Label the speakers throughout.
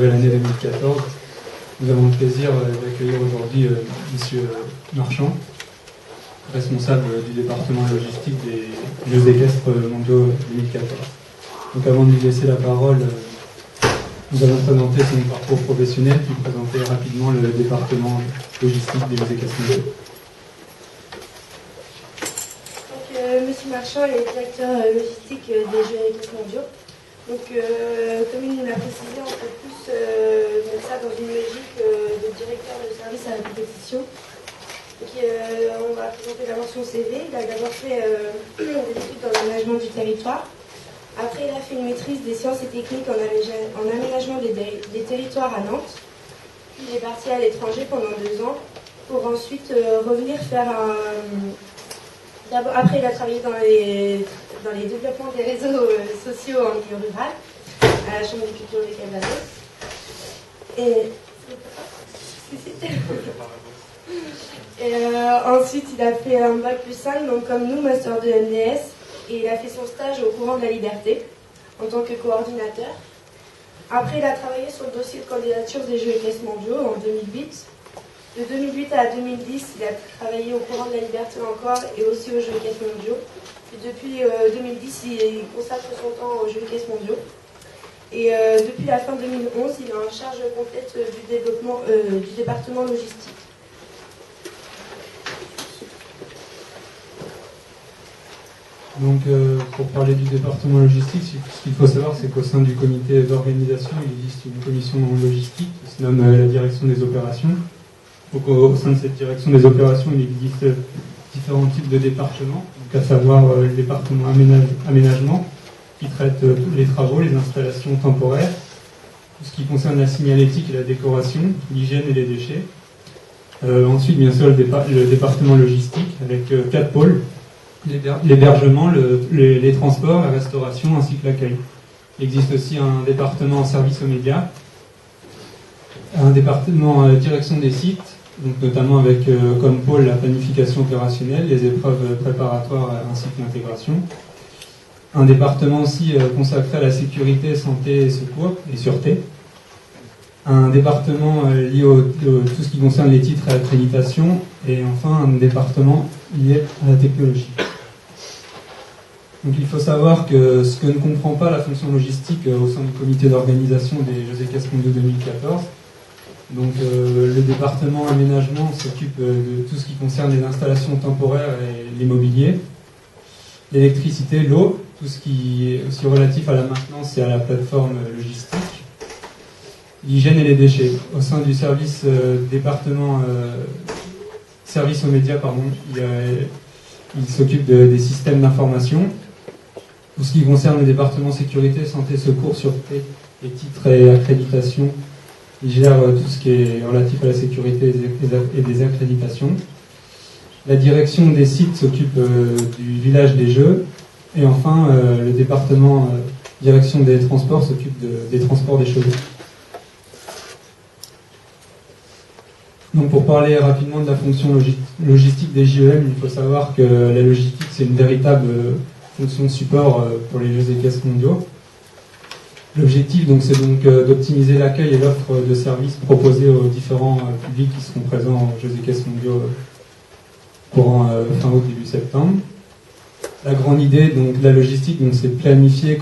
Speaker 1: nouvelle année 2014. Nous avons le plaisir d'accueillir aujourd'hui M. Marchand, responsable du département logistique des Jeux équestres mondiaux 2014. Donc avant de lui laisser la parole, nous allons présenter son parcours professionnel puis présenter rapidement le département logistique des Jeux équestres mondiaux.
Speaker 2: Monsieur Marchand est directeur logistique des Jeux équestres mondiaux. Donc, comme il nous l'a précisé, on peut plus mettre ça dans une logique de directeur de service à la compétition. Donc, on va présenter d'abord son CV. Il a d'abord fait des études dans l'aménagement du territoire. Après, il a fait une maîtrise des sciences et techniques en aménagement des territoires à Nantes. Puis, il est parti à l'étranger pendant 2 ans pour ensuite revenir faire un... Après, il a travaillé dans les développements des réseaux sociaux en milieu rural, à la Chambre de culture de Calvados. Ensuite, il a fait un bac plus 5, donc comme nous, master de MDS, et il a fait son stage au Courant de la Liberté en tant que coordinateur. Après, il a travaillé sur le dossier de candidature des Jeux équestres mondiaux en 2008. De 2008 à 2010, il a travaillé au Courant de la Liberté encore et aussi aux Jeux équestres mondiaux. Et depuis 2010, il consacre son temps aux Jeux équestres mondiaux. Et depuis la fin 2011, il est en charge complète du développement du département logistique.
Speaker 1: Donc, pour parler du département logistique, ce qu'il faut savoir, c'est qu'au sein du comité d'organisation, il existe une commission logistique qui se nomme la direction des opérations. Donc, au sein de cette direction des opérations, il existe différents types de départements, donc à savoir le département aménagement, qui traite tous les travaux, les installations temporaires, tout ce qui concerne la signalétique et la décoration, l'hygiène et les déchets. Ensuite, bien sûr, le département logistique, avec 4 pôles, l'hébergement, les transports, la restauration, ainsi que l'accueil. Il existe aussi un département service aux médias, un département direction des sites, donc notamment avec comme pôle la planification opérationnelle, les épreuves préparatoires ainsi que l'intégration. Un département aussi consacré à la sécurité, santé, secours et sûreté. Un département lié tout ce qui concerne les titres et accréditation. Et enfin un département lié à la technologie. Donc il faut savoir que ce que ne comprend pas la fonction logistique au sein du comité d'organisation des Jeux équestres mondiaux 2014, donc le département aménagement s'occupe de tout ce qui concerne les installations temporaires et l'immobilier, l'électricité, l'eau, tout ce qui est aussi relatif à la maintenance et à la plateforme logistique, l'hygiène et les déchets. Au sein du service département service aux médias, il s'occupe des systèmes d'information. Tout ce qui concerne le département sécurité, santé, secours, sûreté, les titres et accréditation, il gère tout ce qui est relatif à la sécurité et des accréditations. La direction des sites s'occupe du village des Jeux. Et enfin, le département direction des transports s'occupe des transports des chevaux. Donc pour parler rapidement de la fonction logistique des JEM, il faut savoir que la logistique, c'est une véritable fonction de support pour les Jeux équestres mondiaux. L'objectif, c'est d'optimiser l'accueil et l'offre de services proposés aux différents publics qui seront présents aux Jeux équestres mondiaux courant fin août, début septembre. La grande idée de la logistique, c'est planifier,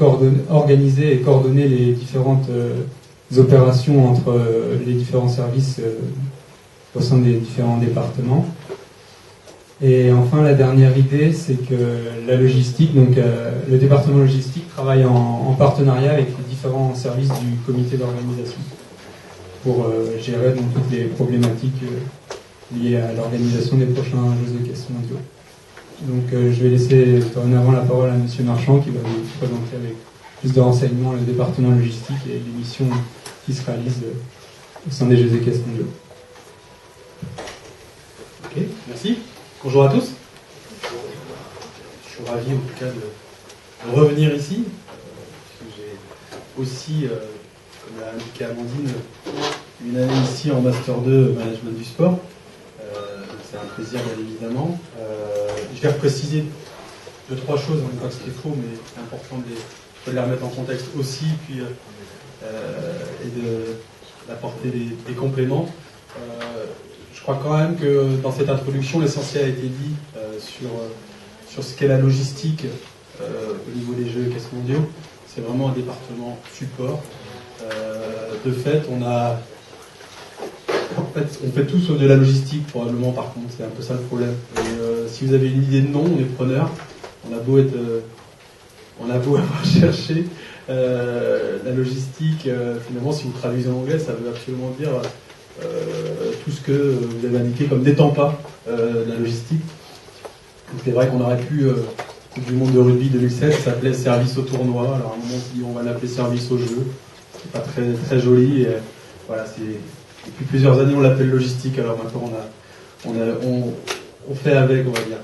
Speaker 1: organiser et coordonner les différentes opérations entre les différents services au sein des différents départements. Et enfin, la dernière idée, c'est que la logistique, le département logistique travaille en partenariat avec les différents services du comité d'organisation pour gérer toutes les problématiques liées à l'organisation des prochains Jeux équestres mondiaux. Donc je vais laisser en avant la parole à M. Marchand qui va vous présenter avec plus de renseignements le département logistique et les missions qui se réalisent au sein des Jeux équestres mondiaux.
Speaker 3: Ok, merci. Bonjour à tous. Je suis ravi en tout cas de revenir ici. J'ai aussi, comme l'a indiqué Amandine, une année ici en Master 2 Management du sport. C'est un plaisir bien évidemment. Je vais repréciser 2-3 choses, on ne pas que c'était faux, mais c'est important de faut les remettre en contexte aussi, puis d'apporter des compléments. Je crois quand même que dans cette introduction, l'essentiel a été dit sur ce qu'est la logistique au niveau des jeux et caisses mondiaux. C'est vraiment un département support. De fait, on fait tous de la logistique probablement, par contre, c'est un peu ça le problème. Et, si vous avez une idée de nom, on est preneur. On a beau avoir cherché la logistique, finalement, si vous traduisez en anglais, ça veut absolument dire tout ce que vous avez indiqué comme n'étant pas de la logistique. Donc, c'est vrai qu'on aurait pu, Coupe du monde de rugby 2007, ça s'appelait service au tournoi. Alors à un moment, on s'est dit on va l'appeler service au jeu. C'est pas très, très joli. Et, voilà, depuis plusieurs années, on l'appelle logistique. Alors maintenant, on fait avec, on va dire.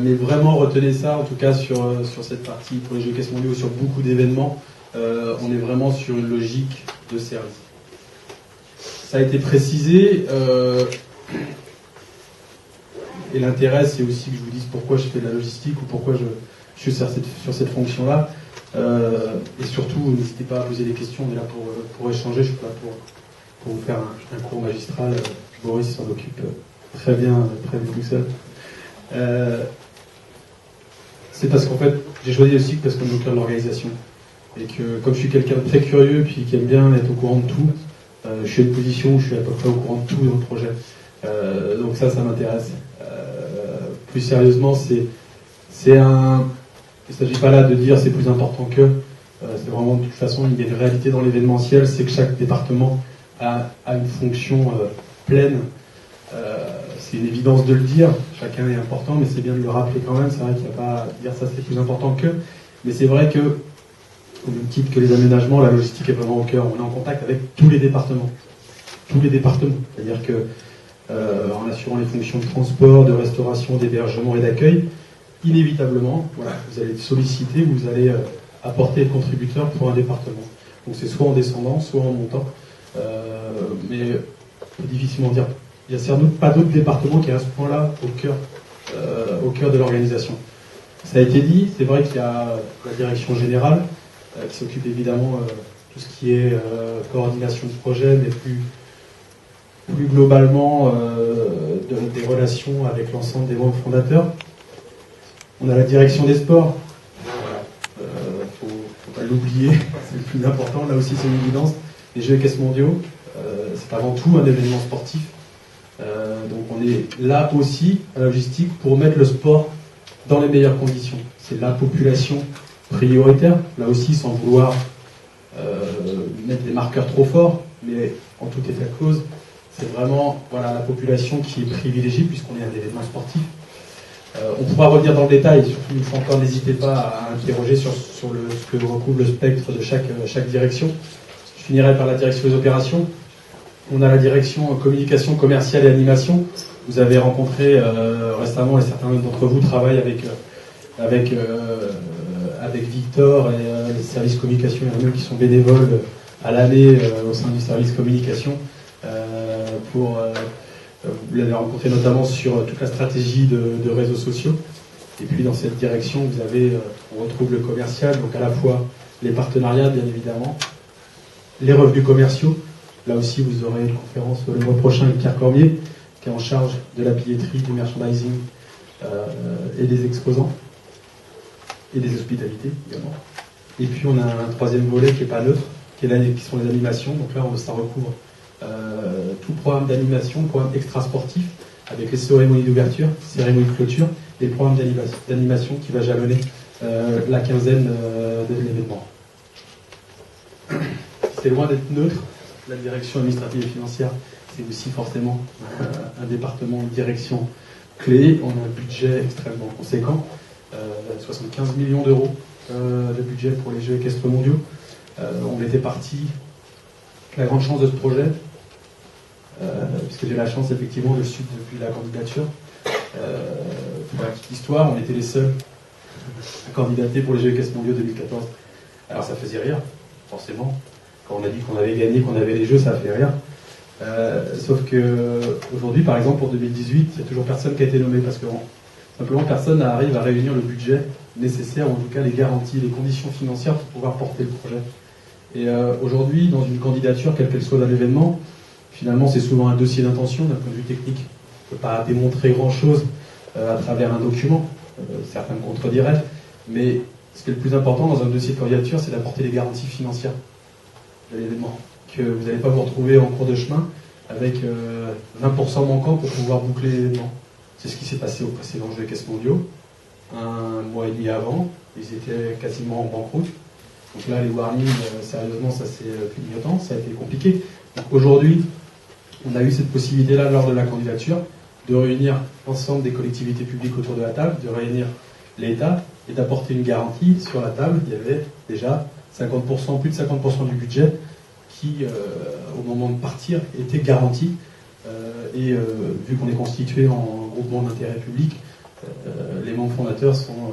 Speaker 3: Mais vraiment, retenez ça, en tout cas sur cette partie pour les jeux caisses mondiaux, sur beaucoup d'événements, on est vraiment sur une logique de service. Ça a été précisé, et l'intérêt, c'est aussi que je vous dise pourquoi je fais de la logistique ou pourquoi je suis sur cette fonction-là. Et surtout, n'hésitez pas à poser des questions, on est là pour échanger, je suis là pour vous faire un cours magistral. Boris s'en occupe très bien tout seul. C'est parce qu'en fait, j'ai choisi aussi parce qu'on est au cœur de l'organisation. Et que comme je suis quelqu'un de très curieux, puis qui aime bien être au courant de tout, je suis à une position où je suis à peu près au courant de tout dans le projet. Donc ça m'intéresse. Plus sérieusement, il ne s'agit pas là de dire c'est plus important que, c'est vraiment de toute façon, il y a une réalité dans l'événementiel, c'est que chaque département a une fonction pleine. C'est une évidence de le dire, chacun est important, mais c'est bien de le rappeler quand même. C'est vrai qu'il n'y a pas à dire ça c'est plus important que, mais c'est vrai que, au même titre que les aménagements, la logistique est vraiment au cœur. On est en contact avec tous les départements. C'est-à-dire que en assurant les fonctions de transport, de restauration, d'hébergement et d'accueil, inévitablement, voilà, vous allez solliciter, vous allez apporter le contributeur pour un département. Donc c'est soit en descendant, soit en montant. Mais on peut difficilement dire. Il n'y a sans doute pas d'autres départements qui est à ce point-là au cœur de l'organisation. Ça a été dit, c'est vrai qu'il y a la direction générale qui s'occupe évidemment de tout ce qui est coordination de projet, mais plus globalement des relations avec l'ensemble des membres fondateurs. On a la direction des sports. Faut pas l'oublier, c'est le plus important. Là aussi, c'est une évidence. Les Jeux et caisses mondiaux, c'est avant tout un événement sportif. Donc on est là aussi à la logistique pour mettre le sport dans les meilleures conditions. C'est la population prioritaire, là aussi sans vouloir mettre des marqueurs trop forts, mais en tout état de cause, c'est vraiment la population qui est privilégiée puisqu'on est un événement sportif. On pourra redire dans le détail, surtout une fois encore, n'hésitez pas à interroger sur ce que recouvre le spectre de chaque direction. Je finirai par la direction des opérations. On a la direction communication commerciale et animation. Vous avez rencontré récemment, et certains d'entre vous travaillent avec Victor et les services communication et RME qui sont bénévoles à l'année au sein du service communication. Vous l'avez rencontré notamment sur toute la stratégie de réseaux sociaux. Et puis dans cette direction, on retrouve le commercial, donc à la fois les partenariats, bien évidemment, les revenus commerciaux. Là aussi, vous aurez une conférence le mois prochain avec Pierre Cormier, qui est en charge de la billetterie, du merchandising et des exposants, et des hospitalités également. Et puis on a un troisième volet qui n'est pas neutre, qui sont les animations. Donc là, ça recouvre tout programme d'animation, programme extra-sportif, avec les cérémonies d'ouverture, cérémonies de clôture, et le programme d'animation qui va jalonner la quinzaine de l'événement. C'est loin d'être neutre. La direction administrative et financière, c'est aussi forcément un département de direction clé. On a un budget extrêmement conséquent, 75 millions d'euros de budget pour les Jeux équestres mondiaux. On était parti, la grande chance de ce projet, puisque j'ai la chance effectivement de suivre depuis la candidature. Pour la petite histoire, on était les seuls à candidater pour les Jeux équestres mondiaux 2014. Alors ça faisait rire, forcément. Quand on a dit qu'on avait gagné, qu'on avait les Jeux, ça a fait rire. Sauf que aujourd'hui, par exemple, pour 2018, il n'y a toujours personne qui a été nommé parce que Simplement, personne n'arrive à réunir le budget nécessaire, ou en tout cas les garanties, les conditions financières pour pouvoir porter le projet. Et aujourd'hui, dans une candidature, quelle qu'elle soit d'un événement, finalement, c'est souvent un dossier d'intention d'un point de vue technique. On ne peut pas démontrer grand-chose à travers un document. Certains me contrediraient. Mais ce qui est le plus important dans un dossier de candidature, c'est d'apporter des garanties financières de l'événement. Que vous n'allez pas vous retrouver en cours de chemin avec 20% manquant pour pouvoir boucler l'événement. C'est ce qui s'est passé au précédent Jeux et Caisses mondiaux. Un mois et demi avant, ils étaient quasiment en banqueroute. Donc là, les warnings, sérieusement, ça c'est clignotant, ça a été compliqué. Donc aujourd'hui, on a eu cette possibilité-là lors de la candidature de réunir l'ensemble des collectivités publiques autour de la table, de réunir l'État et d'apporter une garantie. Sur la table, il y avait déjà 50%, plus de 50% du budget qui, au moment de partir, était garanti. Vu qu'on est constitué en groupement d'intérêt public, les membres fondateurs sont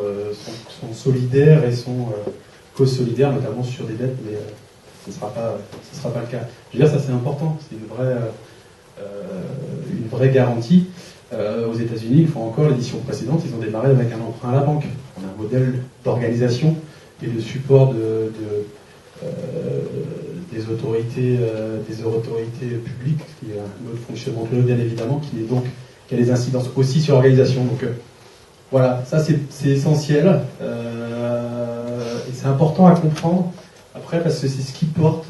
Speaker 3: solidaires et sont co-solidaires, notamment sur des dettes, mais ce ne sera pas le cas. Je veux dire, ça c'est important, c'est une vraie garantie. Aux États-Unis, ils font encore l'édition précédente, ils ont démarré avec un emprunt à la banque. On a un modèle d'organisation et de support des autorités publiques, qui est un autre fonctionnement que bien évidemment, qui a des incidences aussi sur l'organisation. Donc voilà, ça c'est essentiel et c'est important à comprendre après parce que c'est ce qui porte,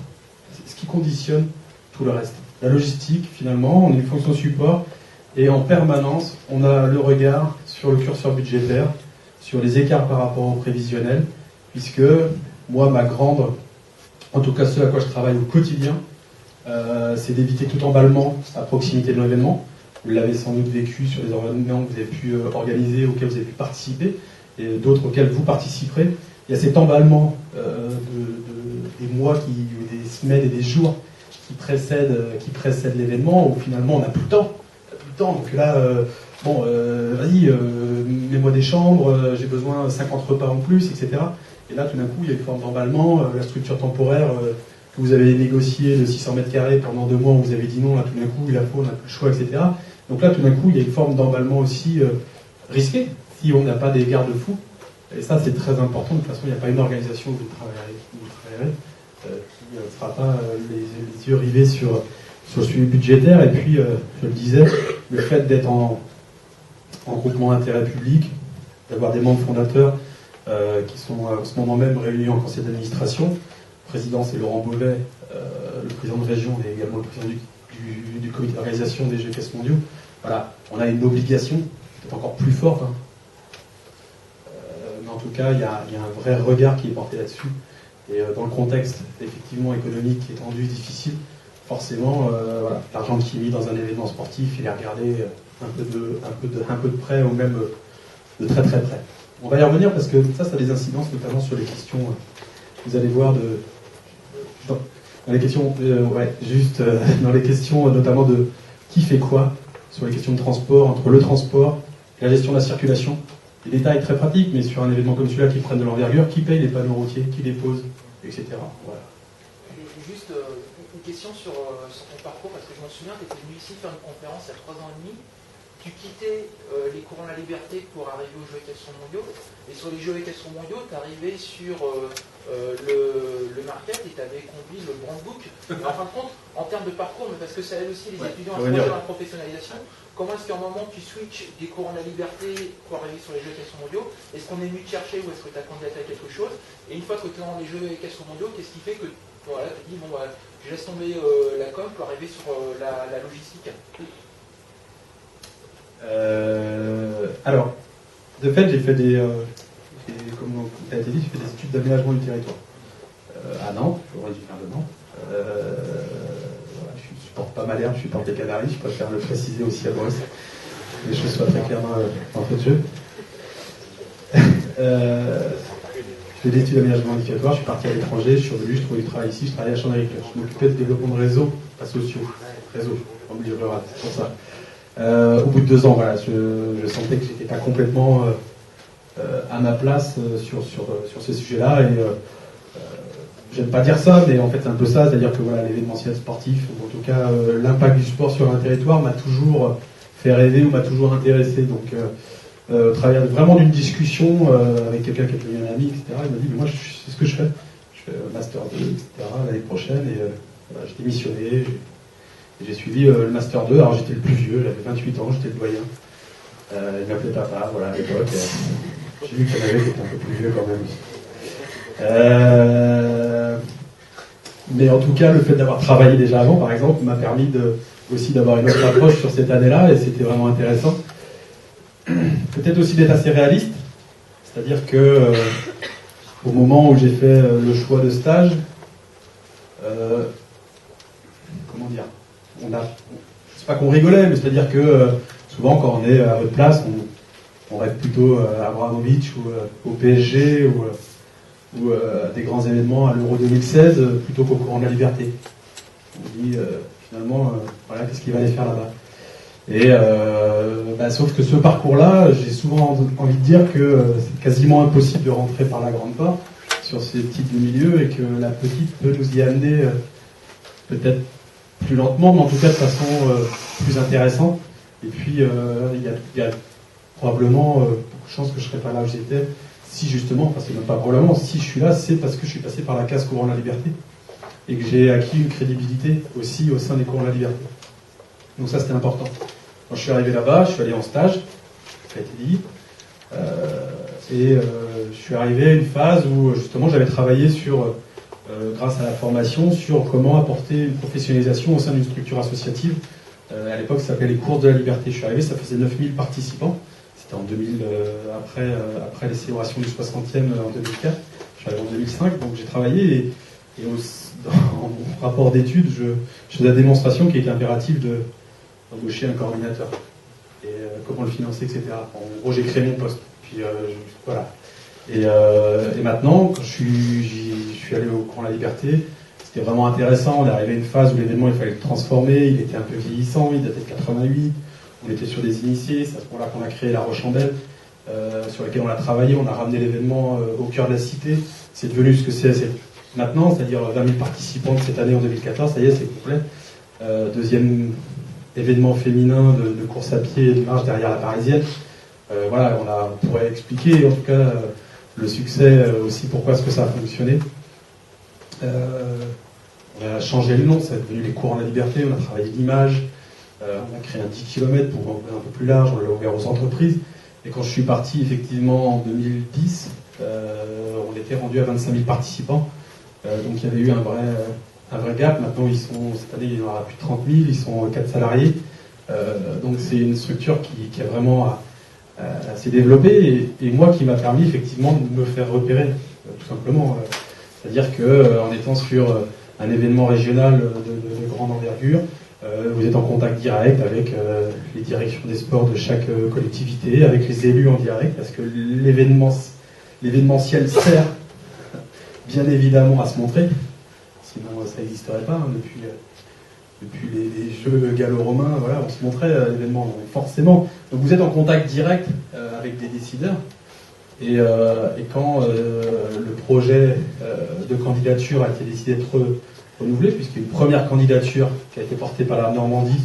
Speaker 3: c'est ce qui conditionne tout le reste. La logistique, finalement, on est une fonction support et en permanence, on a le regard sur le curseur budgétaire, sur les écarts par rapport au prévisionnel, puisque moi, en tout cas ce à quoi je travaille au quotidien, c'est d'éviter tout emballement à proximité de l'événement. Vous l'avez sans doute vécu sur les événements que vous avez pu organiser, auxquels vous avez pu participer, et d'autres auxquels vous participerez. Il y a cet emballement des mois, des semaines et des jours qui précèdent l'événement, où finalement on n'a plus le temps. Donc là, vas-y, mets-moi des chambres, j'ai besoin 50 repas en plus, etc. Et là, tout d'un coup, il y a une forme d'emballement, la structure temporaire que vous avez négociée de 600 mètres carrés pendant 2 mois, où vous avez dit non, là, tout d'un coup, il faut, on n'a plus le choix, etc. Donc là, tout d'un coup, il y a une forme d'emballement aussi risqué, si on n'a pas des garde-fous. Et ça, c'est très important. De toute façon, il n'y a pas une organisation où vous travaillerez qui ne sera pas les yeux rivés sur le suivi budgétaire. Et puis, je le disais, le fait d'être en groupement d'intérêt public, d'avoir des membres fondateurs qui sont en ce moment même réunis en conseil d'administration. Le président, c'est Laurent Beauvais, le président de région et également le président du comité d'organisation des Jeux et Caisses mondiaux. Voilà, on a une obligation, peut-être encore plus forte, hein. Mais en tout cas, il y a un vrai regard qui est porté là-dessus. Et dans le contexte, effectivement, économique qui est tendu, difficile, forcément, voilà, l'argent qui est mis dans un événement sportif, il est regardé un peu de près ou même de très très près. On va y revenir parce que ça a des incidences notamment sur les questions, vous allez voir, dans les questions, dans les questions notamment de qui fait quoi, sur les questions de transport, entre le transport et la gestion de la circulation. Les détails très pratiques, mais sur un événement comme celui-là qui prennent de l'envergure, qui paye les panneaux routiers, qui les pose, etc. Voilà.
Speaker 4: Juste une question sur ton parcours, parce que je m'en souviens, tu étais venu ici faire une conférence il y a 3 ans et demi. Tu quittais les courants de la liberté pour arriver aux Jeux et Caisses mondiaux. Et sur les Jeux et Caisses mondiaux, tu arrivais sur le market et tu avais conduit le brand book. Mais en fin de compte, en termes de parcours, mais parce que ça aide aussi les étudiants à se projeter dans la professionnalisation, comment est-ce qu'à un moment tu switches des courants de la liberté pour arriver sur les Jeux et Caisses mondiaux? Est-ce qu'on est venu te chercher ou est-ce que tu as candidaté à quelque chose? Et une fois que tu es dans les Jeux et Caisses mondiaux, qu'est-ce qui fait que voilà, tu dis, je laisse tomber la com pour arriver sur la logistique?
Speaker 3: Alors, de fait, j'ai fait comme tu as été dit, j'ai fait des études d'aménagement du territoire à Nantes, je suis originaire de Nantes. Voilà, je ne supporte pas Malherbe, je supporte les Canaries, je préfère le préciser aussi à Boris, que les choses soient très clairement en fait de jeu. Je fais des études d'aménagement du territoire, je suis parti à l'étranger, je suis revenu, je trouvais du travail ici, je travaillais à Chambre d'agriculture. Je m'occupais de développement de réseaux, pas sociaux, réseaux, en milieu rural, c'est pour ça. Au bout de 2 ans, voilà, je sentais que j'étais pas complètement à ma place sur ces sujets-là. Et j'aime pas dire ça, mais en fait c'est un peu ça, c'est-à-dire que voilà, l'événementiel sportif, ou en tout cas l'impact du sport sur un territoire m'a toujours fait rêver ou m'a toujours intéressé. Donc au travers vraiment d'une discussion avec quelqu'un qui est devenu un ami, etc. Il m'a dit, mais moi, c'est ce que je fais. Je fais Master 2, etc. l'année prochaine, et voilà, j'ai démissionné, et j'ai suivi le Master 2. Alors j'étais le plus vieux, j'avais 28 ans, j'étais le doyen. Il m'appelait papa, voilà, à l'époque. J'ai vu qu'il y en avait qui étaient un peu plus vieux quand même. Mais en tout cas, le fait d'avoir travaillé déjà avant, par exemple, m'a permis aussi d'avoir une autre approche sur cette année-là, et c'était vraiment intéressant. Peut-être aussi d'être assez réaliste, c'est-à-dire que au moment où j'ai fait le choix de stage, comment dire, je sais pas qu'on rigolait, mais c'est-à-dire que souvent quand on est à votre place, on rêve plutôt à Abramovich ou au PSG ou à des grands événements à l'Euro 2016 plutôt qu'au courant de la liberté. On dit finalement, voilà, qu'est-ce qu'il va aller faire là-bas. Et sauf que ce parcours-là, j'ai souvent envie de dire que c'est quasiment impossible de rentrer par la grande porte sur ces types de milieux et que la petite peut nous y amener peut-être plus lentement, mais en tout cas de façon plus intéressante. Et puis il y a probablement beaucoup de chances que je ne serais pas là où j'étais si justement, enfin c'est même pas probablement, si je suis là, c'est parce que je suis passé par la case courant de la liberté et que j'ai acquis une crédibilité aussi au sein des courants de la liberté. Donc ça c'était important. Quand je suis arrivé là-bas, je suis allé en stage, ça a été dit, je suis arrivé à une phase où justement j'avais travaillé sur, grâce à la formation, sur comment apporter une professionnalisation au sein d'une structure associative. À l'époque ça s'appelait les courses de la liberté. Je suis arrivé, ça faisait 9000 participants. C'était en 2000, après les célébrations du 60e en 2004. Je suis arrivé en 2005, donc j'ai travaillé et dans mon rapport d'études, je faisais la démonstration qu'il était impératif d'embaucher un coordinateur. Et comment le financer, etc. En gros, j'ai créé mon poste. Puis voilà. Et maintenant, quand je suis allé au courant de la liberté, c'était vraiment intéressant. On est arrivé à une phase où l'événement, il fallait le transformer. Il était un peu vieillissant, il datait de 88. On était sur des initiés. C'est à ce moment-là qu'on a créé la Rochandelle, sur laquelle on a travaillé. On a ramené l'événement au cœur de la cité. C'est devenu ce que c'est maintenant, c'est-à-dire 20 000 participants de cette année en 2014. Ça y est, c'est complet. Deuxième événement féminin de course à pied et de marche derrière la Parisienne. Voilà, on pourrait expliquer en tout cas le succès aussi, pourquoi est-ce que ça a fonctionné. On a changé le nom, ça est devenu les courants de la liberté, on a travaillé l'image, on a créé un 10 km pour un peu plus large, on l'a ouvert aux entreprises. Et quand je suis parti effectivement en 2010, on était rendu à 25 000 participants. Donc il y avait eu un vrai gap. Maintenant, cette année, il y en aura plus de 30 000, ils sont 4 salariés. Donc c'est une structure qui a vraiment assez développé et moi qui m'a permis effectivement de me faire repérer, tout simplement. C'est-à-dire qu'en étant sur un événement régional de grande envergure, vous êtes en contact direct avec les directions des sports de chaque collectivité, avec les élus en direct, parce que l'événementiel sert bien évidemment à se montrer, sinon ça n'existerait pas, hein, depuis les jeux gallo-romains, voilà, on se montrait à l'événement, donc forcément. Donc vous êtes en contact direct avec des décideurs, et quand le projet de candidature a été décidé d'être renouvelé, puisqu'il y a une première candidature qui a été portée par la Normandie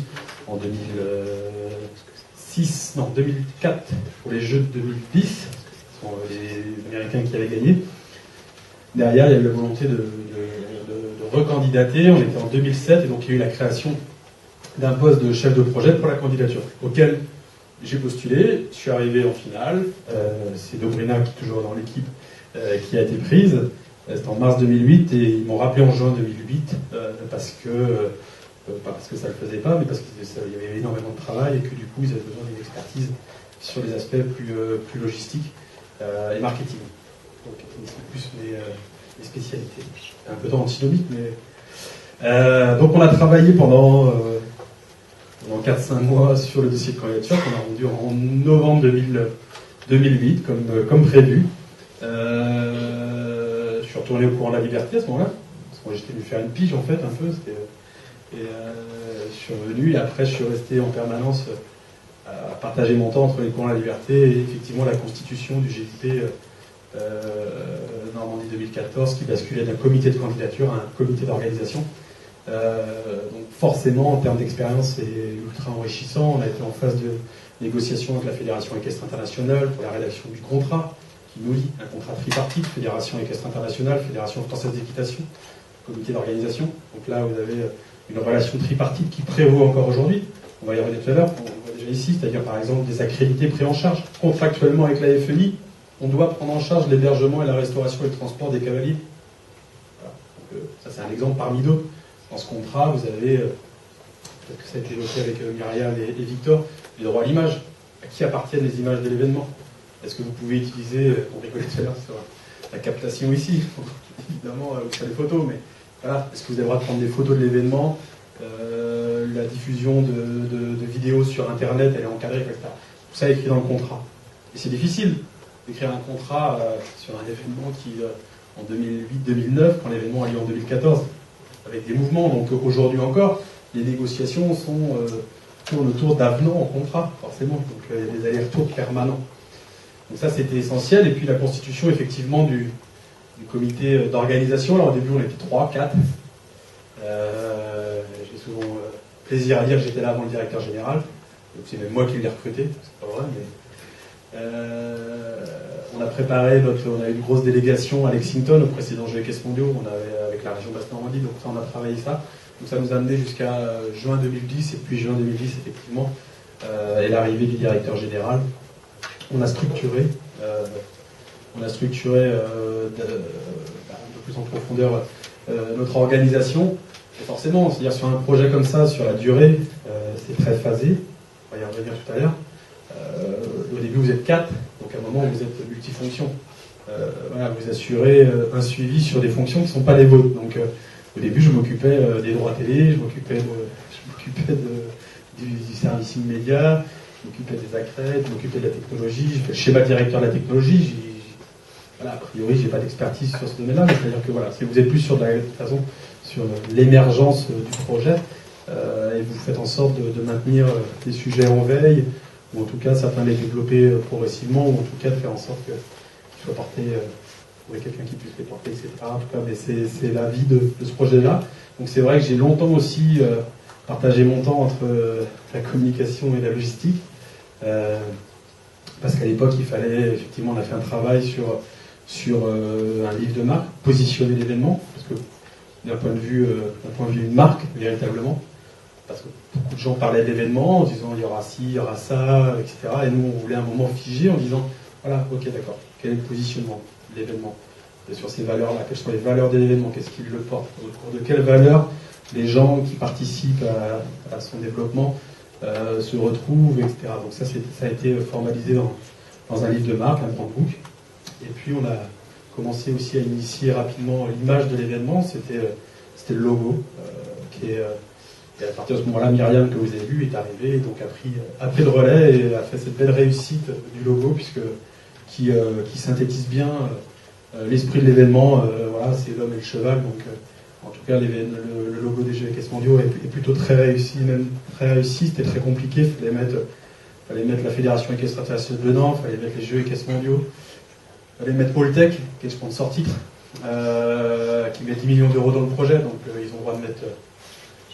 Speaker 3: en 2004 pour les Jeux de 2010, ce sont les Américains qui avaient gagné. Derrière, il y a eu la volonté de recandidater. On était en 2007 et donc il y a eu la création d'un poste de chef de projet pour la candidature, auquel j'ai postulé. Je suis arrivé en finale. C'est Dobrina qui est toujours dans l'équipe qui a été prise. C'était en mars 2008 et ils m'ont rappelé en juin 2008 parce que pas parce que ça ne le faisait pas, mais parce qu'il y avait énormément de travail et que du coup ils avaient besoin d'une expertise sur les aspects plus logistiques et marketing. Donc c'est plus mes spécialités. Un peu antinomique, mais donc on a travaillé pendant 4-5 mois sur le dossier de candidature qu'on a rendu en novembre 2008 comme prévu. Je suis retourné au courant de la liberté à ce moment-là, parce que j'étais venu faire une pige en fait un peu, je suis revenu et après je suis resté en permanence à partager mon temps entre les courants de la liberté et effectivement la constitution du GIP Normandie 2014 qui basculait d'un comité de candidature à un comité d'organisation Donc forcément, en termes d'expérience, c'est ultra enrichissant. On a été en phase de négociation avec la Fédération équestre internationale pour la rédaction du contrat, qui nous lie un contrat tripartite, Fédération équestre internationale, Fédération française d'équitation, comité d'organisation. Donc là, vous avez une relation tripartite qui prévaut encore aujourd'hui. On va y revenir tout à l'heure, on voit déjà ici, c'est-à-dire par exemple des accrédités pris en charge. Contractuellement avec la FEI, on doit prendre en charge l'hébergement et la restauration et le transport des cavaliers. Voilà. Donc, ça c'est un exemple parmi d'autres. Dans ce contrat, vous avez, peut-être que ça a été évoqué avec Myriam et Victor, les droits à l'image. À qui appartiennent les images de l'événement? Est-ce que vous pouvez utiliser, on rigolait tout à l'heure sur la captation ici, évidemment, sur les photos, mais voilà, est-ce que vous avez le droit de prendre des photos de l'événement? La diffusion de vidéos sur Internet, elle est encadrée, etc. Tout ça est écrit dans le contrat. Et c'est difficile d'écrire un contrat sur un événement qui, en 2008-2009, quand l'événement a lieu en 2014, avec des mouvements. Donc aujourd'hui encore, les négociations tournent autour d'avenants en contrat, forcément. Donc il y a des allers-retours permanents. Donc ça, c'était essentiel. Et puis la constitution, effectivement, du comité d'organisation. Alors au début, on était 3, 4. J'ai souvent plaisir à dire que j'étais là avant le directeur général. Donc c'est même moi qui l'ai recruté, c'est pas vrai, mais on a préparé on a eu une grosse délégation à Lexington au précédent Jeux équestres mondiaux, on avait avec la région Basse-Normandie, donc ça on a travaillé ça. Donc ça nous a amené jusqu'à juin 2010, et puis juin 2010 effectivement, et l'arrivée du directeur général. On a structuré un peu plus en profondeur notre organisation. Et forcément, c'est-à-dire sur un projet comme ça, sur la durée, c'est très phasé. On va y revenir tout à l'heure. Au début, vous êtes 4, donc à un moment, vous êtes multifonction. Voilà, vous assurez un suivi sur des fonctions qui ne sont pas les vôtres. Donc, au début, je m'occupais des droits télé, je m'occupais du service immédiat, je m'occupais des accrètes, je m'occupais de la technologie, j'ai fait le schéma directeur de la technologie. Voilà, a priori, j'ai pas d'expertise sur ce domaine-là, mais c'est-à-dire que voilà, si vous êtes plus sur sur l'émergence du projet, et vous faites en sorte de maintenir les sujets en veille, ou en tout cas certains les développer progressivement, ou en tout cas de faire en sorte qu'ils soient portés, trouver quelqu'un qui puisse les porter, etc. En tout cas, mais c'est la vie de ce projet-là. Donc c'est vrai que j'ai longtemps aussi partagé mon temps entre la communication et la logistique, parce qu'à l'époque il fallait, effectivement, on a fait un travail sur un livre de marque, positionner l'événement, parce que d'un point de vue une marque, véritablement, parce que beaucoup de gens parlaient d'événements en disant il y aura ci, il y aura ça, etc. Et nous, on voulait un moment figé en disant voilà, ok, d'accord, quel est le positionnement de l'événement sur ces valeurs-là, quelles sont les valeurs de l'événement, qu'est-ce qui le porte, autour de quelles valeurs les gens qui participent à son développement se retrouvent, etc. Donc ça a été formalisé dans un livre de marque, un brand book. Et puis on a commencé aussi à initier rapidement l'image de l'événement, c'était le logo, et à partir de ce moment-là, Myriam, que vous avez vu, est arrivée, et donc a pris le relais et a fait cette belle réussite du logo, qui synthétise bien l'esprit de l'événement. Voilà, c'est l'homme et le cheval, donc en tout cas le logo des Jeux équestres mondiaux est plutôt très réussi, même très réussi. C'était très compliqué, il fallait mettre la Fédération équestre internationale dedans, il fallait mettre les Jeux équestres mondiaux. Il fallait mettre Poltech, qui est le sponsor titre, qui met 10 millions d'euros dans le projet, donc ils ont le droit de mettre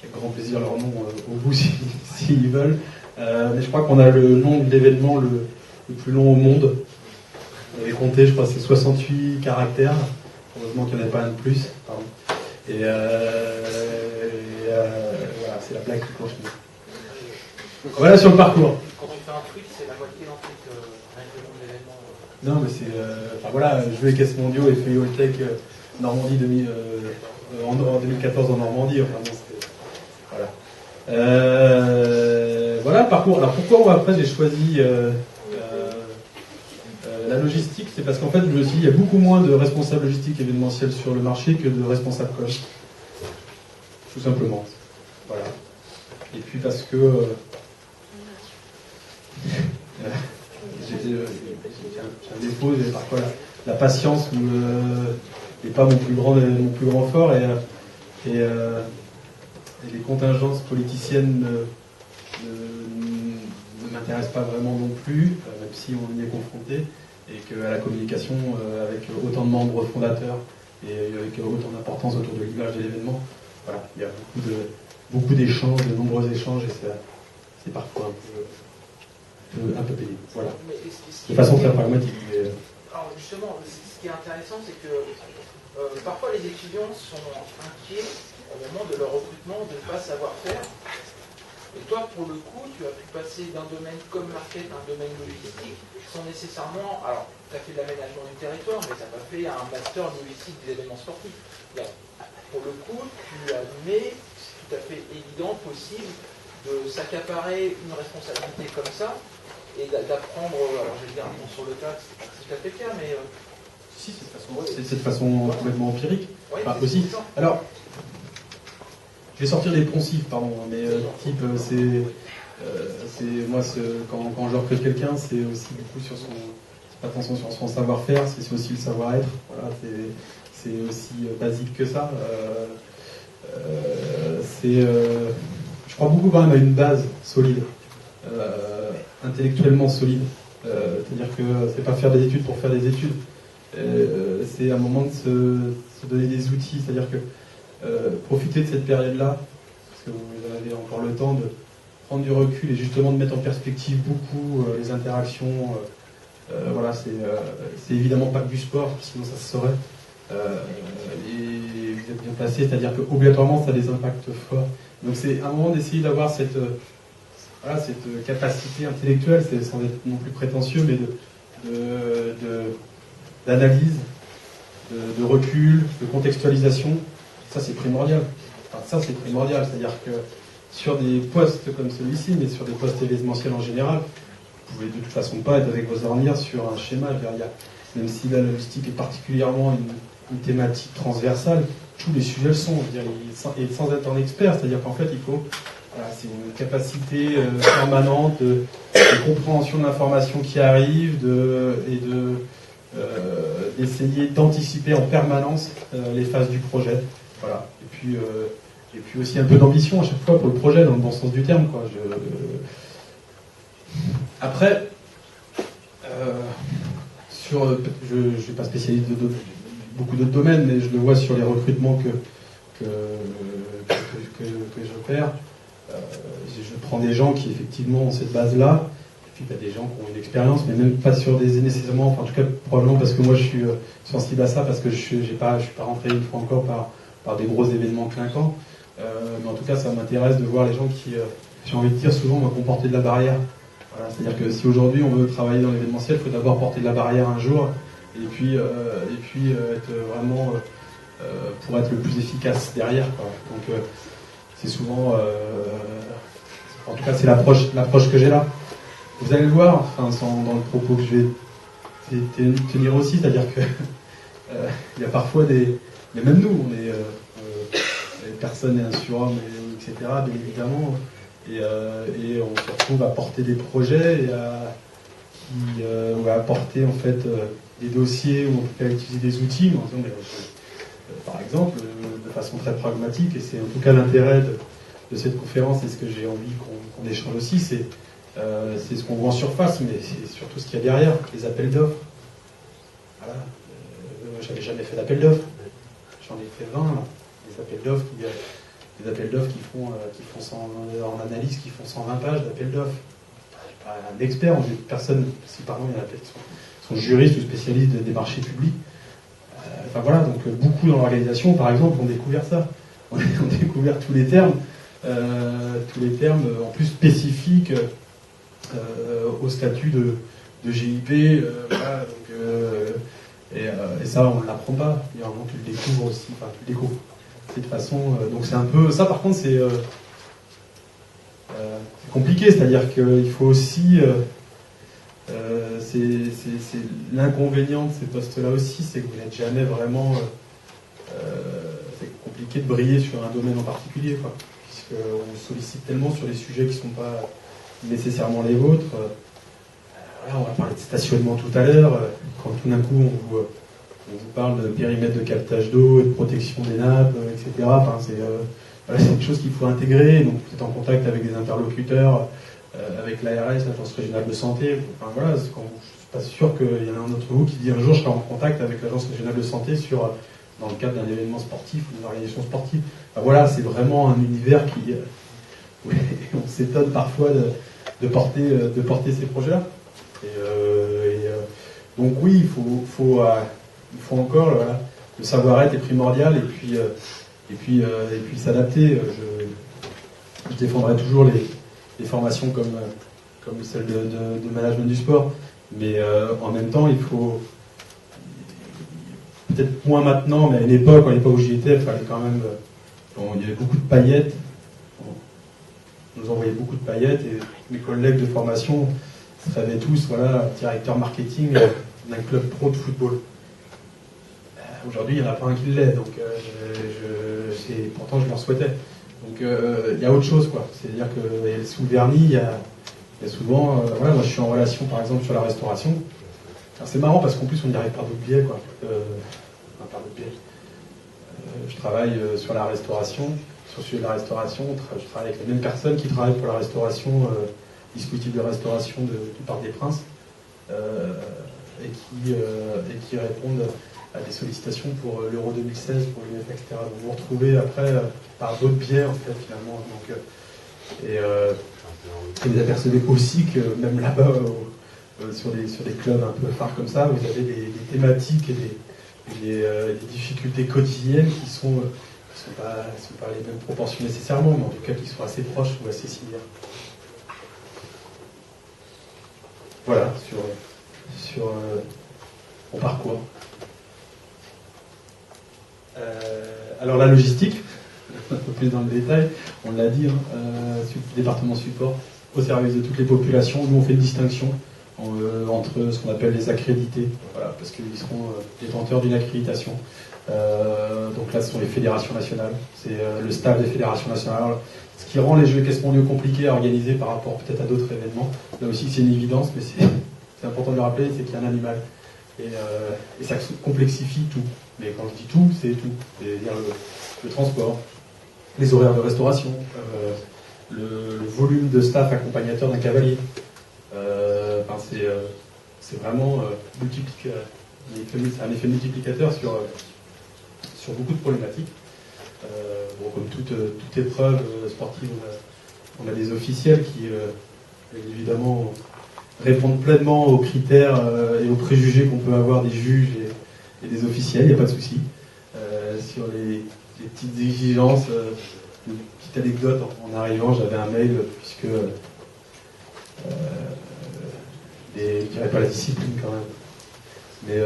Speaker 3: avec grand plaisir leur nom au bout s'ils veulent. Mais je crois qu'on a le nom de l'événement le plus long au monde. On avait compté, je crois que c'est 68 caractères. Heureusement qu'il n'y en avait pas un de plus. Pardon. Et voilà, c'est la blague qui continue. Voilà sur le parcours.
Speaker 4: Quand on fait un tweet, c'est la moitié d'un tweet avec le nom de l'événement.
Speaker 3: Non, mais c'est. Enfin voilà, Jeux équestres mondiaux et FEI Alltech Normandie en 2014 en Normandie. Enfin bon, c'était. Voilà. Voilà le parcours. Alors pourquoi après j'ai choisi la logistique? C'est parce qu'en fait, je me suis dit, il y a beaucoup moins de responsables logistiques événementiels sur le marché que de responsables com. Tout simplement. Voilà. Et puis parce que. J'ai un défaut, parfois la patience n'est pas mon plus grand fort, et les contingences politiciennes ne m'intéressent pas vraiment non plus, même si on y est confronté, et qu'à la communication, avec autant de membres fondateurs et avec autant d'importance autour de l'image de l'événement, voilà, il y a beaucoup d'échanges, de nombreux échanges, et c'est parfois un peu pénible. Voilà. De façon très pragmatique. Mais...
Speaker 4: Alors justement, ce qui est intéressant, c'est que parfois les étudiants sont inquiets au moment de leur recrutement de ne pas savoir faire. Et toi, pour le coup, tu as pu passer d'un domaine comme market à un domaine logistique sans nécessairement... Alors, tu as fait de l'aménagement du territoire, mais tu n'as pas fait un master logistique des événements sportifs. Donc, pour le coup, tu as admis, c'est tout à fait évident, possible, de s'accaparer une responsabilité comme ça et d'apprendre, alors je vais dire sur le tas, c'est pas tout à fait clair, mais...
Speaker 3: Si, c'est de façon complètement empirique.
Speaker 4: Ouais,
Speaker 3: enfin, aussi. Alors, je vais sortir des poncifs, pardon, mais type, moi, quand je recrute quelqu'un, c'est aussi beaucoup sur son... C'est pas tant sur son savoir-faire, c'est aussi le savoir-être. Voilà, c'est aussi basique que ça. Je crois beaucoup quand même à une base solide, intellectuellement solide. C'est-à-dire que c'est pas faire des études pour faire des études. C'est un moment de se donner des outils, c'est-à-dire que profiter de cette période-là, parce que vous avez encore le temps de prendre du recul et justement de mettre en perspective beaucoup les interactions. Voilà, c'est évidemment pas que du sport, sinon ça se saurait. Et vous êtes bien placé, c'est-à-dire que obligatoirement ça a des impacts forts. Donc c'est un moment d'essayer d'avoir cette capacité intellectuelle, c'est sans être non plus prétentieux, mais d'analyse, de recul, de contextualisation. Ça c'est primordial. Enfin, ça c'est primordial, c'est-à-dire que sur des postes comme celui-ci, mais sur des postes événementiels en général, vous pouvez de toute façon pas être avec vos ornières sur un schéma. Même si la logistique est particulièrement une thématique transversale, tous les sujets le sont. Et sans être un expert, c'est-à-dire qu'en fait, il faut... Voilà, c'est une capacité permanente de compréhension de l'information qui arrive d'essayer d'anticiper en permanence les phases du projet. Voilà. Et puis aussi un peu d'ambition à chaque fois pour le projet, dans le bon sens du terme, quoi. Après, je ne suis pas spécialiste de beaucoup d'autres domaines, mais je le vois sur les recrutements que j'opère. Je prends des gens qui effectivement ont cette base-là, et puis des gens qui ont une expérience, mais même pas sur des nécessairement, enfin en tout cas probablement parce que moi je suis sensible à ça, parce que je suis pas rentré une fois encore par des gros événements clinquants, mais en tout cas ça m'intéresse de voir les gens qui, j'ai envie de dire souvent, vont porter de la barrière. Voilà, c'est-à-dire que si aujourd'hui on veut travailler dans l'événementiel, il faut d'abord porter de la barrière un jour, et puis être vraiment pour être le plus efficace derrière, quoi. Donc c'est souvent, en tout cas c'est l'approche que j'ai là. Vous allez le voir, enfin, dans le propos que je vais tenir aussi, c'est-à-dire que il y a parfois mais même nous, on est personne et un surhomme, etc. Bien évidemment, et on se retrouve à porter des projets et on va apporter en fait des dossiers ou en tout cas utiliser des outils, en disant, par exemple, de façon très pragmatique, et c'est en tout cas l'intérêt de cette conférence et ce que j'ai envie qu'on échange aussi, c'est ce qu'on voit en surface, mais c'est surtout ce qu'il y a derrière, les appels d'offres. Voilà. J'avais jamais fait d'appel d'offres, j'en ai fait 20, des appels d'offres qui font en analyse, qui font 120 pages d'appels d'offres. Je suis pas un expert, personne, si pardon, il y en a peut-être qui sont juristes ou spécialistes des marchés publics. Enfin voilà, donc beaucoup dans l'organisation, par exemple, ont découvert ça. On a découvert tous les termes en plus spécifiques au statut de GIP. Voilà, donc, et ça, on ne l'apprend pas. Et vraiment, tu le découvres aussi. Enfin, tu le découvres. C'est de façon. Donc c'est un peu. Ça, par contre, c'est compliqué. C'est-à-dire qu'il faut aussi. C'est l'inconvénient de ces postes-là aussi, c'est que vous n'êtes jamais vraiment... c'est compliqué de briller sur un domaine en particulier, quoi, puisqu'on sollicite tellement sur les sujets qui ne sont pas nécessairement les vôtres. Voilà, on va parler de stationnement tout à l'heure, quand tout d'un coup on vous parle de périmètre de captage d'eau et de protection des nappes, etc. Enfin, c'est une chose qu'il faut intégrer, donc vous êtes en contact avec des interlocuteurs, avec l'ARS, l'Agence régionale de santé. Enfin, voilà, je ne suis pas sûr qu'il y en a un d'entre vous qui dit un jour je serai en contact avec l'Agence régionale de santé sur dans le cadre d'un événement sportif ou d'une organisation sportive. Enfin, voilà, c'est vraiment un univers qui... où on s'étonne parfois de porter ces projets-là. Donc oui, il faut encore... Voilà, le savoir-être est primordial et puis s'adapter. Je défendrai toujours les formations comme celle de management du sport, mais en même temps, il faut peut-être moins maintenant, mais à l'époque où j'y étais, il fallait quand même. Il y avait beaucoup de paillettes. On nous envoyait beaucoup de paillettes et mes collègues de formation se rêvaient tous, voilà, directeur marketing d'un club pro de football. Aujourd'hui, il n'y en a pas un qui l'est, donc pourtant je leur souhaitais. Donc il y a autre chose, quoi. C'est-à-dire que sous le vernis, il y a souvent, voilà, moi je suis en relation par exemple sur la restauration. Alors, c'est marrant parce qu'en plus on y arrive par d'autres biais, quoi. Par d'autres biais. Je travaille sur la restauration, sur le sujet de la restauration. Je travaille avec les mêmes personnes qui travaillent pour la restauration, dispositif de restauration du Parc des Princes, et qui répondent à des sollicitations pour l'Euro 2016, pour l'UEFA, etc. Donc vous vous retrouvez après par d'autres biais, en fait, finalement. Donc, et vous apercevez aussi que même là-bas, sur des clubs un peu phares comme ça, vous avez des thématiques et des difficultés quotidiennes qui sont pas les mêmes proportions nécessairement, mais en tout cas qui sont assez proches ou assez similaires. Voilà, sur mon parcours. Alors la logistique, un peu plus dans le détail, on l'a dit, département support, au service de toutes les populations. Nous on fait une distinction entre ce qu'on appelle les accrédités, voilà, parce qu'ils seront détenteurs d'une accréditation. Donc là ce sont les fédérations nationales, c'est le staff des fédérations nationales. Alors, ce qui rend les Jeux équestres mondiaux compliqués à organiser par rapport peut-être à d'autres événements. Là aussi c'est une évidence, mais c'est important de le rappeler, c'est qu'il y a un animal. Et ça complexifie tout. Mais quand je dis tout, c'est tout. C'est-à-dire le transport, les horaires de restauration, le volume de staff accompagnateur d'un cavalier. C'est vraiment c'est un effet multiplicateur sur beaucoup de problématiques. Comme toute épreuve sportive, on a des officiels qui, évidemment, répondent pleinement aux critères et aux préjugés qu'on peut avoir des juges et des officiels, il n'y a pas de souci. Sur les petites exigences, une petite anecdote, en arrivant, j'avais un mail, puisque je ne dirais pas la discipline quand même, mais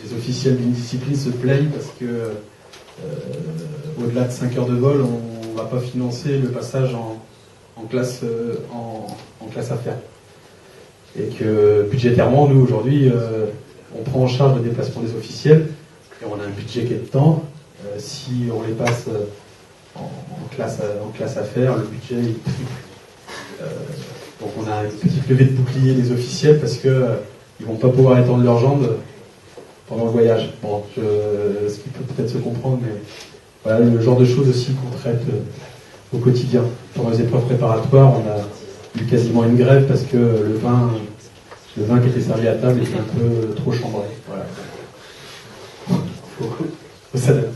Speaker 3: les officiels d'une discipline se plaignent parce que au-delà de 5 heures de vol, on ne va pas financer le passage en classe affaires. Et que budgétairement, nous aujourd'hui, on prend en charge le déplacement des officiels et on a un budget qui est de temps. Si on les passe en classe affaires, le budget est triple. Donc on a une petite levée de bouclier des officiels parce qu'ils ne vont pas pouvoir étendre leurs jambes pendant le voyage. Bon, ce qui peut peut-être se comprendre, mais voilà le genre de choses aussi qu'on traite au quotidien. Pendant les épreuves préparatoires, on a eu quasiment une grève parce que le vin qui était servi à table était un peu trop chambré. Voilà. Faut s'adapter.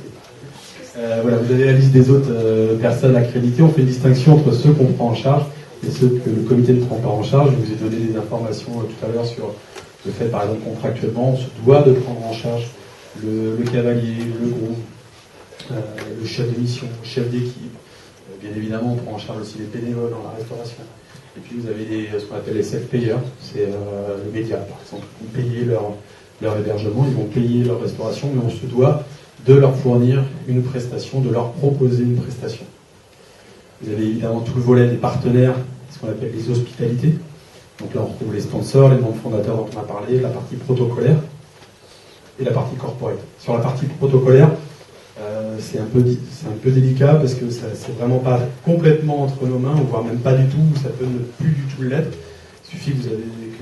Speaker 3: Voilà, vous avez la liste des autres personnes accréditées. On fait une distinction entre ceux qu'on prend en charge et ceux que le comité ne prend pas en charge. Je vous ai donné des informations tout à l'heure sur le fait, par exemple, contractuellement, on se doit de prendre en charge le cavalier, le groupe, le chef de mission, le chef d'équipe. Bien évidemment, on prend en charge aussi les bénévoles dans la restauration. Et puis vous avez ce qu'on appelle les self-payers, c'est les médias par exemple. Ils vont payer leur hébergement, ils vont payer leur restauration, mais on se doit de leur fournir une prestation, de leur proposer une prestation. Vous avez évidemment tout le volet des partenaires, ce qu'on appelle les hospitalités. Donc là on retrouve les sponsors, les membres fondateurs dont on a parlé, la partie protocolaire et la partie corporate. Sur la partie protocolaire, c'est un peu délicat parce que c'est vraiment pas complètement entre nos mains, voire même pas du tout, ça peut ne plus du tout l'être. Il suffit que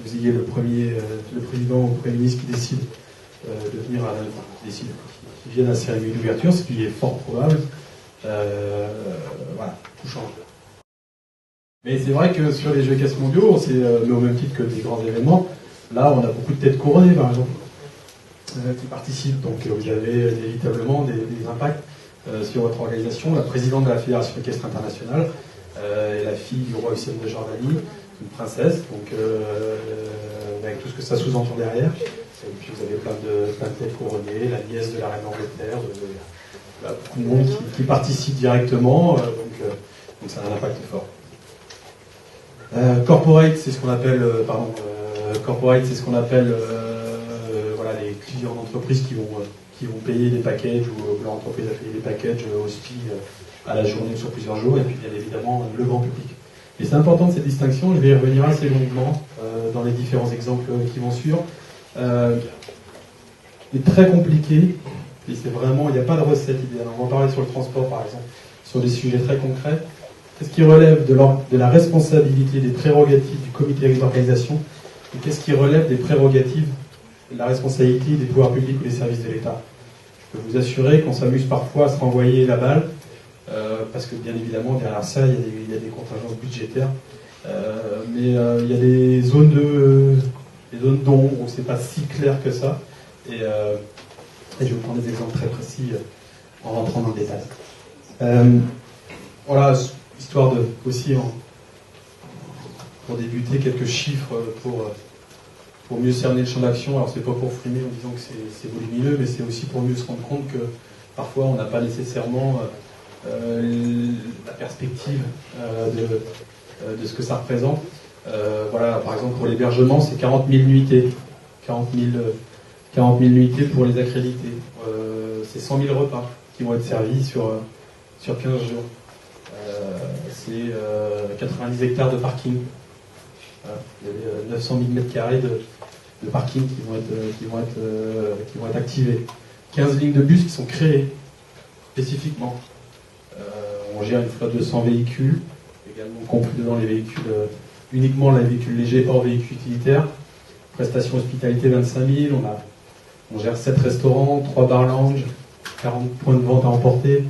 Speaker 3: vous ayez le président ou le premier ministre qui décide de venir qui vienne à la cérémonie d'ouverture, ce qui est fort probable. Voilà, tout change. Mais c'est vrai que sur les Jeux équestres mondiaux, mais au même titre que des grands événements, là on a beaucoup de têtes couronnées par exemple. qui participent. Donc vous avez inévitablement des impacts sur votre organisation. La présidente de la Fédération équestre internationale est la fille du roi Hussein de Jordanie, une princesse, donc avec tout ce que ça sous-entend derrière. Et puis vous avez plein de têtes couronnées, la nièce de la reine d'Angleterre, beaucoup de monde qui participe directement, donc ça a un impact fort. Corporate, c'est ce qu'on appelle, corporate, c'est ce qu'on appelle voilà, les clients d'entreprise qui vont payer des packages, ou leur entreprise a payé des packages au SPI à la journée sur plusieurs jours, et puis bien évidemment le grand public. Et c'est important cette distinction, je vais y revenir assez longuement dans les différents exemples qui vont suivre. C'est très compliqué, et c'est vraiment, il n'y a pas de recette idéale. On va en parler sur le transport par exemple, sur des sujets très concrets. Qu'est-ce qui relève de la responsabilité des prérogatives du comité d'organisation, et qu'est-ce qui relève des prérogatives de la responsabilité des pouvoirs publics ou des services de l'État? Je peux vous assurer qu'on s'amuse parfois à se renvoyer la balle, parce que bien évidemment derrière ça il y a des contingences budgétaires, mais il y a des zones d'ombre où c'est pas si clair que ça, et je vais vous prendre des exemples très précis en rentrant dans le détail. Voilà, histoire de aussi pour débuter quelques chiffres pour mieux cerner le champ d'action. Alors c'est pas pour frimer en disant que c'est volumineux, mais c'est aussi pour mieux se rendre compte que parfois on n'a pas nécessairement la perspective de ce que ça représente. Voilà, par exemple pour l'hébergement, c'est 40 000 nuitées. 40 000 nuitées pour les accrédités. C'est 100 000 repas qui vont être servis sur 15 jours. C'est 90 hectares de parking. Voilà. Il y avait 900 000 mètres carrés de parking qui vont être activés. 15 lignes de bus qui sont créées spécifiquement. On gère une flotte de 100 véhicules, également compris dedans les véhicules, uniquement les véhicules légers hors véhicules utilitaires. Prestations hospitalité 25 000, on gère 7 restaurants, 3 bar lounge, 40 points de vente à emporter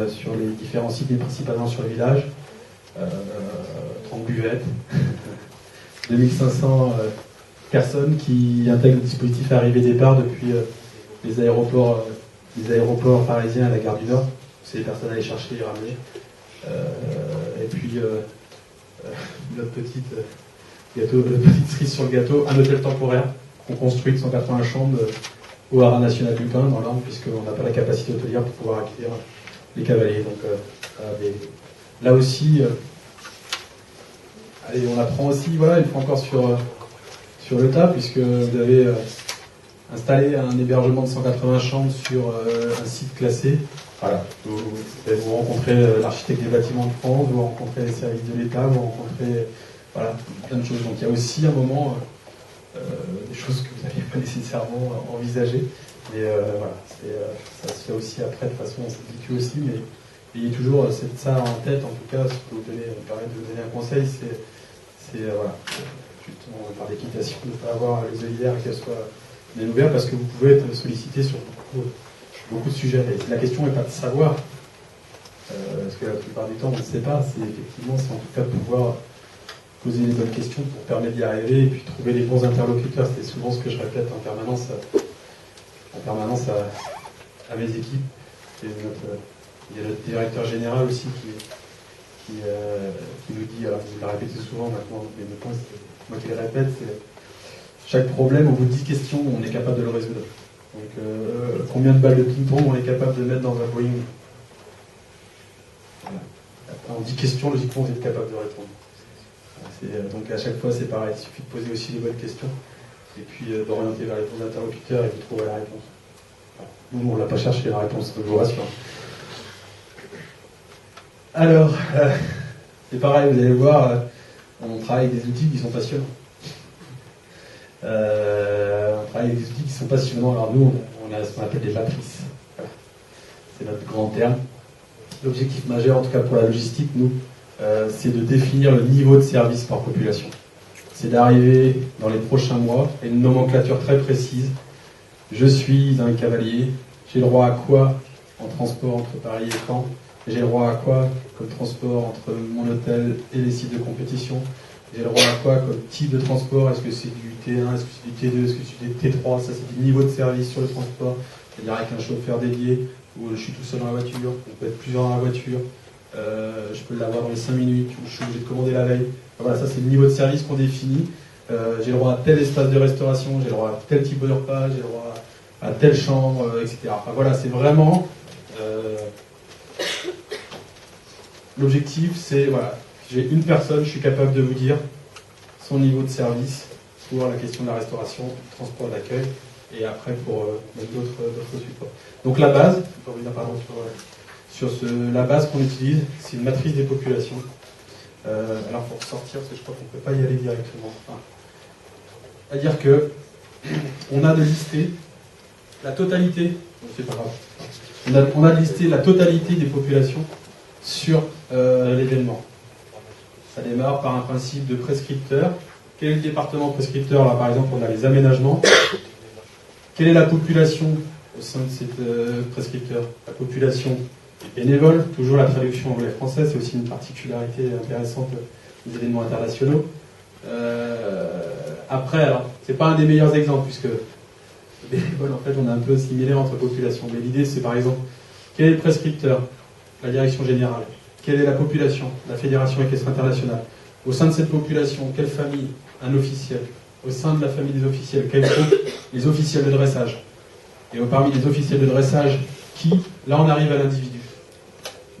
Speaker 3: sur les différents sites, mais principalement sur le village, 30 buvettes, 2500 personnes qui intègrent le dispositif arrivée-départ depuis les aéroports parisiens à la gare du Nord. C'est les personnes à aller chercher et ramener. Et puis notre petite cerise sur le gâteau, un hôtel temporaire qu'on construit de 180 chambres au Haras National du Pin dans l'Orne, puisqu'on n'a pas la capacité hôtelière pour pouvoir accueillir les cavaliers. Donc là aussi, allez, on apprend aussi, voilà, une fois encore sur le tas, puisque vous avez installé un hébergement de 180 chambres sur un site classé. Voilà. Vous rencontrez l'architecte des bâtiments de France, vous rencontrez les services de l'État, vous rencontrez voilà, plein de choses. Donc il y a aussi un moment des choses que vous n'aviez pas nécessairement envisagées. Mais voilà, ça se fait aussi après de façon s'habitue aussi, mais ayez toujours ça en tête. En tout cas, ce que vous me permettre de vous donner un conseil, c'est voilà, justement par d'équitation, de ne pas avoir les œillères qu'elles soient bien ouvertes, parce que vous pouvez être sollicité sur beaucoup de sujets. Et la question n'est pas de savoir, parce que la plupart du temps on ne sait pas, c'est effectivement, c'est en tout cas de pouvoir poser les bonnes questions pour permettre d'y arriver et puis trouver les bons interlocuteurs. C'est souvent ce que je répète en permanence à mes équipes. Il y a notre directeur général aussi qui nous dit, alors vous le répétez souvent maintenant, mais le point c'est moi qui le répète, c'est chaque problème, au bout de 10 questions, on est capable de le résoudre. Donc combien de balles de ping-pong on est capable de mettre dans un Boeing? Voilà. En 10 questions, logiquement, vous êtes capable de répondre. Donc à chaque fois, c'est pareil, il suffit de poser aussi les bonnes questions, et puis d'orienter vers les bons interlocuteurs et de trouver la réponse. Voilà. Nous, on ne l'a pas cherché la réponse, je vous rassure. Alors, c'est pareil, vous allez voir, on travaille avec des outils qui sont passionnants. On travaille avec des outils qui sont passionnants. Alors nous, on a ce qu'on appelle des matrices. Voilà. C'est notre grand terme. L'objectif majeur, en tout cas pour la logistique, nous, c'est de définir le niveau de service par population. C'est d'arriver dans les prochains mois à une nomenclature très précise. Je suis un cavalier, j'ai le droit à quoi en transport entre Paris et Caen, j'ai le droit à quoi comme transport entre mon hôtel et les sites de compétition, J'ai le droit à quoi comme type de transport? Est-ce que c'est du T1, est-ce que c'est du T2, est-ce que c'est du T3? Ça, c'est du niveau de service sur le transport. C'est-à-dire avec un chauffeur dédié, où je suis tout seul dans la voiture, on peut être plusieurs dans la voiture, je peux l'avoir dans les 5 minutes, ou je suis obligé de commander la veille. Voilà, ça c'est le niveau de service qu'on définit. J'ai le droit à tel espace de restauration, j'ai le droit à tel type de repas, j'ai le droit à telle chambre, etc. Enfin, voilà, c'est vraiment... l'objectif, c'est, voilà, j'ai une personne, je suis capable de vous dire son niveau de service pour la question de la restauration, du transport, d'accueil, et après pour d'autres supports. Donc la base, la base qu'on utilise, c'est une matrice des populations. Alors pour sortir, parce que je crois qu'on ne peut pas y aller directement. C'est-à-dire que on a de lister la totalité, c'est pas grave, on a de lister la totalité des populations sur l'événement. Ça démarre par un principe de prescripteur. Quel est le département prescripteur? Là, par exemple, on a les aménagements. Quelle est la population au sein de cette prescripteur? La population est bénévole, toujours la traduction anglais-français, c'est aussi une particularité intéressante des événements internationaux. Après, alors, c'est pas un des meilleurs exemples, puisque bénévole, en fait, on a un peu similaire entre populations. Mais l'idée, c'est par exemple, quel est le prescripteur? La direction générale. Quelle est la population? La Fédération équestre internationale. Au sein de cette population, quelle famille? Un officiel. Au sein de la famille des officiels, quel groupe? Les officiels de dressage. Et parmi les officiels de dressage, qui? Là, on arrive à l'individu.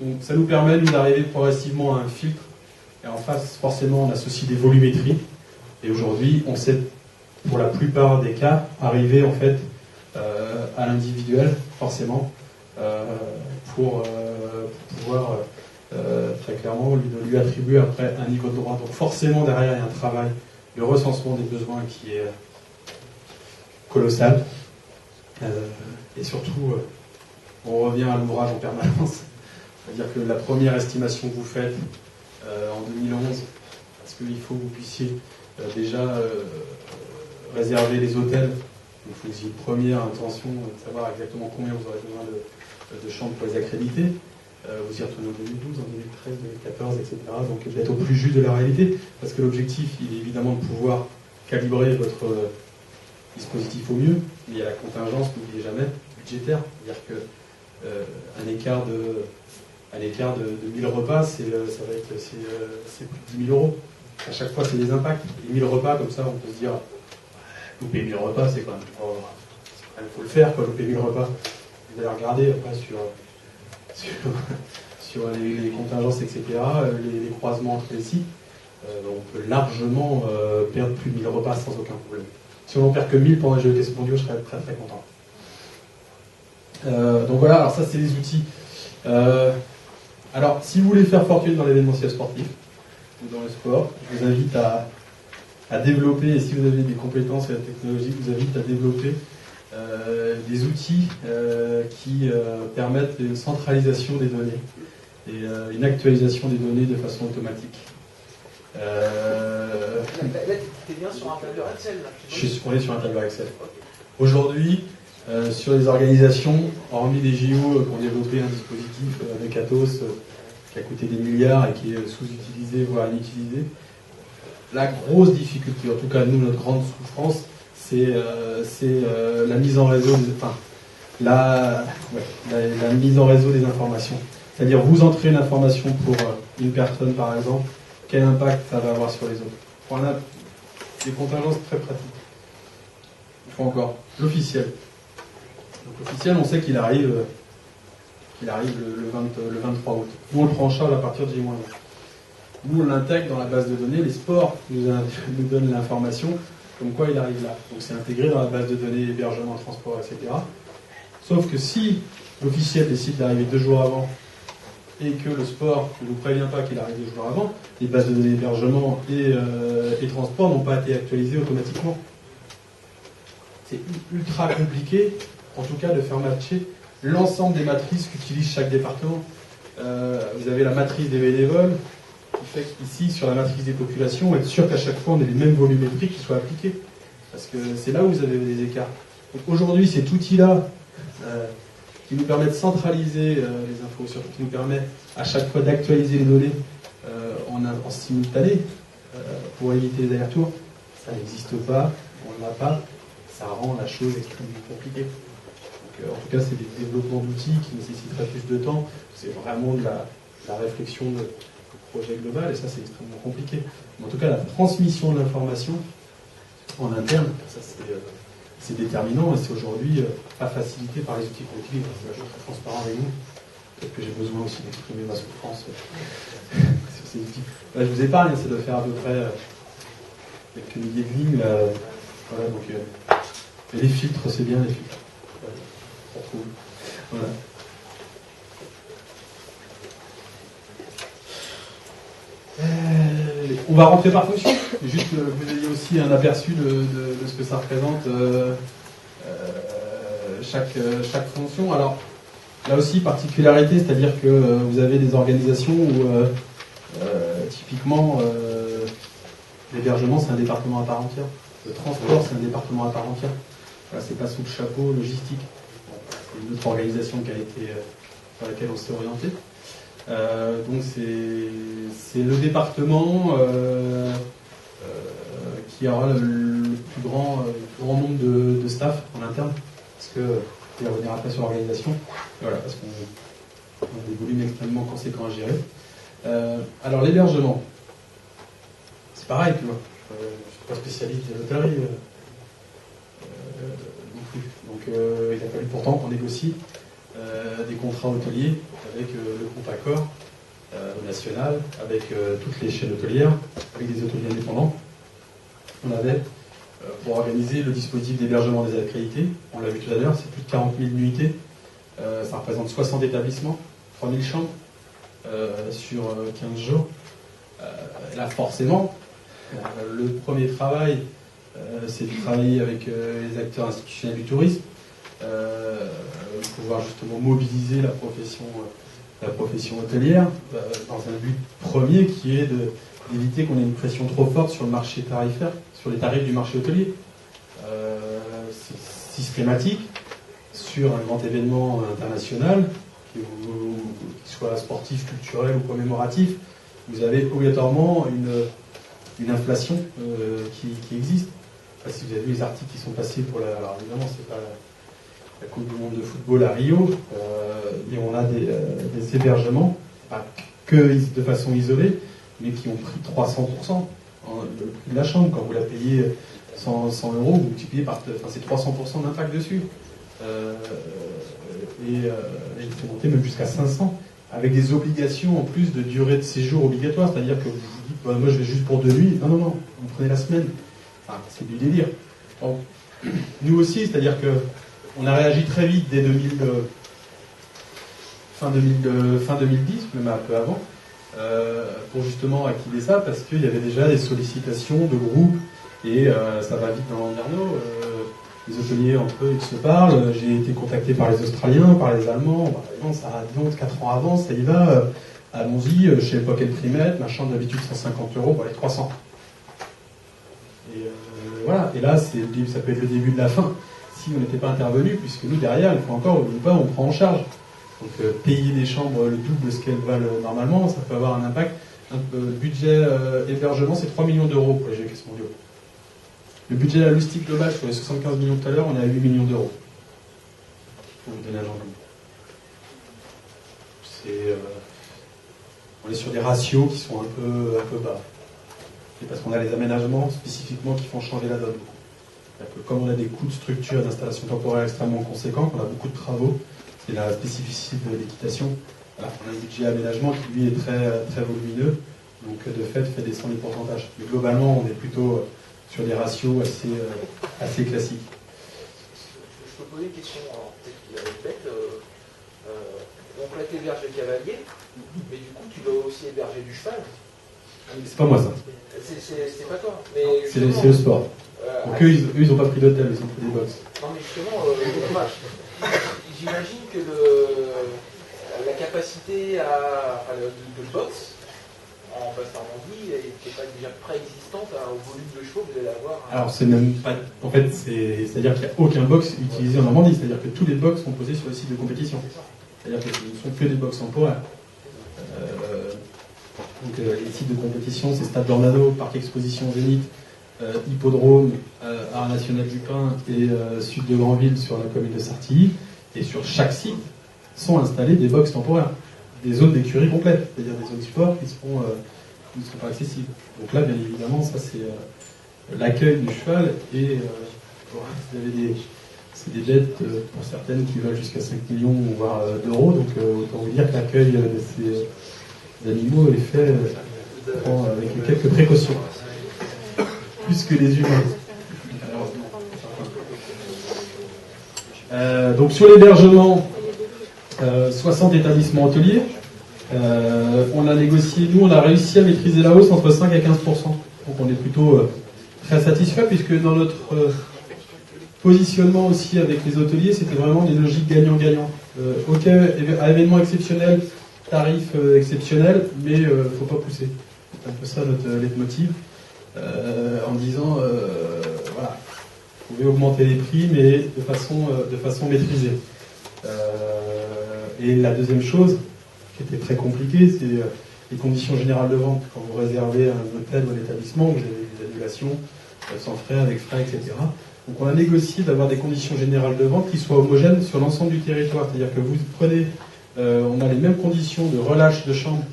Speaker 3: Donc, ça nous permet, nous, d'arriver progressivement à un filtre. Et en face, forcément, on associe des volumétries. Et aujourd'hui, on sait, pour la plupart des cas, arriver, en fait, à l'individuel, forcément, pour pouvoir très clairement lui attribuer après un niveau de droit. Donc forcément derrière il y a un travail de recensement des besoins qui est colossal. Et surtout, on revient à l'ouvrage en permanence. C'est-à-dire que la première estimation que vous faites en 2011, parce qu'il faut que vous puissiez déjà réserver les hôtels, il faut que vous ayez une première intention de savoir exactement combien vous aurez besoin de chambres pour les accréditer. Vous y retournez en 2012, en 2013, 2014, etc. Donc d'être au plus juste de la réalité, parce que l'objectif, il est évidemment de pouvoir calibrer votre dispositif au mieux, mais il y a la contingence, n'oubliez jamais, budgétaire. C'est-à-dire qu'un écart de 1000 repas, c'est plus de 10 000 euros. À chaque fois, c'est des impacts. Les 1000 repas, comme ça, on peut se dire, louper 1000 repas, c'est quand même... Il faut le faire, quoi, louper 1000 repas. Vous allez regarder après sur les contingences, etc., les croisements entre les sites, on peut largement perdre plus de 1000 repas sans aucun problème. Si on n'en perd que 1000 pendant les Jeux d'équestre mondiaux, je serais très très content. Donc voilà, alors ça c'est les outils. Alors, si vous voulez faire fortune dans l'événementiel sportif, ou dans le sport, je vous invite à développer, et si vous avez des compétences et la technologie, je vous invite à développer des outils qui permettent une centralisation des données et une actualisation des données de façon automatique.
Speaker 4: Là, tu es bien sur un tableur Excel là.
Speaker 3: On est sur un tableur Excel. Aujourd'hui, sur les organisations, hormis les JO qui ont développé un dispositif avec Atos qui a coûté des milliards et qui est sous-utilisé, voire inutilisé, la grosse difficulté, en tout cas nous, notre grande souffrance, c'est la mise en réseau, la mise en réseau des informations. C'est-à-dire vous entrez une information pour une personne par exemple, quel impact ça va avoir sur les autres. On a des contingences très pratiques. Il faut encore l'officiel. Donc l'officiel, on sait qu'il arrive le 23 août. Nous on le prend en charge à partir de J-1. Nous on l'intègre dans la base de données, les sports nous donnent l'information comme quoi il arrive là. Donc c'est intégré dans la base de données, hébergement, transport, etc. Sauf que si l'officiel décide d'arriver 2 jours avant et que le sport ne vous prévient pas qu'il arrive 2 jours avant, les bases de données hébergement et transport n'ont pas été actualisées automatiquement. C'est ultra compliqué, en tout cas, de faire matcher l'ensemble des matrices qu'utilise chaque département. Vous avez la matrice des bénévoles, qui fait qu'ici, sur la matrice des populations, être sûr qu'à chaque fois, on ait les mêmes volumétries qui soient appliqués. Parce que c'est là où vous avez des écarts. Donc aujourd'hui, cet outil-là, qui nous permet de centraliser les infos, surtout qui nous permet à chaque fois d'actualiser les données en simultané, pour éviter les allers-retours. Ça n'existe pas, on ne l'a pas, ça rend la chose extrêmement compliquée. Donc, en tout cas, c'est des développements d'outils qui nécessiteraient plus de temps. C'est vraiment de la réflexion de projet global, et ça, c'est extrêmement compliqué. Mais en tout cas, la transmission de l'information en interne, ça, c'est déterminant, et c'est aujourd'hui pas facilité par les outils qu'on utilise. Je suis très transparent avec vous. Peut-être que j'ai besoin aussi d'exprimer ma souffrance sur ces outils. Là, je vous épargne, c'est de faire à peu près quelques milliers de lignes. Là. Voilà, donc, et les filtres, c'est bien les filtres. Voilà. On va rentrer par fonction. Juste que vous ayez aussi un aperçu de ce que ça représente chaque fonction. Alors, là aussi, particularité, c'est-à-dire que vous avez des organisations où, typiquement, l'hébergement, c'est un département à part entière. Le transport, c'est un département à part entière. Voilà, c'est pas sous le chapeau logistique. C'est une autre organisation sur laquelle on s'est orienté. Donc, c'est le département qui aura le plus grand nombre de staff en interne. Parce que, je vais revenir après sur l'organisation. Voilà, parce qu'on a des volumes extrêmement conséquents à gérer. Alors, l'hébergement, c'est pareil, tu vois. Je ne suis pas spécialiste de l'hôtellerie non plus. Donc, il a fallu pourtant qu'on négocie des contrats hôteliers avec le groupe Accor national, avec toutes les chaînes hôtelières, avec des hôteliers indépendants. On avait, pour organiser le dispositif d'hébergement des accrédités, on l'a vu tout à l'heure, c'est plus de 40 000 nuitées, ça représente 60 établissements, 3 000 chambres sur 15 jours. Là, forcément, le premier travail, c'est de travailler avec les acteurs institutionnels du tourisme, pouvoir justement mobiliser la profession hôtelière dans un but premier qui est d'éviter qu'on ait une pression trop forte sur le marché tarifaire, sur les tarifs du marché hôtelier. C'est systématique sur un grand événement international, qu'il soit sportif, culturel ou commémoratif, vous avez obligatoirement une inflation qui existe. Enfin, si vous avez vu les articles qui sont passés pour alors évidemment, c'est pas la Coupe du Monde de football à Rio, et on a des hébergements, pas que de façon isolée, mais qui ont pris 300%. Le prix de la chambre, quand vous la payez 100 €, vous multipliez par... Enfin, c'est 300% d'impact dessus. Et il faut monter même jusqu'à 500, avec des obligations en plus de durée de séjour obligatoire, c'est-à-dire que vous vous dites, bah, moi je vais juste pour 2 nuits. Non, vous prenez la semaine. Enfin, c'est du délire. Donc, nous aussi, c'est-à-dire que on a réagi très vite dès fin 2010, même un peu avant, pour justement activer ça, parce qu'il y avait déjà des sollicitations de groupes, et ça va vite dans l'Anderno. Les hôteliers entre eux, ils se parlent. J'ai été contacté par les Australiens, par les Allemands. Bah, ça a 4 ans avant, ça y va. Allons-y, je sais pas quel trimètre, ma chambre d'habitude 150 € pour les 300. Et voilà, et là, ça peut être le début de la fin. Si on n'était pas intervenu, puisque nous, derrière, il faut encore, ou pas, on prend en charge. Donc, payer des chambres le double de ce qu'elles valent normalement, ça peut avoir un impact. Le budget hébergement, c'est 3 millions d'euros pour les Jeux Caisses mondiaux. Le budget logistique global, sur les 75 millions tout à l'heure, on est à 8 millions d'euros. Pour vous donner un ordre. On est sur des ratios qui sont un peu bas. C'est parce qu'on a les aménagements spécifiquement qui font changer la donne. Comme on a des coûts de structure et d'installation temporaire extrêmement conséquents, qu'on a beaucoup de travaux, c'est la spécificité de l'équitation. Voilà, on a un budget aménagement qui lui est très, très volumineux, donc de fait descendre les pourcentages. Mais globalement, on est plutôt sur des ratios assez classiques.
Speaker 4: Je peux poser une question, peut-être bête. Donc là, tu héberges les cavaliers, mais du coup, tu dois aussi héberger du cheval.
Speaker 3: C'est pas moi ça.
Speaker 4: C'est pas toi.
Speaker 3: C'est le sport. Donc eux, ils n'ont pas pris d'hôtel, ils ont pris des box.
Speaker 4: Non, mais justement, j'imagine que la capacité de box en Basse-Normandie n'est pas déjà préexistante au volume de chevaux que vous allez avoir.
Speaker 3: Alors, c'est même pas. En fait, c'est-à-dire qu'il n'y a aucun box utilisé en Normandie, c'est-à-dire que tous les box sont posés sur le site de compétition. C'est-à-dire que ce ne sont que des box temporaires. Donc les sites de compétition, c'est Stade Dornano, Parc Exposition Zénith, Hippodrome, Art National du Pin et Sud de Granville sur la commune de Sartilly. Et sur chaque site sont installés des box temporaires, des zones d'écurie complètes, c'est-à-dire des zones sport qui ne sont pas accessibles. Donc là, bien évidemment, ça c'est l'accueil du cheval et vous avez c'est des bêtes pour certaines qui valent jusqu'à 5 millions voire d'euros. Donc autant vous dire que l'accueil de ces animaux est fait avec quelques précautions, plus que les humains. Donc sur l'hébergement, 60 établissements hôteliers. On a négocié, nous on a réussi à maîtriser la hausse entre 5 et 15%. Donc on est plutôt très satisfait puisque dans notre positionnement aussi avec les hôteliers, c'était vraiment des logiques gagnant-gagnant. Ok, à événement exceptionnel, tarif exceptionnel, mais il ne faut pas pousser. C'est un peu ça notre leitmotiv. En disant, voilà, vous pouvez augmenter les prix, mais de façon maîtrisée. Et la deuxième chose, qui était très compliquée, c'est les conditions générales de vente. Quand vous réservez un hôtel ou un établissement, vous avez des annulations sans frais, avec frais, etc. Donc on a négocié d'avoir des conditions générales de vente qui soient homogènes sur l'ensemble du territoire. C'est-à-dire que vous prenez, on a les mêmes conditions de relâche de chambres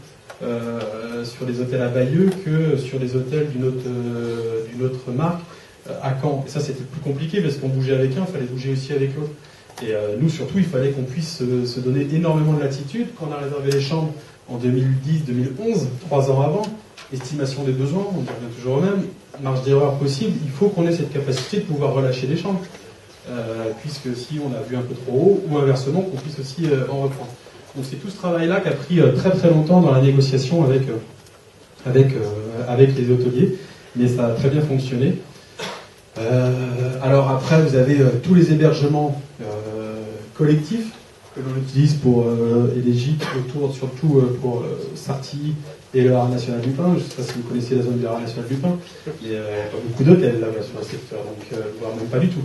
Speaker 3: sur les hôtels à Bayeux que sur les hôtels d'une autre marque à Caen. Et ça c'était plus compliqué parce qu'on bougeait avec un, il fallait bouger aussi avec l'autre. Et nous surtout, il fallait qu'on puisse se donner énormément de latitude. Quand on a réservé les chambres en 2010-2011, 3 ans avant, estimation des besoins, on revient toujours au même, marge d'erreur possible, il faut qu'on ait cette capacité de pouvoir relâcher les chambres. Puisque si on a vu un peu trop haut, ou inversement, qu'on puisse aussi en reprendre. Donc c'est tout ce travail-là qui a pris très très longtemps dans la négociation avec les hôteliers, mais ça a très bien fonctionné. Alors après, vous avez tous les hébergements collectifs que l'on utilise pour et les gîtes autour, surtout pour Sartilly et le Art National du Pin. Je ne sais pas si vous connaissez la zone du Art National du Pin, mais il n'y a pas beaucoup d'hôtels là-bas sur le secteur, donc voire même pas du tout.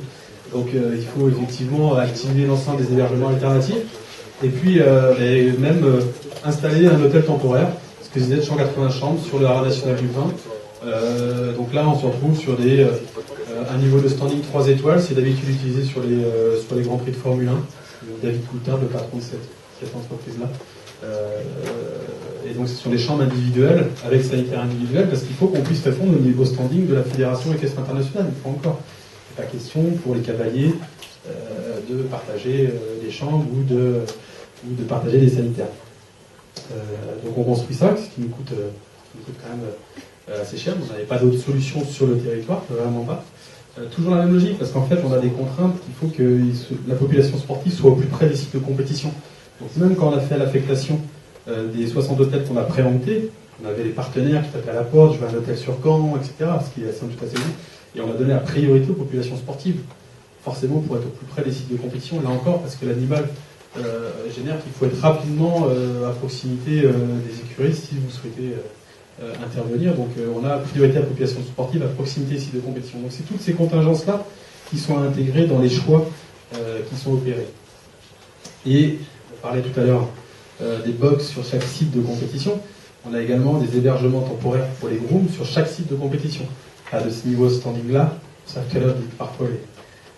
Speaker 3: Donc il faut effectivement activer l'ensemble des hébergements alternatifs et puis même installer un hôtel temporaire, parce que vous êtes 180 chambres sur le Art National du Pin. Donc là on se retrouve sur un niveau de standing 3 étoiles, c'est d'habitude utilisé sur les Grands Prix de Formule 1. David Coulthard, le patron de cette entreprise-là. Et donc ce sont des chambres individuelles, avec sanitaire individuel, parce qu'il faut qu'on puisse répondre au niveau standing de la Fédération équestre internationale, une fois encore. Il n'est pas question pour les cavaliers de partager des chambres ou de partager des sanitaires. Donc on construit ça, ce qui nous coûte quand même assez cher. On n'avait pas d'autre solution sur le territoire, vraiment pas. Toujours la même logique, parce qu'en fait on a des contraintes qu'il faut que la population sportive soit au plus près des sites de compétition. Donc même quand on a fait l'affectation des 60 hôtels qu'on a préemptés, on avait les partenaires qui tapaient à la porte, je veux un hôtel sur Caen, etc., ce qui est assez tout à fait juste. Et on a donné la priorité aux populations sportives, forcément pour être au plus près des sites de compétition, là encore, parce que l'animal génère qu'il faut être rapidement à proximité des écuries si vous souhaitez intervenir. Donc on a priorité à la population sportive à proximité des sites de compétition. Donc c'est toutes ces contingences-là qui sont intégrées dans les choix qui sont opérés. Et on parlait tout à l'heure des box sur chaque site de compétition. On a également des hébergements temporaires pour les grooms sur chaque site de compétition. De ce niveau standing-là, ça tout à l'heure dit que parfois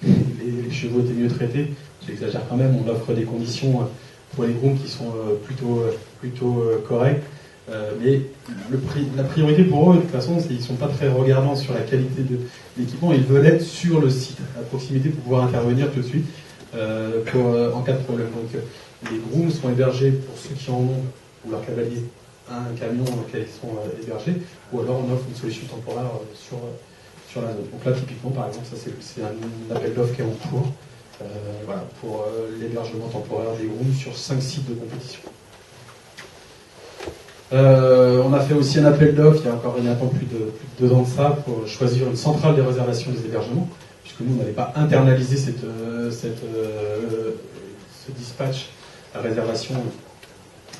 Speaker 3: les chevaux étaient mieux traités. J'exagère quand même, on offre des conditions pour les grooms qui sont plutôt correctes. Mais la priorité pour eux, de toute façon, c'est qu'ils ne sont pas très regardants sur la qualité de l'équipement. Ils veulent être sur le site, à proximité, pour pouvoir intervenir tout de suite en cas de problème. Donc les grooms sont hébergés pour ceux qui en ont, ou leurs cavaliers, un camion dans lequel ils sont hébergés, ou alors on offre une solution temporaire sur la zone. Donc là, typiquement, par exemple, ça c'est un appel d'offres qui est en cours pour l'hébergement temporaire des grooms sur 5 sites de compétition. On a fait aussi un appel d'offres il y a un peu plus de 2 ans de ça pour choisir une centrale des réservations des hébergements, puisque nous on n'avait pas internalisé ce dispatch à réservation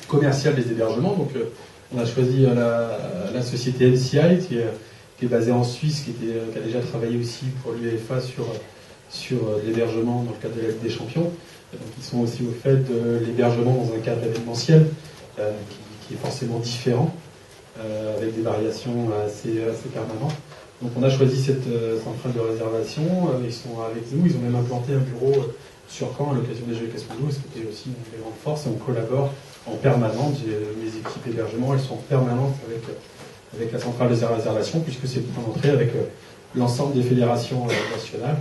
Speaker 3: commerciale des hébergements. Donc on a choisi la société MCI qui est basée en Suisse, qui a déjà travaillé aussi pour l'UEFA sur l'hébergement dans le cadre de la Ligue des Champions. Donc ils sont aussi au fait de l'hébergement dans un cadre événementiel qui est forcément différent. avec des variations assez permanentes. Donc on a choisi cette centrale de réservation, ils sont avec nous, ils ont même implanté un bureau sur Caen à l'occasion des Jeux et Caisse Mondiaux, ce qui était aussi une des grandes forces, et on collabore en permanence. Mes équipes hébergement, elles sont en permanence avec la centrale de réservation, puisque c'est le point d'entrée avec l'ensemble des fédérations nationales.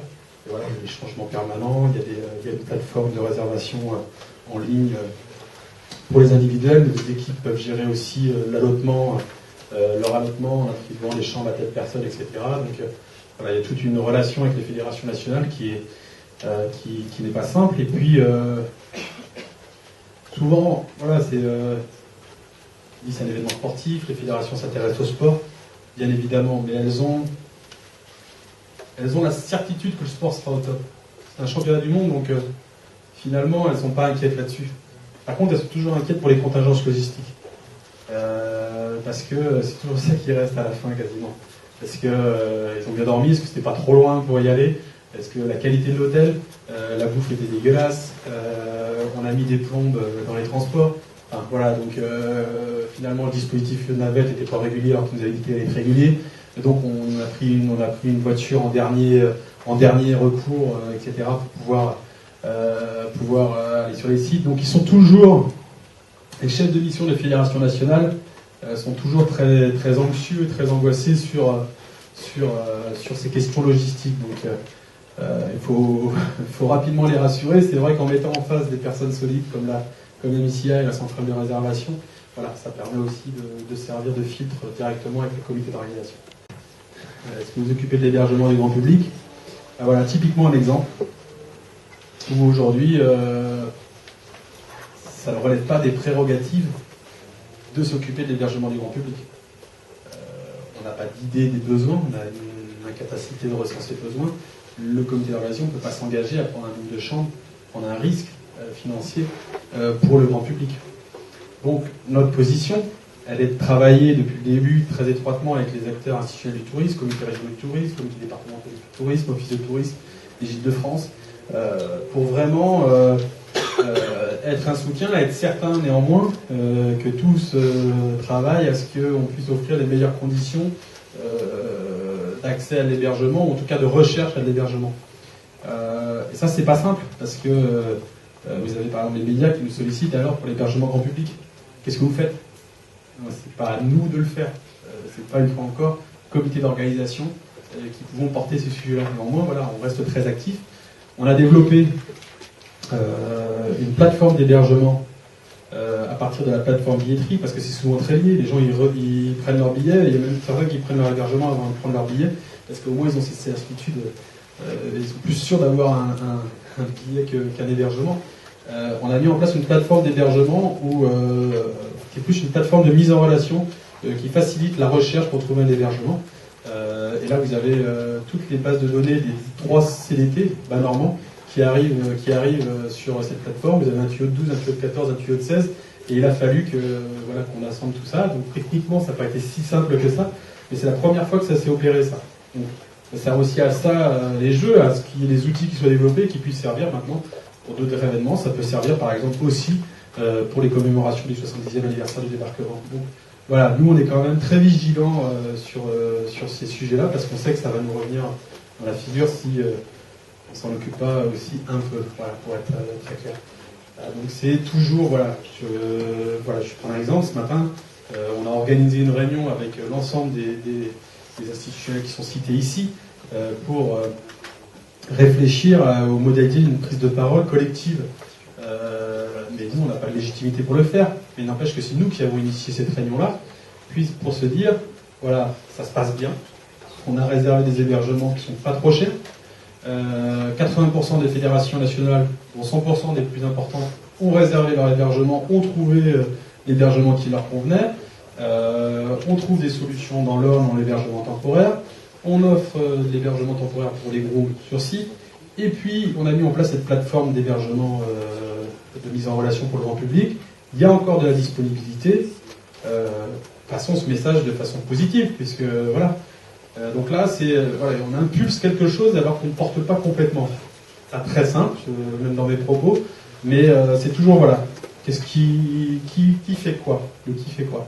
Speaker 3: Et voilà, il y a des changements permanents, il y a des plateformes de réservation en ligne pour les individuels. Les équipes peuvent gérer aussi l'allottement, leur allottement en attribuant des chambres à telle personne, etc. Donc voilà, il y a toute une relation avec les fédérations nationales qui n'est pas simple. Et puis souvent, voilà, c'est un événement sportif, les fédérations s'intéressent au sport, bien évidemment, mais elles ont la certitude que le sport sera au top. C'est un championnat du monde, donc finalement, elles ne sont pas inquiètes là-dessus. Par contre, elles sont toujours inquiètes pour les contingences logistiques. Parce que c'est toujours ça qui reste à la fin, quasiment. Parce qu'ils ont bien dormi, est-ce que c'était pas trop loin pour y aller? Est-ce que la qualité de l'hôtel, la bouffe était dégueulasse, on a mis des plombes dans les transports. Enfin, voilà, donc finalement le dispositif navette n'était pas régulier alors qu'il nous avait dit qu'il allait être régulier. Et donc on a pris une voiture en dernier recours, etc. pour pouvoir aller sur les sites. Donc ils sont toujours, les chefs de mission des fédérations nationales sont toujours très, très anxieux et très angoissés sur ces questions logistiques. Donc il faut rapidement les rassurer. C'est vrai qu'en mettant en face des personnes solides comme MCI et la centrale de réservation, voilà, ça permet aussi de servir de filtre directement avec le comité d'organisation. Est-ce que vous occupez de l'hébergement du grand public? Voilà, typiquement un exemple où aujourd'hui, ça ne relève pas des prérogatives de s'occuper de l'hébergement du grand public. On n'a pas d'idée des besoins, on a une incapacité de recenser le besoin. Le comité d'organisation ne peut pas s'engager à prendre un nombre de chambres, prendre un risque financier pour le grand public. Donc notre position, elle est de travailler depuis le début très étroitement avec les acteurs institutionnels du tourisme, comité régional du tourisme, comité départemental du tourisme, office de tourisme des Gîtes de France, pour vraiment être un soutien, être certain néanmoins que tous travaillent à ce qu'on puisse offrir les meilleures conditions d'accès à l'hébergement, ou en tout cas de recherche à l'hébergement. Et ça, c'est pas simple, parce que vous avez par exemple les médias qui nous sollicitent alors pour l'hébergement grand public. Qu'est-ce que vous faites? C'est pas à nous de le faire. C'est pas une fois encore comité d'organisation qui pouvons porter ces sujets-là. Néanmoins, voilà, on reste très actif. On a développé une plateforme d'hébergement à partir de la plateforme billetterie, parce que c'est souvent très lié. Les gens ils prennent leur billet, il y a même certains qui prennent leur hébergement avant de prendre leur billet, parce qu'au moins ils ont cette certitude, ils sont plus sûrs d'avoir un billet qu'un hébergement. On a mis en place une plateforme d'hébergement qui est plus une plateforme de mise en relation qui facilite la recherche pour trouver un hébergement. Et là vous avez toutes les bases de données des 3 CDT, bas normand, qui arrivent sur cette plateforme. Vous avez un tuyau de 12, un tuyau de 14, un tuyau de 16, et il a fallu qu'on assemble tout ça. Donc techniquement, ça n'a pas été si simple que ça, mais c'est la première fois que ça s'est opéré, ça. Donc, ça sert aussi à ça, les jeux, à ce qu'il y ait des outils qui soient développés et qui puissent servir maintenant pour d'autres événements. Ça peut servir par exemple aussi pour les commémorations du 70e anniversaire du débarquement. Donc, voilà, nous on est quand même très vigilants sur ces sujets-là, parce qu'on sait que ça va nous revenir dans la figure si on s'en occupe pas aussi un peu, voilà, pour être très clair. Donc c'est toujours, je prends un exemple. Ce matin, on a organisé une réunion avec l'ensemble des institutionnels qui sont cités ici pour réfléchir aux modalités d'une prise de parole collective. Mais nous, on n'a pas de légitimité pour le faire. Mais il n'empêche que c'est nous qui avons initié cette réunion-là, puis pour se dire, voilà, ça se passe bien. On a réservé des hébergements qui ne sont pas trop chers. 80% des fédérations nationales, dont 100% des plus importantes, ont réservé leur hébergement, ont trouvé l'hébergement qui leur convenait. On trouve des solutions dans l'Orne, dans l'hébergement temporaire. On offre de l'hébergement temporaire pour les groupes sur site. Et puis, on a mis en place cette plateforme d'hébergement de mise en relation pour le grand public. Il y a encore de la disponibilité. Passons ce message de façon positive, puisque voilà. Donc là, on impulse quelque chose alors qu'on ne porte pas complètement. C'est très simple, même dans mes propos, mais c'est toujours, voilà, qu'est-ce qui fait quoi? Le qui fait quoi?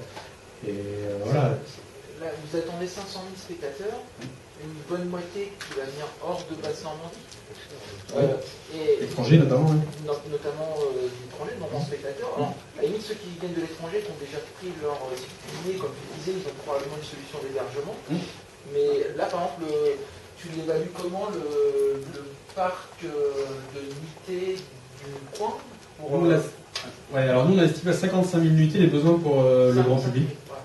Speaker 3: Et voilà.
Speaker 4: Là, vous attendez 500 000 spectateurs, une bonne moitié qui va venir hors de Basse-Normandie. Et
Speaker 3: Étrangers notamment, oui.
Speaker 4: Notamment d'étrangers, de non-spectateurs. Alors, à la limite, ceux qui viennent de l'étranger qui ont déjà pris leur dîner, comme tu disais, ils ont probablement une solution d'hébergement. Mais là, par exemple, tu l'évalues comment le parc de nuitées du coin pour,
Speaker 3: alors nous, on a estimé à 55 000 nuitées les besoins pour le grand public.
Speaker 4: Voilà.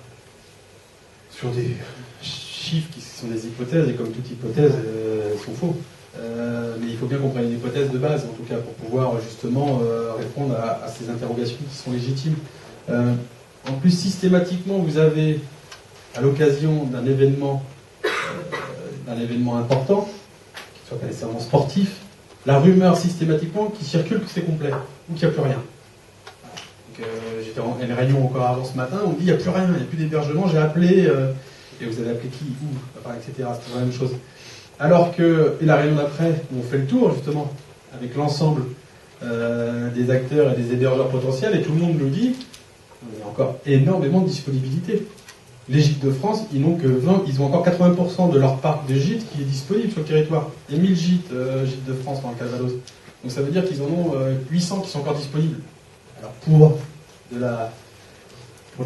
Speaker 3: Sur des chiffres qui sont des hypothèses, et comme toute hypothèse, elles sont faux. Mais il faut bien qu'on prenne une hypothèse de base, en tout cas, pour pouvoir justement répondre à ces interrogations qui sont légitimes. En plus, systématiquement, vous avez, à l'occasion d'un événement important, qui soit pas nécessairement sportif, la rumeur systématiquement qui circule que c'est complet, ou qu'il n'y a plus rien. Donc, j'étais en une réunion encore avant ce matin, on me dit il n'y a plus rien, il n'y a plus d'hébergement, j'ai appelé, et vous avez appelé qui, où, enfin, etc. C'est la même chose. Alors que, et la réunion d'après, on fait le tour justement, avec l'ensemble des acteurs et des hébergeurs potentiels, et tout le monde nous dit il y a encore énormément de disponibilité. Les gîtes de France, ils n'ont que 20, ils ont encore 80% de leur parc de gîtes qui est disponible sur le territoire. Il y a 1000 gîtes de France dans le Calvados. Donc ça veut dire qu'ils en ont 800 qui sont encore disponibles. Alors pour de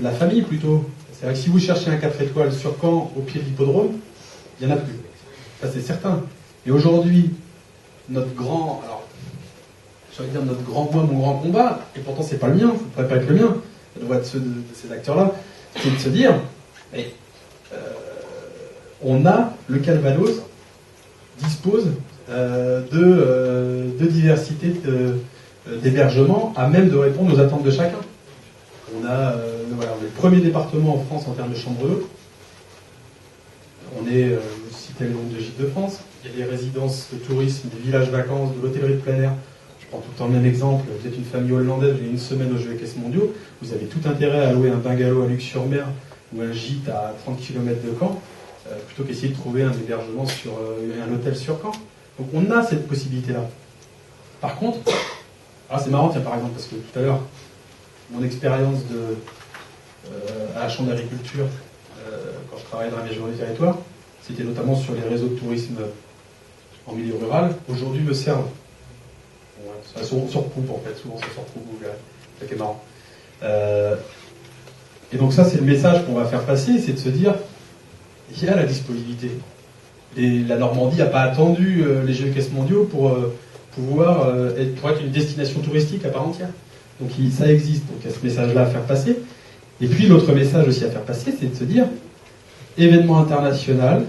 Speaker 3: la famille plutôt, c'est vrai que si vous cherchez un 4 étoiles sur Caen au pied de l'hippodrome, il n'y en a plus. Ça c'est certain. Et aujourd'hui, notre grand moi, mon grand combat, et pourtant c'est pas le mien, ça ne pourrait pas être le mien, ça doit être ceux de ces acteurs-là, c'est de se dire, mais on a, le Calvados dispose de diversité d'hébergement à même de répondre aux attentes de chacun. On a on est le premier département en France en termes de chambres d'hôtes. On est, je citais le nombre de gîtes de France, il y a des résidences de tourisme, des villages vacances, de l'hôtellerie de plein air. Je prends tout le temps le même exemple, vous êtes une famille hollandaise, vous avez une semaine aux Jeux équestres mondiaux, vous avez tout intérêt à louer un bungalow à Luc-sur-Mer ou un gîte à 30 km de Caen, plutôt qu'essayer de trouver un hébergement sur un hôtel sur Caen. Donc on a cette possibilité-là. Par contre, c'est marrant, tiens, par exemple, parce que tout à l'heure, mon expérience à la Chambre d'agriculture, quand je travaillais dans la région des territoires, c'était notamment sur les réseaux de tourisme en milieu rural, aujourd'hui me servent. Ça sur coupe en fait, souvent c'est sur coupe, c'est ça qui est marrant. Et donc ça c'est le message qu'on va faire passer, c'est de se dire, il y a la disponibilité. Et la Normandie n'a pas attendu les Jeux équestres mondiaux pour pouvoir être une destination touristique à part entière. Donc ça existe, donc il y a ce message-là à faire passer. Et puis l'autre message aussi à faire passer, c'est de se dire, événement international,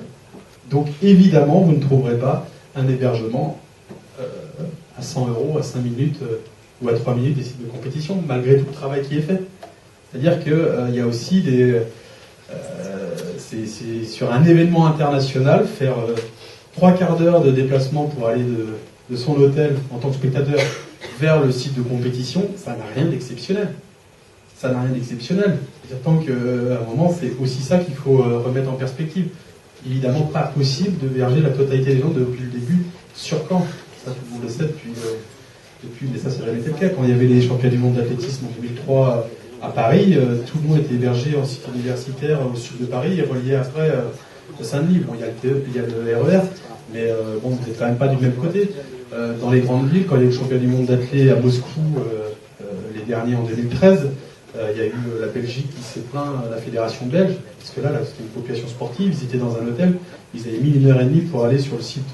Speaker 3: donc évidemment vous ne trouverez pas un hébergement à 100 €, à 5 minutes ou à 3 minutes des sites de compétition, malgré tout le travail qui est fait. C'est-à-dire qu'il y a aussi c'est sur un événement international, faire 3/4 d'heure de déplacement pour aller de son hôtel en tant que spectateur vers le site de compétition, ça n'a rien d'exceptionnel. Ça n'a rien d'exceptionnel. C'est-à-dire tant qu'à un moment, c'est aussi ça qu'il faut remettre en perspective. Évidemment, pas possible de berger la totalité des gens depuis le début sur Caen. Ça, tout le monde le sait depuis, mais ça, c'est jamais été le cas. Quand il y avait les championnats du monde d'athlétisme en 2003 à Paris, tout le monde était hébergé en site universitaire au sud de Paris et relié après au Saint-Denis. Bon, il y a le RER, mais bon, vous n'êtes quand même pas du même côté. Dans les grandes villes, quand il y a eu le championnat du monde d'athlé à Moscou, les derniers en 2013, il y a eu la Belgique qui s'est plaint à la fédération belge, parce que là c'était une population sportive, ils étaient dans un hôtel, ils avaient mis 1h30 pour aller sur le site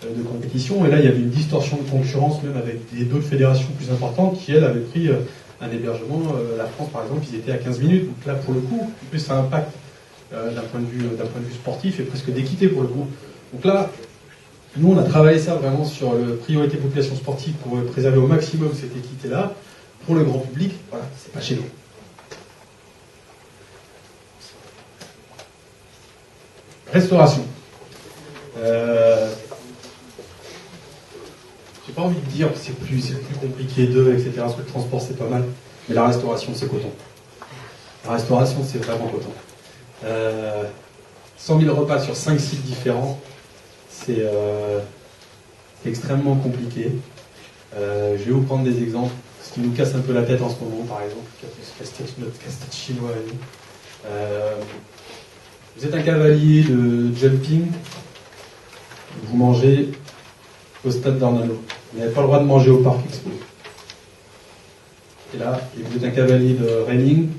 Speaker 3: de compétition, et là il y avait une distorsion de concurrence même avec d'autres fédérations plus importantes qui elles avaient pris un hébergement. La France par exemple, ils étaient à 15 minutes, donc là pour le coup, en plus ça impacte d'un point de vue sportif et presque d'équité pour le coup. Donc là, nous on a travaillé ça vraiment sur la priorité population sportive pour préserver au maximum cette équité-là. Pour le grand public, voilà, c'est pas chez nous. Restauration. J'ai pas envie de dire que c'est plus compliqué etc. Parce que le transport c'est pas mal, mais la restauration c'est coton. La restauration c'est vraiment coton. 100 000 repas sur 5 sites différents, c'est extrêmement compliqué. Je vais vous prendre des exemples. Ce qui nous casse un peu la tête en ce moment, par exemple, notre casse-tête chinois à nous. Vous êtes un cavalier de jumping, vous mangez au stade d'Ornano. Vous n'avez pas le droit de manger au parc expo. Et là, vous êtes un cavalier de reining,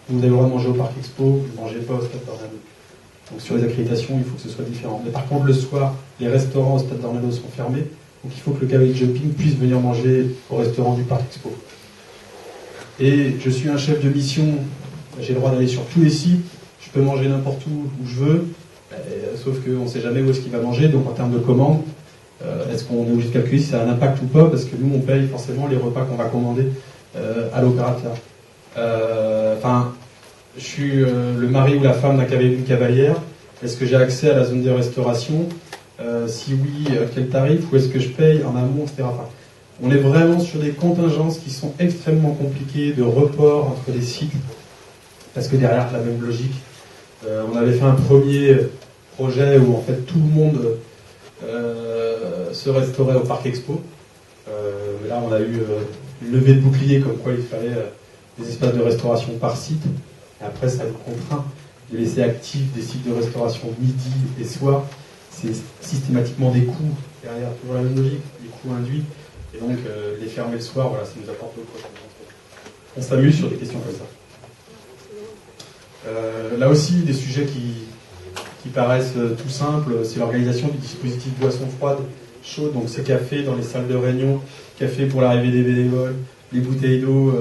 Speaker 3: vous avez le droit de manger au parc expo, vous ne mangez pas au stade d'Ornano. Donc sur les accréditations, il faut que ce soit différent. Mais par contre, le soir, les restaurants au stade d'Ornano sont fermés, donc il faut que le cavalier de jumping puisse venir manger au restaurant du parc expo. Et je suis un chef de mission, j'ai le droit d'aller sur tous les sites, je peux manger n'importe où je veux, sauf qu'on ne sait jamais où est-ce qu'il va manger, donc en termes de commande, est-ce qu'on est obligé de calculer si ça a un impact ou pas, parce que nous on paye forcément les repas qu'on va commander à l'opérateur. Je suis le mari ou la femme d'un cavalier ou d'une cavalière, est-ce que j'ai accès à la zone de restauration, si oui, quel tarif, ou est-ce que je paye en amont, etc. On est vraiment sur des contingences qui sont extrêmement compliquées, de report entre les sites, parce que derrière, la même logique. On avait fait un premier projet où en fait tout le monde se restaurait au Parc Expo. Là, on a eu une levée de bouclier comme quoi il fallait des espaces de restauration par site. Et après, ça nous contraint de laisser actifs des sites de restauration midi et soir. C'est systématiquement des coûts derrière, toujours la même logique, des coûts induits. Et donc, les fermer le soir, voilà, ça nous apporte d'autres choses. On s'amuse sur des questions comme ça. Là aussi, des sujets qui paraissent tout simples, c'est l'organisation du dispositif boissons froides, chaudes, donc c'est café dans les salles de réunion, café pour l'arrivée des bénévoles, les bouteilles d'eau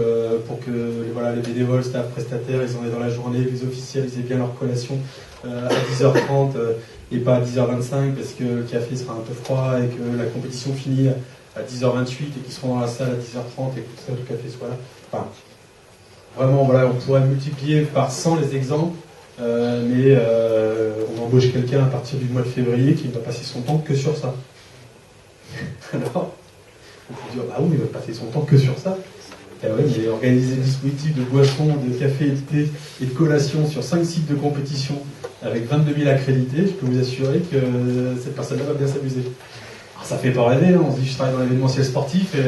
Speaker 3: pour que les bénévoles, staff, prestataires, ils en aient dans la journée, les officiels, ils aient bien leur collation à 10h30 et pas à 10h25 parce que le café sera un peu froid et que la compétition finit à 10h28 et qu'ils seront dans la salle à 10h30 et que tout le café soit là. Enfin, vraiment, voilà, on pourrait multiplier par 100 les exemples, mais on embauche quelqu'un à partir du mois de février qui va passer son temps que sur ça. Alors, on peut dire, bah oui, il va passer son temps que sur ça. Et ouais, il a organisé des dispositifs de boissons, de café et de thé et de collation sur 5 sites de compétition avec 22 000 accrédités. Je peux vous assurer que cette personne-là va bien s'amuser. Alors, ça fait pas rêver, hein. On se dit, je travaille dans l'événementiel sportif et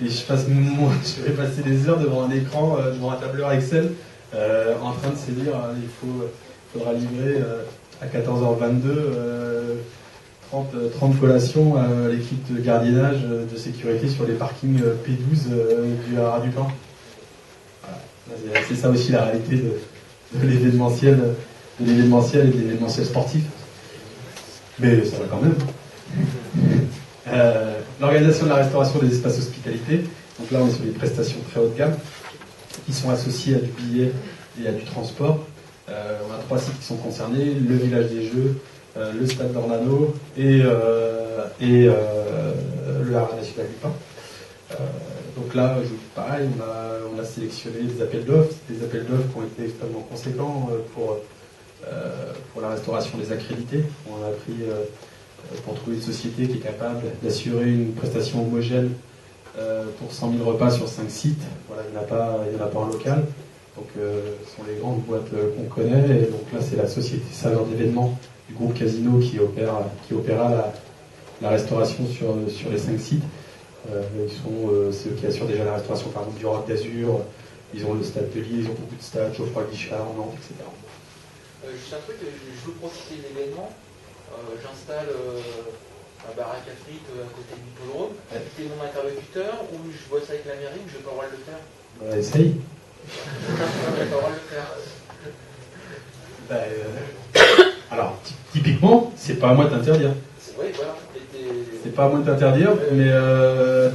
Speaker 3: je vais passer des heures devant un écran, devant un tableur Excel, en train de se dire il faudra livrer à 14h22 30 collations à l'équipe de gardiennage de sécurité sur les parkings P12 du Haras du Pin. Voilà. C'est ça aussi la réalité de l'événementiel et de l'événementiel sportif. Mais ça va quand même. L'organisation de la restauration des espaces hospitalité. Donc là, on est sur des prestations très haut de gamme qui sont associées à du billet et à du transport. On a 3 sites qui sont concernés, le village des Jeux, le stade d'Ornano et le Haras national du Pin. Donc là, pareil, on a sélectionné des appels d'offres qui ont été extrêmement conséquents pour la restauration des accrédités. On a pris pour trouver une société qui est capable d'assurer une prestation homogène pour 100 000 repas sur 5 sites. Voilà, il n'y en a pas en local. Donc, ce sont les grandes boîtes qu'on connaît. Et donc là, c'est la société Saveur d'événements du groupe Casino qui opéra la restauration sur les 5 sites. C'est eux qui assurent déjà la restauration, par exemple, du Roc d'Azur. Ils ont le stade de Lille, ils ont beaucoup de stades, Geoffroy-Guichard, Nantes, etc.
Speaker 4: Juste un truc, je veux profiter de l'événement. J'installe un baraque à frites à côté du hippodrome. C'est mon interlocuteur ou je bosse avec la mairie, je n'ai pas le droit de le faire.
Speaker 3: Essaye.
Speaker 4: Je n'ai pas le droit de le faire.
Speaker 3: Alors, typiquement, c'est pas à moi de t'interdire.
Speaker 4: Oui, voilà.
Speaker 3: C'est pas à moi de t'interdire, mais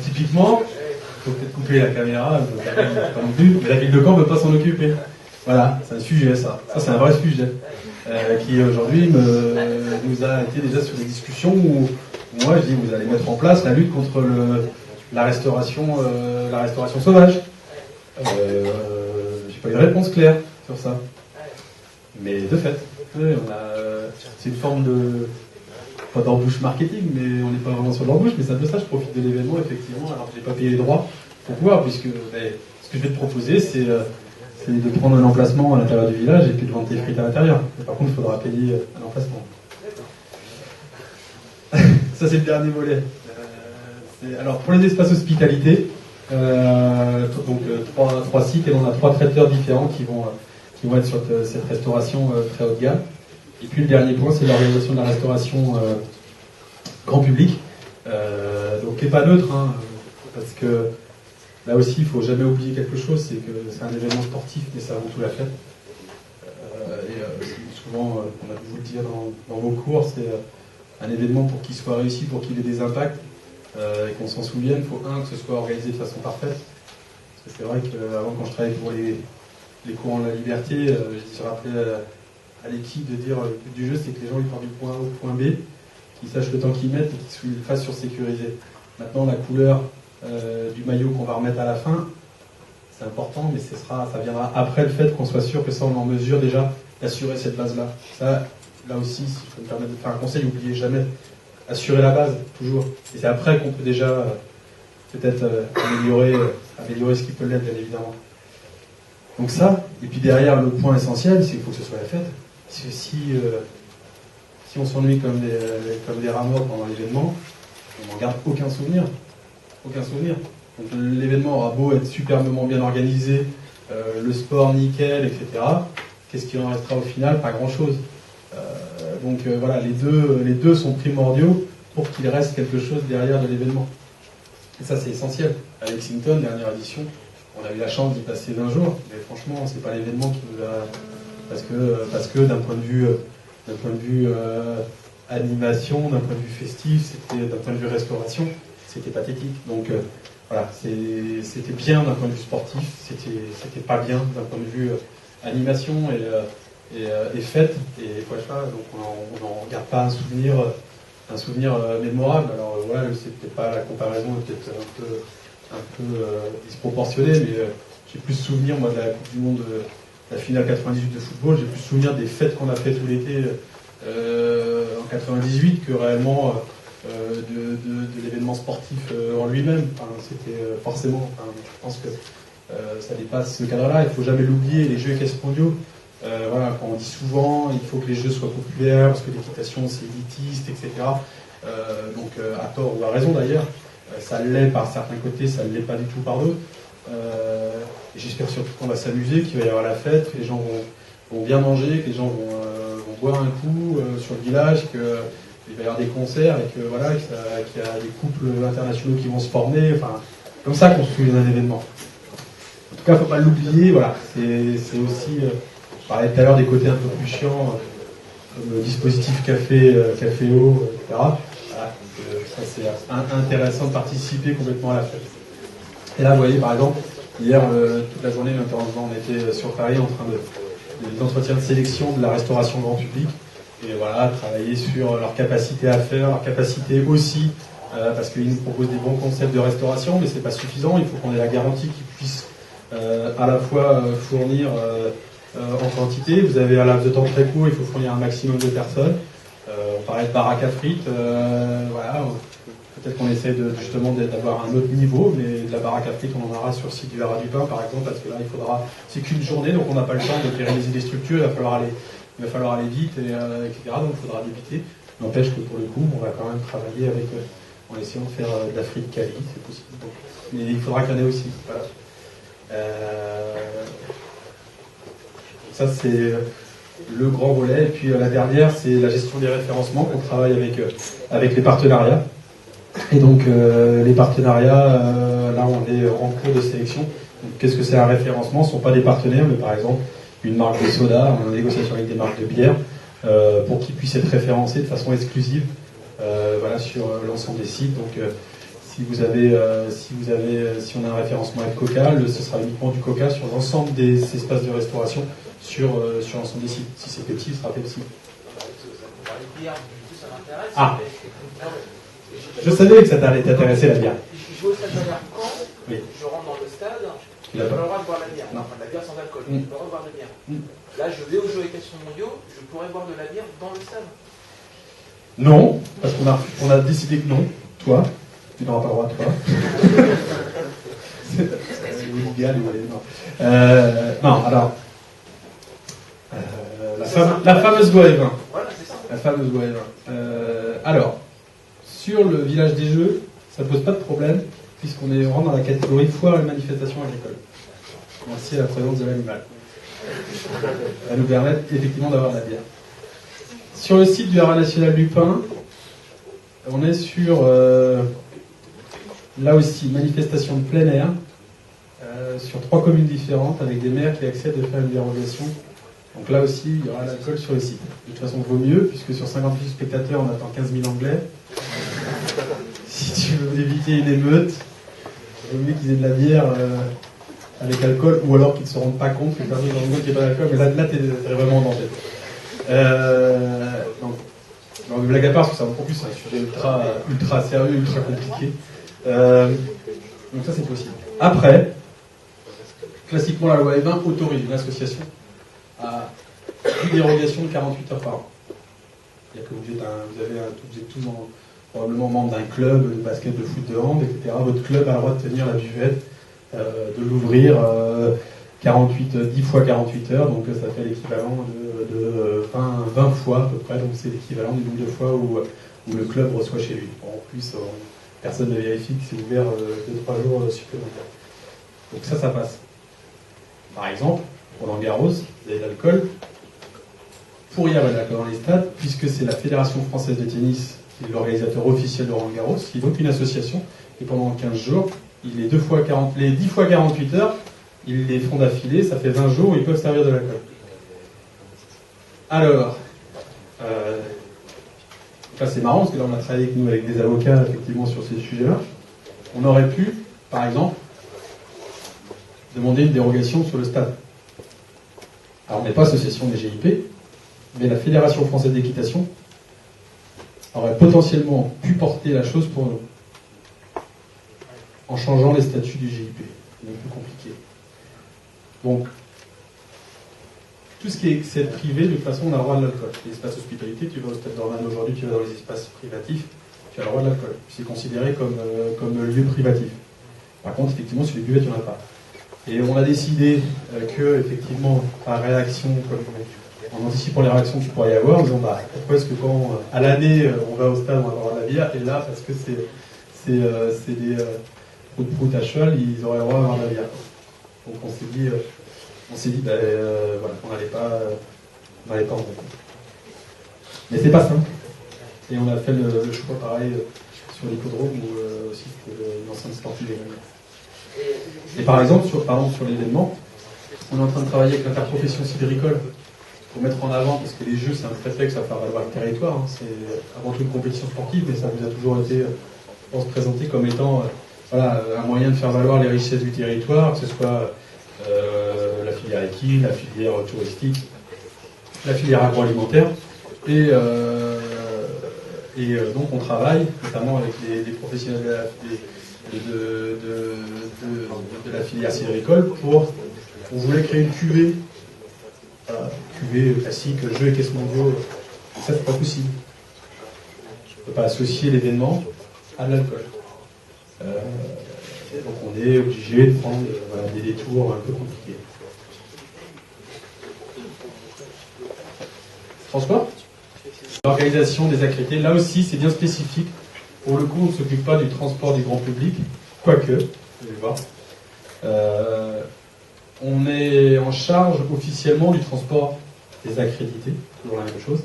Speaker 3: typiquement, il faut peut-être couper la caméra, pas non plus, mais la ville de Caen ne peut pas s'en occuper. Voilà, c'est un sujet, ça. Ça, c'est un vrai sujet. Qui aujourd'hui nous a été déjà sur des discussions où moi je dis vous allez mettre en place la lutte contre la restauration sauvage. J'ai pas eu de réponse claire sur ça. Mais de fait, c'est une forme de pas d'embouche marketing, mais on n'est pas vraiment sur l'embouche, mais c'est un peu ça, je profite de l'événement effectivement, alors que j'ai pas payé les droits pour pouvoir, puisque ce que je vais te proposer c'est de prendre un emplacement à l'intérieur du village et puis de vendre tes frites à l'intérieur. Mais par contre, il faudra payer un emplacement. Ça, c'est le dernier volet. Alors, pour les espaces hospitalité, donc 3 sites, et on a 3 traiteurs différents qui vont qui vont être sur cette restauration très haut de gamme. Et puis le dernier point, c'est l'organisation de la restauration grand public, donc qui n'est pas neutre, hein, parce que là aussi, il ne faut jamais oublier quelque chose, c'est que c'est un événement sportif, mais c'est avant tout la fête. Souvent, on a pu vous le dire dans vos cours, c'est un événement pour qu'il soit réussi, pour qu'il ait des impacts, et qu'on s'en souvienne, il faut que ce soit organisé de façon parfaite. Parce que c'est vrai qu'avant, quand je travaillais pour les courants de la liberté, je rappelais à l'équipe de dire le but du jeu, c'est que les gens ils partent du point A au point B, qu'ils sachent le temps qu'ils mettent et qu'ils le fassent sur sécurisé. Maintenant, la couleur du maillot qu'on va remettre à la fin, c'est important, mais ça viendra après le fait qu'on soit sûr que ça, on est en mesure déjà d'assurer cette base-là. Ça, là aussi, si je peux me permettre de faire un conseil, n'oubliez jamais, assurer la base, toujours. Et c'est après qu'on peut déjà peut-être améliorer ce qui peut l'être, bien évidemment. Donc ça, et puis derrière, le point essentiel, c'est qu'il faut que ce soit la fête. Parce que si on s'ennuie comme des rats morts pendant l'événement, on n'en garde aucun souvenir. Aucun souvenir. Donc l'événement aura beau être superbement bien organisé, le sport nickel, etc. Qu'est-ce qu'il en restera au final? Pas grand-chose. Donc voilà, les deux sont primordiaux pour qu'il reste quelque chose derrière de l'événement. Et ça, c'est essentiel. À Lexington, dernière édition, on a eu la chance d'y passer 20 jours, mais franchement, c'est pas l'événement qui nous a... Parce que d'un point de vue animation, d'un point de vue festif, d'un point de vue restauration, c'était pathétique. Donc voilà, c'était bien d'un point de vue sportif, c'était pas bien d'un point de vue animation et fête. Et voilà, donc on n'en garde pas un souvenir mémorable. Alors voilà, c'est peut-être pas la comparaison, est peut-être un peu disproportionnée, mais j'ai plus souvenir moi de la Coupe du Monde, la finale 98 de football, j'ai plus souvenir des fêtes qu'on a fait tout l'été en 98 que réellement de l'événement sportif en lui-même. Enfin, c'était forcément, je pense que ça dépasse ce cadre-là. Il ne faut jamais l'oublier, les Jeux équestres mondiaux. Voilà, quand on dit souvent, il faut que les Jeux soient populaires parce que l'équitation c'est élitiste, etc. Donc à tort ou à raison d'ailleurs, ça l'est par certains côtés, ça ne l'est pas du tout par d'autres. Et j'espère surtout qu'on va s'amuser, qu'il va y avoir la fête, que les gens vont bien manger, que les gens vont boire un coup sur le village, qu'il va y avoir des concerts et que voilà, qu'il y a des couples internationaux qui vont se former. Enfin, comme ça qu'on se souvient d'un événement. En tout cas, il ne faut pas l'oublier. Voilà, c'est aussi. Je parlais tout à l'heure des côtés un peu plus chiants, comme le dispositif caféo, etc. Voilà, ça c'est intéressant de participer complètement à la fête. Et là, vous voyez, par exemple, hier, toute la journée, on était sur Paris en train des entretiens de sélection de la restauration grand public. Et voilà, travailler sur leur capacité à faire, leur capacité aussi, parce qu'ils nous proposent des bons concepts de restauration, mais c'est pas suffisant. Il faut qu'on ait la garantie qu'ils puissent à la fois fournir en quantité. Vous avez un laps de temps très court, il faut fournir un maximum de personnes. On parlait de baraque à frites, voilà. Peut-être qu'on essaie justement d'avoir un autre niveau, mais de la baraque à frites, on en aura sur le site du Haras du Pin, par exemple, parce que là, c'est qu'une journée, donc on n'a pas le temps de pérenniser des structures, il va falloir aller vite, etc. Donc il faudra débiter. N'empêche que pour le coup, on va quand même travailler en essayant de faire de la frite quali, c'est possible. Donc, mais il faudra qu'il y en ait aussi. Voilà. Ça, c'est le grand volet. Et puis la dernière, c'est la gestion des référencements, qu'on travaille avec les partenariats. Et donc les partenariats, là on est en cours de sélection. Donc, qu'est-ce que c'est un référencement? Ce ne sont pas des partenaires, mais par exemple une marque de soda, on est en négociation avec des marques de bière, pour qu'ils puissent être référencés de façon exclusive voilà, sur l'ensemble des sites. Donc si on a un référencement avec Coca, ce sera uniquement du Coca sur l'ensemble des espaces de restauration sur l'ensemble des sites. Si c'est Pepsi, ce sera Pepsi.
Speaker 4: Ça m'intéresse.
Speaker 3: Ah. Je savais que ça t'allait t'intéresser la bière.
Speaker 4: Je vais au stade quand
Speaker 3: oui.
Speaker 4: Je rentre dans le stade, je n'ai pas le droit de boire la bière.
Speaker 3: Non.
Speaker 4: Enfin, de la bière sans alcool, je n'ai pas le droit de boire de bière. Là, je vais aux Jeux équestres mondiaux, je pourrais boire de la bière dans le stade.
Speaker 3: Non, parce qu'on a décidé que non. Toi, tu n'auras pas le droit, toi. C'est illégal, non. Non, alors. La fameuse Goëvin.
Speaker 4: Voilà, c'est ça.
Speaker 3: La fameuse Goëvin. Alors, sur le village des Jeux, ça ne pose pas de problème, puisqu'on rentre dans la catégorie foire et manifestation agricole. Merci à la présence de l'animal. va nous permettre effectivement d'avoir de la bière. Sur le site du Haras National du Pain, on est sur, là aussi, manifestation de plein air, sur 3 communes différentes, avec des maires qui acceptent de faire une dérogation. Donc là aussi, il y aura l'alcool sur le site. De toute façon, il vaut mieux, puisque sur 58 spectateurs, on attend 15 000 Anglais. Si tu veux éviter une émeute, il vaut mieux qu'ils aient de la bière avec alcool, ou alors qu'ils ne se rendent pas compte que personne ne se rend compte qu'il n'y a pas d'alcool, mais là t'es vraiment en danger. Donc, blague à part, parce que ça en plus c'est un sujet ultra sérieux, ultra compliqué. Donc ça c'est possible. Après, classiquement la loi E20 autorise une association à une dérogation de 48 heures par an. C'est-à-dire que vous êtes tous probablement membre d'un club de basket, de foot, de hand, etc. Votre club a le droit de tenir la buvette, de l'ouvrir 10 fois 48 heures, donc ça fait l'équivalent de 20 fois à peu près, donc c'est l'équivalent du nombre de fois où le club reçoit chez lui. En plus, personne ne vérifie que c'est ouvert 2-3 jours supplémentaires. Donc ça passe. Par exemple, Roland Garros, vous avez de l'alcool. Pour y avoir de l'alcool dans les stades, puisque c'est la Fédération Française de Tennis qui est l'organisateur officiel de Roland Garros, qui est donc une association, et pendant 15 jours, les 10 fois 48 heures, ils les font d'affilée, ça fait 20 jours où ils peuvent servir de l'alcool. Alors, c'est marrant, parce que là on a travaillé avec nous, avec des avocats, effectivement, sur ces sujets-là. On aurait pu, par exemple, demander une dérogation sur le stade. Alors on n'est pas association des GIP, mais la Fédération Française d'Équitation aurait potentiellement pu porter la chose pour nous, en changeant les statuts du GIP. C'est un peu compliqué. Donc, tout ce qui est excès privé, de toute façon, on a le droit de l'alcool. L'espace hospitalité, tu vas au Stade d'Orléans aujourd'hui, tu vas dans les espaces privatifs, tu as le droit de l'alcool. C'est considéré comme lieu privatif. Par contre, effectivement, sur les buvettes, il n'y en a pas. Et on a décidé que, effectivement, par réaction, en anticipant les réactions qu'il pourrait y avoir, en disant pourquoi est-ce que quand à l'année on va au stade, on va avoir de la bière, et là, parce que c'est des proutes à cheval, ils auraient le droit d'avoir de la bière. Donc on s'est dit voilà, on n'allait pas en fait. Mais c'est pas simple. Et on a fait le choix pareil sur l'hippodrome ou aussi une enceinte sportive également. Et par exemple, sur l'événement, on est en train de travailler avec l'interprofession sidéricole pour mettre en avant, parce que les jeux c'est un prétexte à faire valoir le territoire, hein. C'est avant tout une compétition sportive, mais ça vous a toujours été, je pense, présenté comme étant un moyen de faire valoir les richesses du territoire, que ce soit la filière équine, la filière touristique, la filière agroalimentaire, et donc on travaille notamment avec des professionnels de la filière sidéricole on voulait créer une cuvée, cuvée classique, jeux et caisses mondiaux. Ça c'est pas possible. On ne peut pas associer l'événement à l'alcool. Donc on est obligé de prendre des détours un peu compliqués. François ? L'organisation des accrédités, là aussi c'est bien spécifique. Pour le coup, on ne s'occupe pas du transport du grand public, quoique, vous allez voir. On est en charge officiellement du transport des accrédités, toujours la même chose.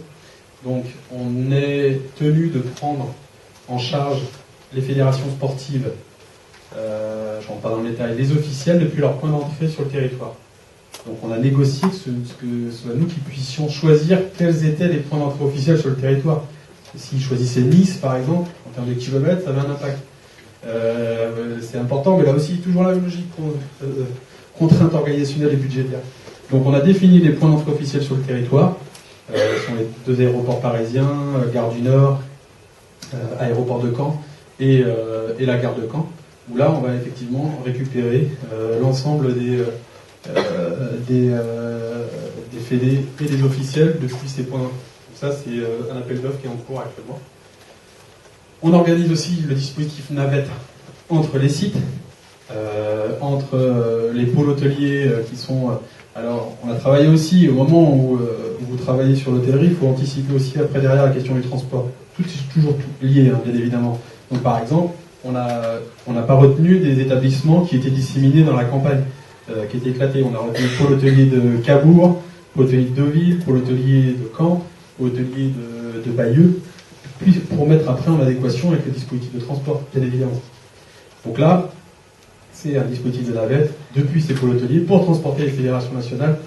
Speaker 3: Donc on est tenu de prendre en charge les fédérations sportives, je ne rentre pas dans le détail, les officiels depuis leur point d'entrée sur le territoire. Donc on a négocié que ce soit nous qui puissions choisir quels étaient les points d'entrée officiels sur le territoire. S'ils choisissaient Nice, par exemple, en termes de kilomètres, ça avait un impact. C'est important, mais là aussi, toujours la même logique, contrainte organisationnelle et budgétaire. Donc on a défini les points d'entrée officiels sur le territoire. Ce sont les 2 aéroports parisiens, Gare du Nord, aéroport de Caen et la gare de Caen, où là on va effectivement récupérer l'ensemble des fédés et des officiels depuis ces points d'entrée. Ça, c'est un appel d'offres qui est en cours actuellement. On organise aussi le dispositif navette entre les sites, entre les pôles hôteliers qui sont... alors, on a travaillé aussi, au moment où vous travaillez sur l'hôtellerie, il faut anticiper aussi après derrière la question du transport. Tout est toujours lié, hein, bien évidemment. Donc, par exemple, on n'a pas retenu des établissements qui étaient disséminés dans la campagne. qui étaient éclatés. On a retenu pôle hôtelier de Cabourg, pôle hôtelier de Deauville, pôle hôtelier de Caen, pôle hôtelier de Bayeux, puis pour mettre après en adéquation avec le dispositif de transport, bien évidemment. Donc là, c'est un dispositif de navette depuis ces pôles hôteliers pour transporter les fédérations nationales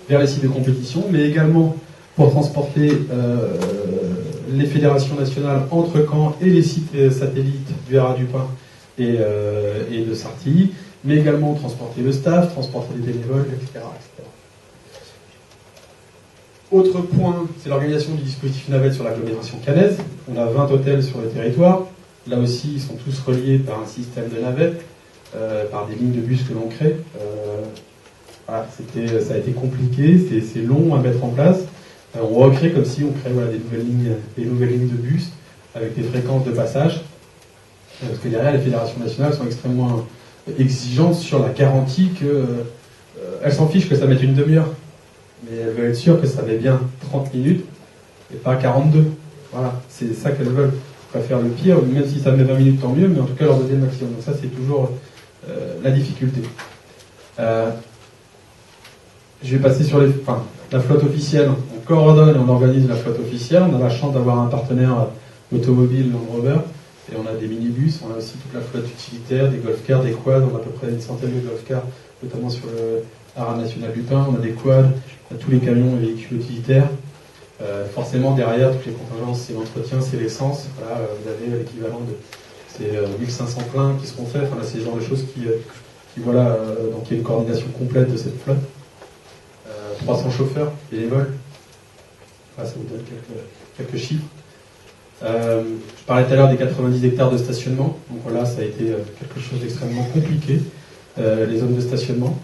Speaker 3: vers les sites de compétition, mais également pour transporter les fédérations nationales entre Caen et les sites satellites du Haras du Pin et de Sartilly, mais également transporter le staff, transporter les bénévoles, etc. Autre point, c'est l'organisation du dispositif navette sur l'agglomération caennaise. On a 20 hôtels sur le territoire. Là aussi, ils sont tous reliés par un système de navette, par des lignes de bus que l'on crée. Voilà, ça a été compliqué, c'est long à mettre en place. On recrée comme si on crée des nouvelles lignes de bus avec des fréquences de passage. Parce que derrière, les fédérations nationales sont extrêmement exigeantes sur la garantie qu'elles s'en fichent que ça mette une demi-heure. Mais elles veulent être sûres que ça met bien 30 minutes et pas 42. Voilà, c'est ça qu'elles veulent. Pas faire le pire, même si ça met 20 minutes, tant mieux, mais en tout cas leur donner le maximum. Donc ça, c'est toujours la difficulté. Je vais passer sur la flotte officielle. On coordonne et on organise la flotte officielle. On a la chance d'avoir un partenaire automobile, Land Rover, et on a des minibus. On a aussi toute la flotte utilitaire, des golf-cars, des quads. On a à peu près une centaine de golf-cars, notamment sur le Haras national du Pin. On a des quads, on a tous les camions et véhicules utilitaires. Forcément, derrière, toutes les contingences, c'est l'entretien, c'est l'essence. Voilà, vous avez l'équivalent de ces 1500 pleins qui seront faits. Enfin, là, c'est le genre de choses qui voilà, donc il y a une coordination complète de cette flotte. 300 chauffeurs, bénévoles. Voilà, ça vous donne quelques chiffres. Je parlais tout à l'heure des 90 hectares de stationnement. Donc voilà, ça a été quelque chose d'extrêmement compliqué, les zones de stationnement.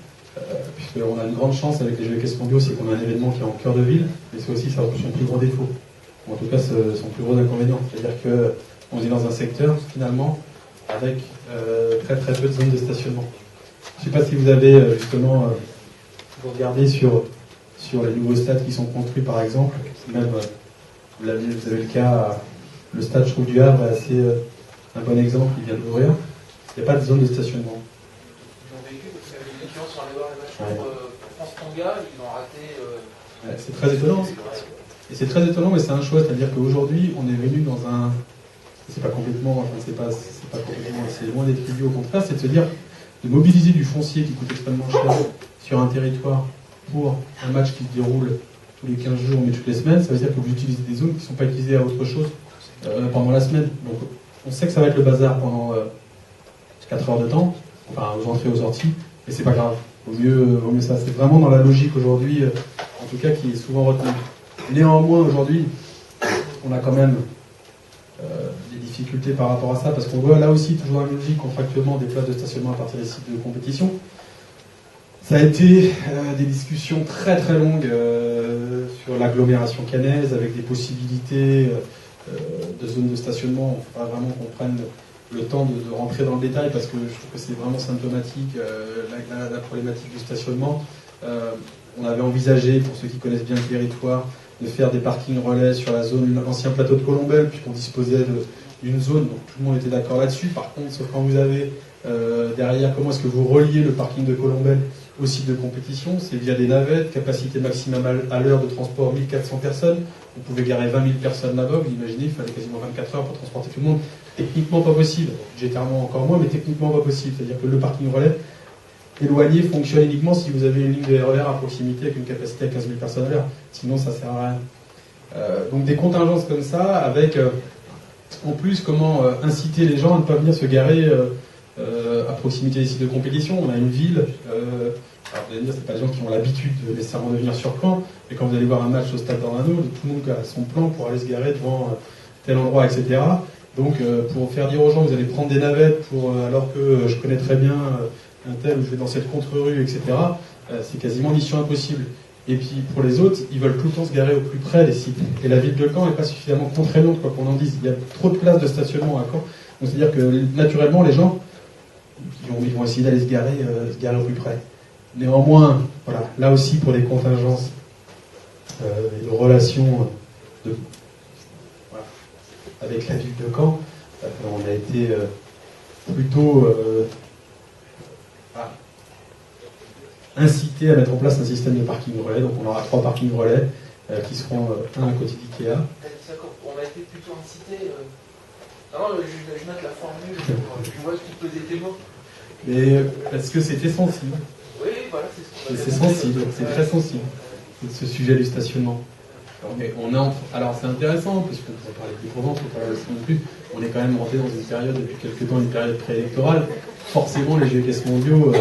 Speaker 3: Puisqu'on a une grande chance avec les Jeux équestres mondiaux, c'est qu'on a un événement qui est en cœur de ville, mais c'est aussi son plus gros défaut. Ou en tout cas, son plus gros inconvénient. C'est-à-dire qu'on est dans un secteur, finalement, avec très très peu de zones de stationnement. Je ne sais pas si vous avez justement, vous regardez sur les nouveaux stades qui sont construits, par exemple, même, vous avez le cas, le stade, je trouve, du Havre est assez un bon exemple, il vient d'ouvrir. Il n'y a pas de zone de stationnement.
Speaker 4: France Tonga, ils ont raté.
Speaker 3: C'est très étonnant. Et c'est très étonnant, mais c'est un choix. C'est-à-dire qu'aujourd'hui, on est venu dans un. C'est pas complètement. Enfin, c'est pas complètement. C'est loin d'être idiot. Au contraire, c'est de se dire de mobiliser du foncier qui coûte extrêmement cher sur un territoire pour un match qui se déroule tous les 15 jours, mais toutes les semaines. Ça veut dire que vous utilisez des zones qui ne sont pas utilisées à autre chose pendant la semaine. Donc, on sait que ça va être le bazar pendant 4 heures de temps, enfin aux entrées, aux sorties, et c'est pas grave. Vaut mieux ça. C'est vraiment dans la logique aujourd'hui, en tout cas, qui est souvent retenue. Néanmoins, aujourd'hui, on a quand même des difficultés par rapport à ça, parce qu'on voit là aussi, toujours la logique, contractuellement, des places de stationnement à partir des sites de compétition. Ça a été des discussions très très longues sur l'agglomération caennaise, avec des possibilités de zones de stationnement. Il ne faut pas vraiment qu'on prenne le temps de rentrer dans le détail, parce que je trouve que c'est vraiment symptomatique, la problématique du stationnement. On avait envisagé, pour ceux qui connaissent bien le territoire, de faire des parkings relais sur la zone, l'ancien plateau de Colombelles, puisqu'on disposait d'une zone, donc tout le monde était d'accord là-dessus. Par contre, sauf quand vous avez derrière, comment est-ce que vous reliez le parking de Colombelles au site de compétition? C'est via des navettes, capacité maximum à l'heure de transport 1400 personnes. Vous pouvez garer 20 000 personnes là-bas, vous imaginez, il fallait quasiment 24 heures pour transporter tout le monde. Techniquement pas possible, budgétairement encore moins, mais techniquement pas possible. C'est-à-dire que le parking relais éloigné fonctionne uniquement si vous avez une ligne de RER à proximité avec une capacité à 15 000 personnes à l'heure. Sinon, ça sert à rien. Donc des contingences comme ça, avec en plus comment inciter les gens à ne pas venir se garer à proximité des sites de compétition. On a une ville, alors vous allez me dire, c'est pas des gens qui ont l'habitude nécessairement de venir sur plan, mais quand vous allez voir un match au Stade d'Orlando, tout le monde a son plan pour aller se garer devant tel endroit, etc. Donc pour faire dire aux gens, vous allez prendre des navettes alors que je connais très bien un tel, où je vais dans cette contre-rue, etc. C'est quasiment mission impossible. Et puis pour les autres, ils veulent tout le temps se garer au plus près des sites. Et la ville de Caen n'est pas suffisamment contraignante, quoi qu'on en dise. Il y a trop de places de stationnement à Caen. Donc c'est-à-dire que naturellement, les gens, ils vont essayer d'aller se garer au plus près. Néanmoins, voilà, là aussi pour les contingences et de relations avec la ville de Caen, on a été plutôt inciter à mettre en place un système de parking relais. Donc on aura 3 parkings relais qui seront un à côté d'IKEA.
Speaker 4: D'accord, on a été plutôt incité. Non, je note la formule, je vois ce qui peut être des mots.
Speaker 3: Mais parce que c'était sensible.
Speaker 4: Oui, voilà, c'est ce
Speaker 3: C'est sensible, c'est très sensible, ce sujet du stationnement. Alors c'est intéressant, puisqu'on peut parler de dépendance, on peut parler aussi non plus. On est quand même rentré dans une période, depuis quelques temps, une période préélectorale. Forcément, les GECAS mondiaux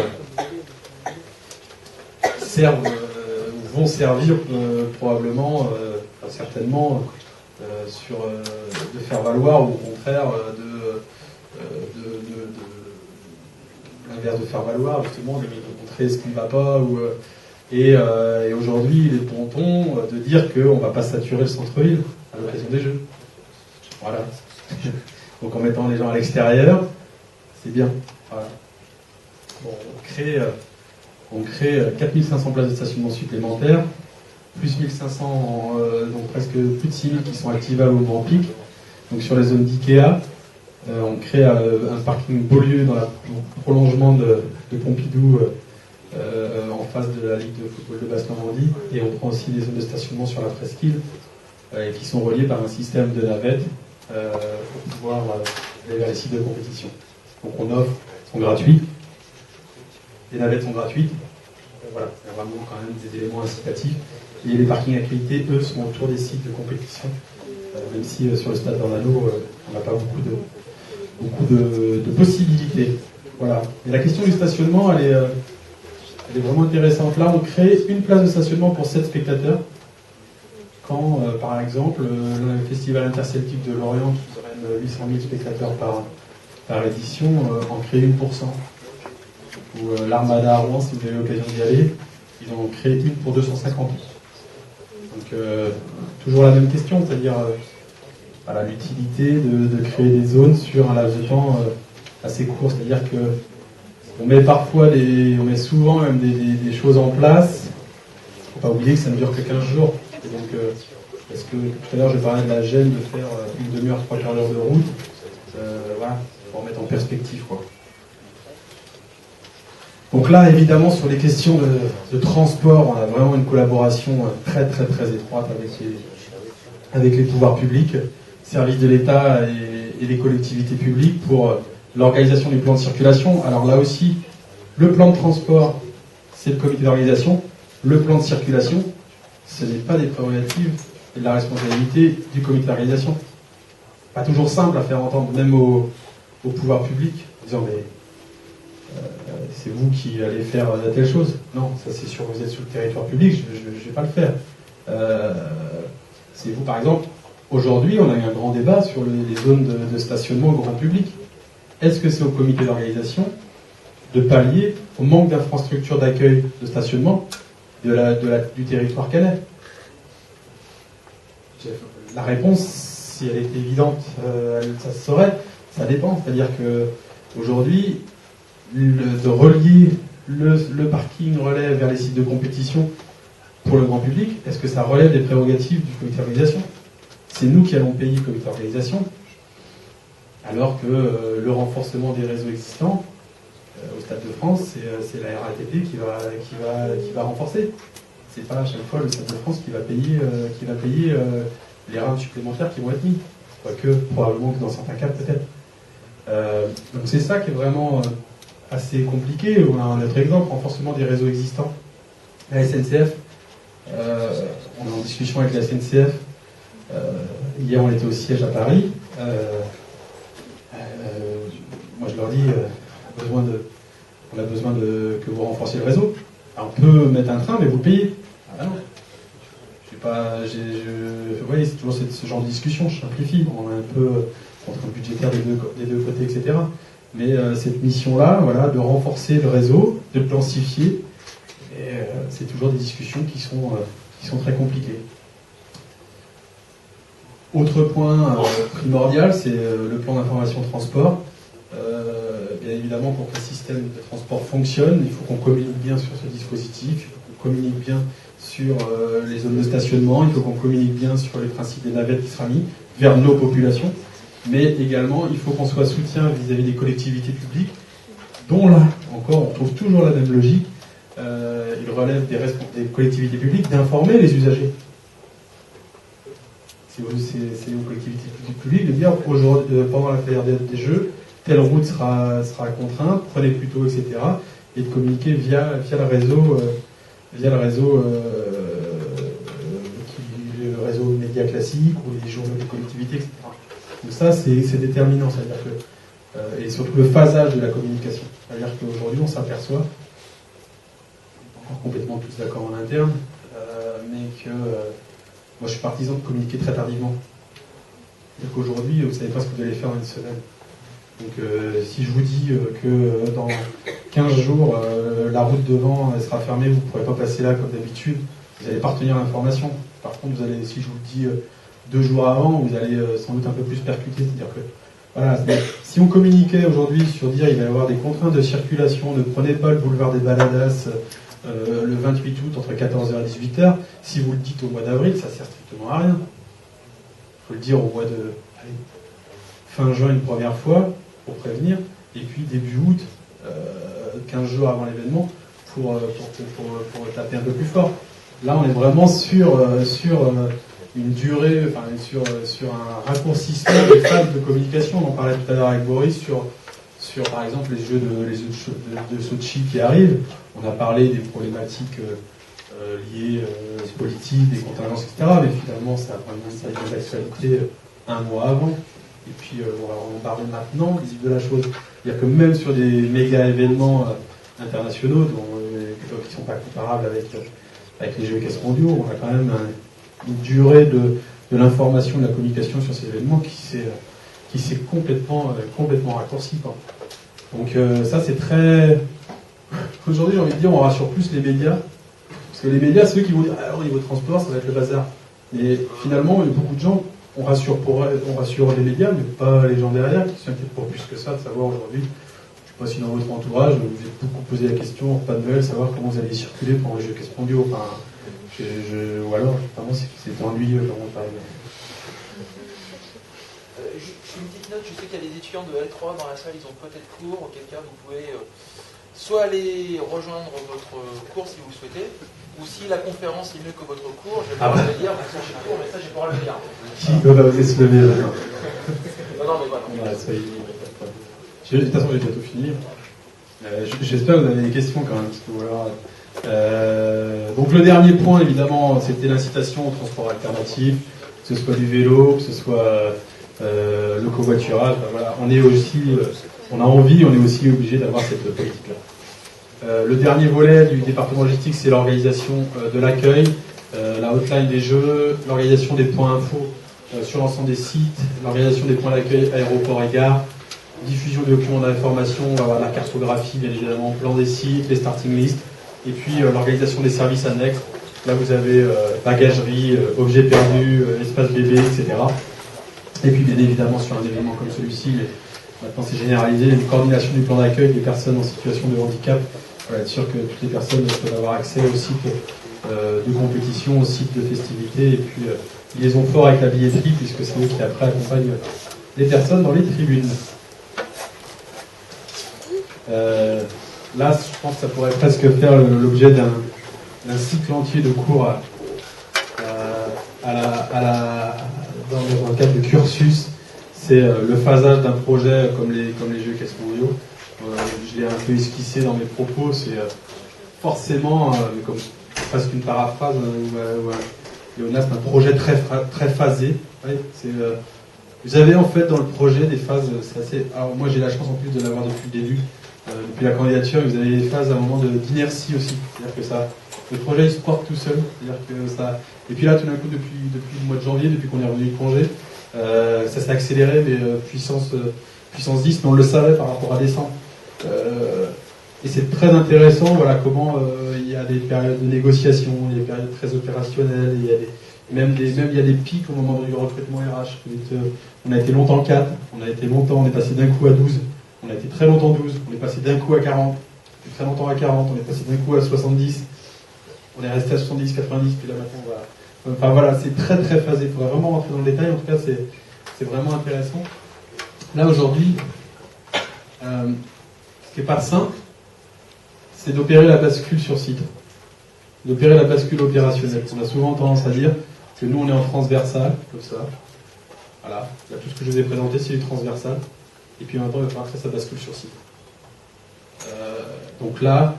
Speaker 3: vont servir probablement, certainement, de faire valoir, ou au contraire, l'inverse de faire valoir, justement, de montrer ce qui ne va pas. Et aujourd'hui, il est bon ton de dire qu'on ne va pas saturer le centre-ville à l'occasion des Jeux. Voilà. Donc en mettant les gens à l'extérieur, c'est bien. Voilà. Bon, on crée 4500 places de stationnement supplémentaires, plus 1500, donc presque plus de 6000 qui sont activables au moment pic. Donc sur les zones d'IKEA, on crée un parking Beaulieu dans le prolongement de Pompidou, en face de la Ligue de football de Basse-Normandie, et on prend aussi des zones de stationnement sur la presqu'île qui sont reliées par un système de navettes pour pouvoir aller vers les sites de compétition. Donc on offre, sont gratuits, les navettes sont gratuites, voilà, c'est vraiment quand même des éléments incitatifs. Et les parkings accrédités, eux, sont autour des sites de compétition, même si sur le stade d'Ornano, on n'a pas beaucoup de possibilités. Voilà. Et la question du stationnement, elle est vraiment intéressante. Là, on crée une place de stationnement pour 7 spectateurs. Quand, par exemple, le Festival interceltique de Lorient, qui draine 800 000 spectateurs par édition, en crée une pour 100. Ou l'Armada à Rouen, si vous avez l'occasion d'y aller, ils en ont créé une pour 250. Donc, toujours la même question, c'est-à-dire voilà, l'utilité de créer des zones sur un laps de temps assez court. C'est-à-dire que on met souvent même des choses en place. Il ne faut pas oublier que ça ne dure que 15 jours. Et donc, parce que tout à l'heure, je parlais de la gêne de faire une demi-heure, 3/4 d'heure de route. Voilà, pour mettre en perspective, quoi. Donc là, évidemment, sur les questions de transport, on a vraiment une collaboration très, très, très étroite avec les pouvoirs publics, services de l'État et les collectivités publiques pour l'organisation du plan de circulation. Alors là aussi, le plan de transport, c'est le comité d'organisation. Le plan de circulation, ce n'est pas des prérogatives et de la responsabilité du comité d'organisation. Pas toujours simple à faire entendre, même au pouvoir public, en disant mais c'est vous qui allez faire telle chose. Non, ça c'est sûr, vous êtes sur le territoire public, je ne vais pas le faire. C'est vous, par exemple, aujourd'hui, on a eu un grand débat sur les zones de stationnement au grand public. Est-ce que c'est au comité d'organisation de pallier au manque d'infrastructures d'accueil de stationnement du territoire canet? La réponse, si elle était évidente, ça se saurait. Ça dépend. C'est-à-dire que aujourd'hui, de relier le parking relais vers les sites de compétition pour le grand public, est-ce que ça relève des prérogatives du comité d'organisation? C'est nous qui allons payer le comité d'organisation, alors que le renforcement des réseaux existants au Stade de France, c'est la RATP qui va renforcer. C'est pas à chaque fois le Stade de France qui va payer les rames supplémentaires qui vont être mis. Quoique, probablement que dans certains cas, peut-être. Donc c'est ça qui est vraiment assez compliqué. On a un autre exemple, renforcement des réseaux existants. La SNCF, on est en discussion avec la SNCF. Hier, on était au siège à Paris. Moi, je leur dis, on a besoin que vous renforciez le réseau. Alors, on peut mettre un train, mais vous le payez. Ah non. Vous voyez, c'est toujours ce genre de discussion, je simplifie. On a un peu contrainte budgétaire des deux côtés, etc. Mais cette mission-là, voilà, de renforcer le réseau, de le densifier, c'est toujours des discussions qui sont très compliquées. Autre point primordial, c'est le plan d'information transport. Bien évidemment, pour que le système de transport fonctionne, il faut qu'on communique bien sur ce dispositif, il faut qu'on communique bien sur les zones de stationnement, il faut qu'on communique bien sur les principes des navettes qui sera mis vers nos populations, mais également, il faut qu'on soit soutien vis-à-vis des collectivités publiques, dont là, encore, on trouve toujours la même logique. il relève des collectivités publiques d'informer les usagers. C'est aux collectivités publiques de dire aujourd'hui, pendant la période des Jeux, telle route sera contrainte, prenez plutôt, etc. Et de communiquer via le réseau, le réseau média classique ou les journaux des collectivités, etc. Donc ça, c'est déterminant, c'est-à-dire que et surtout le phasage de la communication. C'est-à-dire qu'aujourd'hui, on s'aperçoit, encore complètement tous d'accord en interne, mais que moi, je suis partisan de communiquer très tardivement. C'est-à-dire qu'aujourd'hui, vous ne savez pas ce que vous allez faire en une semaine. Donc, si je vous dis que dans 15 jours, la route devant elle sera fermée, vous ne pourrez pas passer là comme d'habitude, vous n'allez pas retenir l'information. Par contre, si je vous le dis 2 jours avant, vous allez sans doute un peu plus percuter. C'est-à-dire que, voilà, si on communiquait aujourd'hui sur dire il va y avoir des contraintes de circulation, ne prenez pas le boulevard des Baladas le 28 août entre 14h et 18h, si vous le dites au mois d'avril, ça sert strictement à rien. Il faut le dire au mois de fin juin une première fois pour prévenir, et puis début août, 15 jours avant l'événement, pour taper un peu plus fort. Là, on est vraiment sur une durée, enfin sur un raccourcissement des phases de communication. On en parlait tout à l'heure avec Boris sur par exemple les jeux de Sochi qui arrivent. On a parlé des problématiques liées politiques, des contingences, etc. Mais finalement, ça a vraiment une actualité un mois avant. Et puis, on va en parler maintenant de la chose. C'est-à-dire que même sur des méga événements internationaux, qui ne sont pas comparables avec les Jeux équestres mondiaux, on a quand même une durée de l'information, de la communication sur ces événements qui s'est complètement raccourcie, quoi. Donc ça, c'est très... Aujourd'hui, j'ai envie de dire, on rassure plus les médias, parce que les médias, c'est eux qui vont dire « Alors, au niveau transport, ça va être le bazar ». Mais finalement, il y a beaucoup de gens, on rassure les médias, mais pas les gens derrière, qui s'inquiètent pour plus que ça, de savoir aujourd'hui, je ne sais pas si dans votre entourage, vous vous êtes beaucoup posé la question, en repas de Noël, savoir comment vous allez circuler pendant les Jeux équestres mondiaux. Enfin, ou alors, vraiment, c'est ennuyeux, vraiment, par exemple.
Speaker 4: Une petite note, je sais qu'il y a des étudiants de L3 dans la salle, ils ont peut-être cours, auquel cas vous pouvez soit aller rejoindre votre cours si vous le souhaitez, ou si la conférence est mieux que votre cours, je vais pas le dire, parce que j'ai cours, mais ça j'ai pas le dire.
Speaker 3: Qui va oser se lever là?
Speaker 4: Non, mais voilà.
Speaker 3: De toute façon, j'ai bientôt fini. J'espère que vous avez des questions quand même. Donc le dernier point, évidemment, c'était l'incitation au transport alternatif, que ce soit du vélo, que ce soit le covoiturage. Voilà. On a envie, on est aussi obligé d'avoir cette politique-là. Le dernier volet du département logistique, c'est l'organisation de l'accueil, la hotline des Jeux, l'organisation des points infos sur l'ensemble des sites, l'organisation des points d'accueil aéroports et gares, diffusion de documents d'information, on va avoir la cartographie, bien évidemment, plan des sites, les starting lists, et puis l'organisation des services annexes. Là, vous avez bagagerie, objets perdus, espace bébé, etc. Et puis, bien évidemment, sur un événement comme celui-ci, maintenant c'est généralisé, une coordination du plan d'accueil des personnes en situation de handicap, pour être sûr que toutes les personnes peuvent avoir accès au site de compétition, au site de festivité, et puis liaison fort avec la billetterie, puisque c'est eux qui après accompagnent les personnes dans les tribunes. Là, je pense que ça pourrait presque faire l'objet d'un cycle entier de cours dans le cadre du cursus. C'est le phasage d'un projet comme les Jeux équestres mondiaux. Je l'ai un peu esquissé dans mes propos. C'est forcément, comme presque une paraphrase, Léonas, un projet très phasé. Ouais, vous avez en fait dans le projet des phases. Alors moi j'ai la chance en plus de l'avoir depuis le début. Depuis la candidature, vous avez des phases à un moment d'inertie aussi. C'est-à-dire que le projet il se porte tout seul. C'est-à-dire que ça. Et puis là, tout d'un coup, depuis le mois de janvier, depuis qu'on est revenu de congé, ça s'est accéléré, mais puissance 10, mais on le savait par rapport à décembre. Et c'est très intéressant, voilà comment il y a des périodes de négociation, il y a des périodes très opérationnelles, il y a des pics au moment du recrutement RH. On a été longtemps 4, on est passé d'un coup à 12. On a été très longtemps 12, on est passé d'un coup à 40, on est très longtemps à 40, on est passé d'un coup à 70, on est resté à 70, 90, puis là maintenant voilà. Enfin voilà, c'est très très phasé, il faudrait vraiment rentrer dans le détail, en tout cas c'est vraiment intéressant. Là aujourd'hui, ce qui n'est pas simple, c'est d'opérer la bascule sur site, d'opérer la bascule opérationnelle. On a souvent tendance à dire que nous on est en transversal, comme ça. Voilà, là, tout ce que je vous ai présenté c'est du transversal. Et puis maintenant il va falloir que ça bascule sur site. Donc là,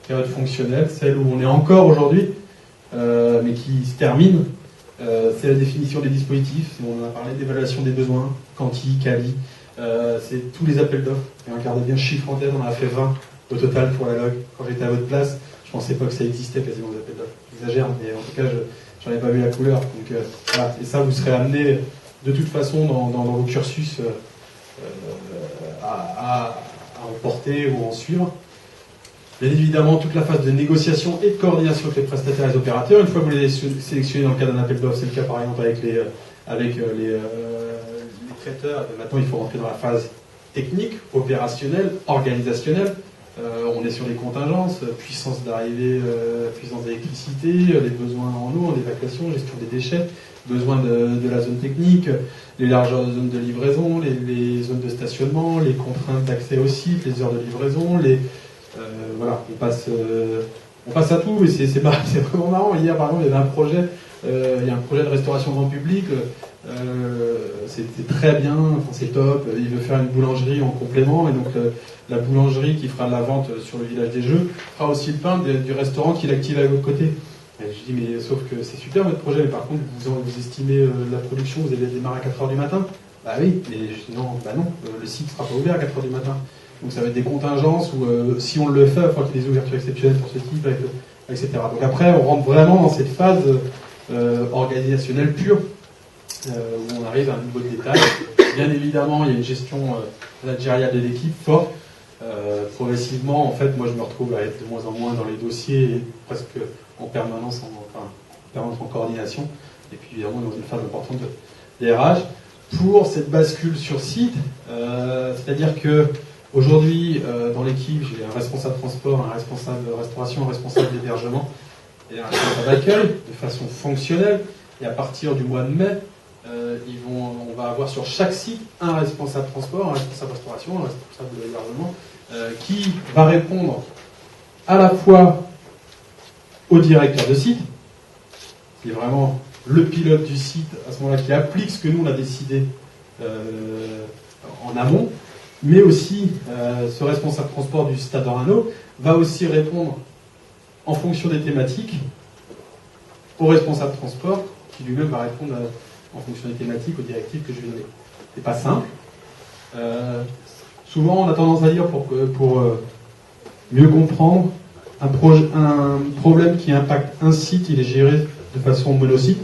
Speaker 3: période fonctionnelle, celle où on est encore aujourd'hui, mais qui se termine, c'est la définition des dispositifs. On en a parlé d'évaluation des besoins, quanti, quali. C'est tous les appels d'offres. Et regardez bien, chiffre en tête, on en a fait 20 au total pour la log. Quand j'étais à votre place, je pensais pas que ça existait quasiment les appels d'offres. J'exagère, mais en tout cas, j'en ai pas vu la couleur. Donc voilà. Et ça, vous serez amené de toute façon dans vos cursus à en porter ou en suivre. Bien évidemment, toute la phase de négociation et de coordination avec les prestataires et les opérateurs. Une fois que vous les sélectionnez dans le cadre d'un appel d'offres, c'est le cas par exemple avec les traiteurs. Et maintenant, il faut rentrer dans la phase technique, opérationnelle, organisationnelle. On est sur les contingences, puissance d'arrivée, puissance d'électricité, les besoins en eau, en évacuation, gestion des déchets, besoin de la zone technique, les largeurs de zones de livraison, les zones de stationnement, les contraintes d'accès au site, les heures de livraison, voilà, on passe à tout, et c'est vraiment marrant. Hier, par exemple, il y avait un projet, de restauration grand public, c'était très bien, enfin, c'est top, il veut faire une boulangerie en complément, et donc la boulangerie qui fera de la vente sur le village des Jeux fera aussi le pain du restaurant qu'il active à l'autre côté. Et je dis, mais sauf que c'est super votre projet, mais par contre, vous estimez la production, vous allez démarrer à 4h du matin? Bah oui, mais je dis non, le site ne sera pas ouvert à 4h du matin. Donc ça va être des contingences où si on le fait, il faut qu'il y ait des ouvertures exceptionnelles pour ce type, etc. Donc après, on rentre vraiment dans cette phase organisationnelle pure, où on arrive à un niveau de détail. Bien évidemment, il y a une gestion managériale de l'équipe forte. Progressivement, en fait, moi je me retrouve à être de moins en moins dans les dossiers, et presque en permanence en coordination. Et puis évidemment, dans une phase importante des RH. Pour cette bascule sur site, c'est-à-dire que aujourd'hui, dans l'équipe, j'ai un responsable transport, un responsable de restauration, un responsable d'hébergement et un responsable d'accueil de façon fonctionnelle. Et à partir du mois de mai, on va avoir sur chaque site un responsable transport, un responsable restauration, un responsable d'hébergement, qui va répondre à la fois au directeur de site, qui est vraiment le pilote du site à ce moment-là, qui applique ce que nous on a décidé en amont, mais aussi ce responsable transport du Stade Orano va aussi répondre en fonction des thématiques au responsable transport qui lui-même va répondre en fonction des thématiques aux directives que je vais donner. C'est pas simple. Souvent on a tendance à dire pour mieux comprendre un problème qui impacte un site, il est géré de façon monosite.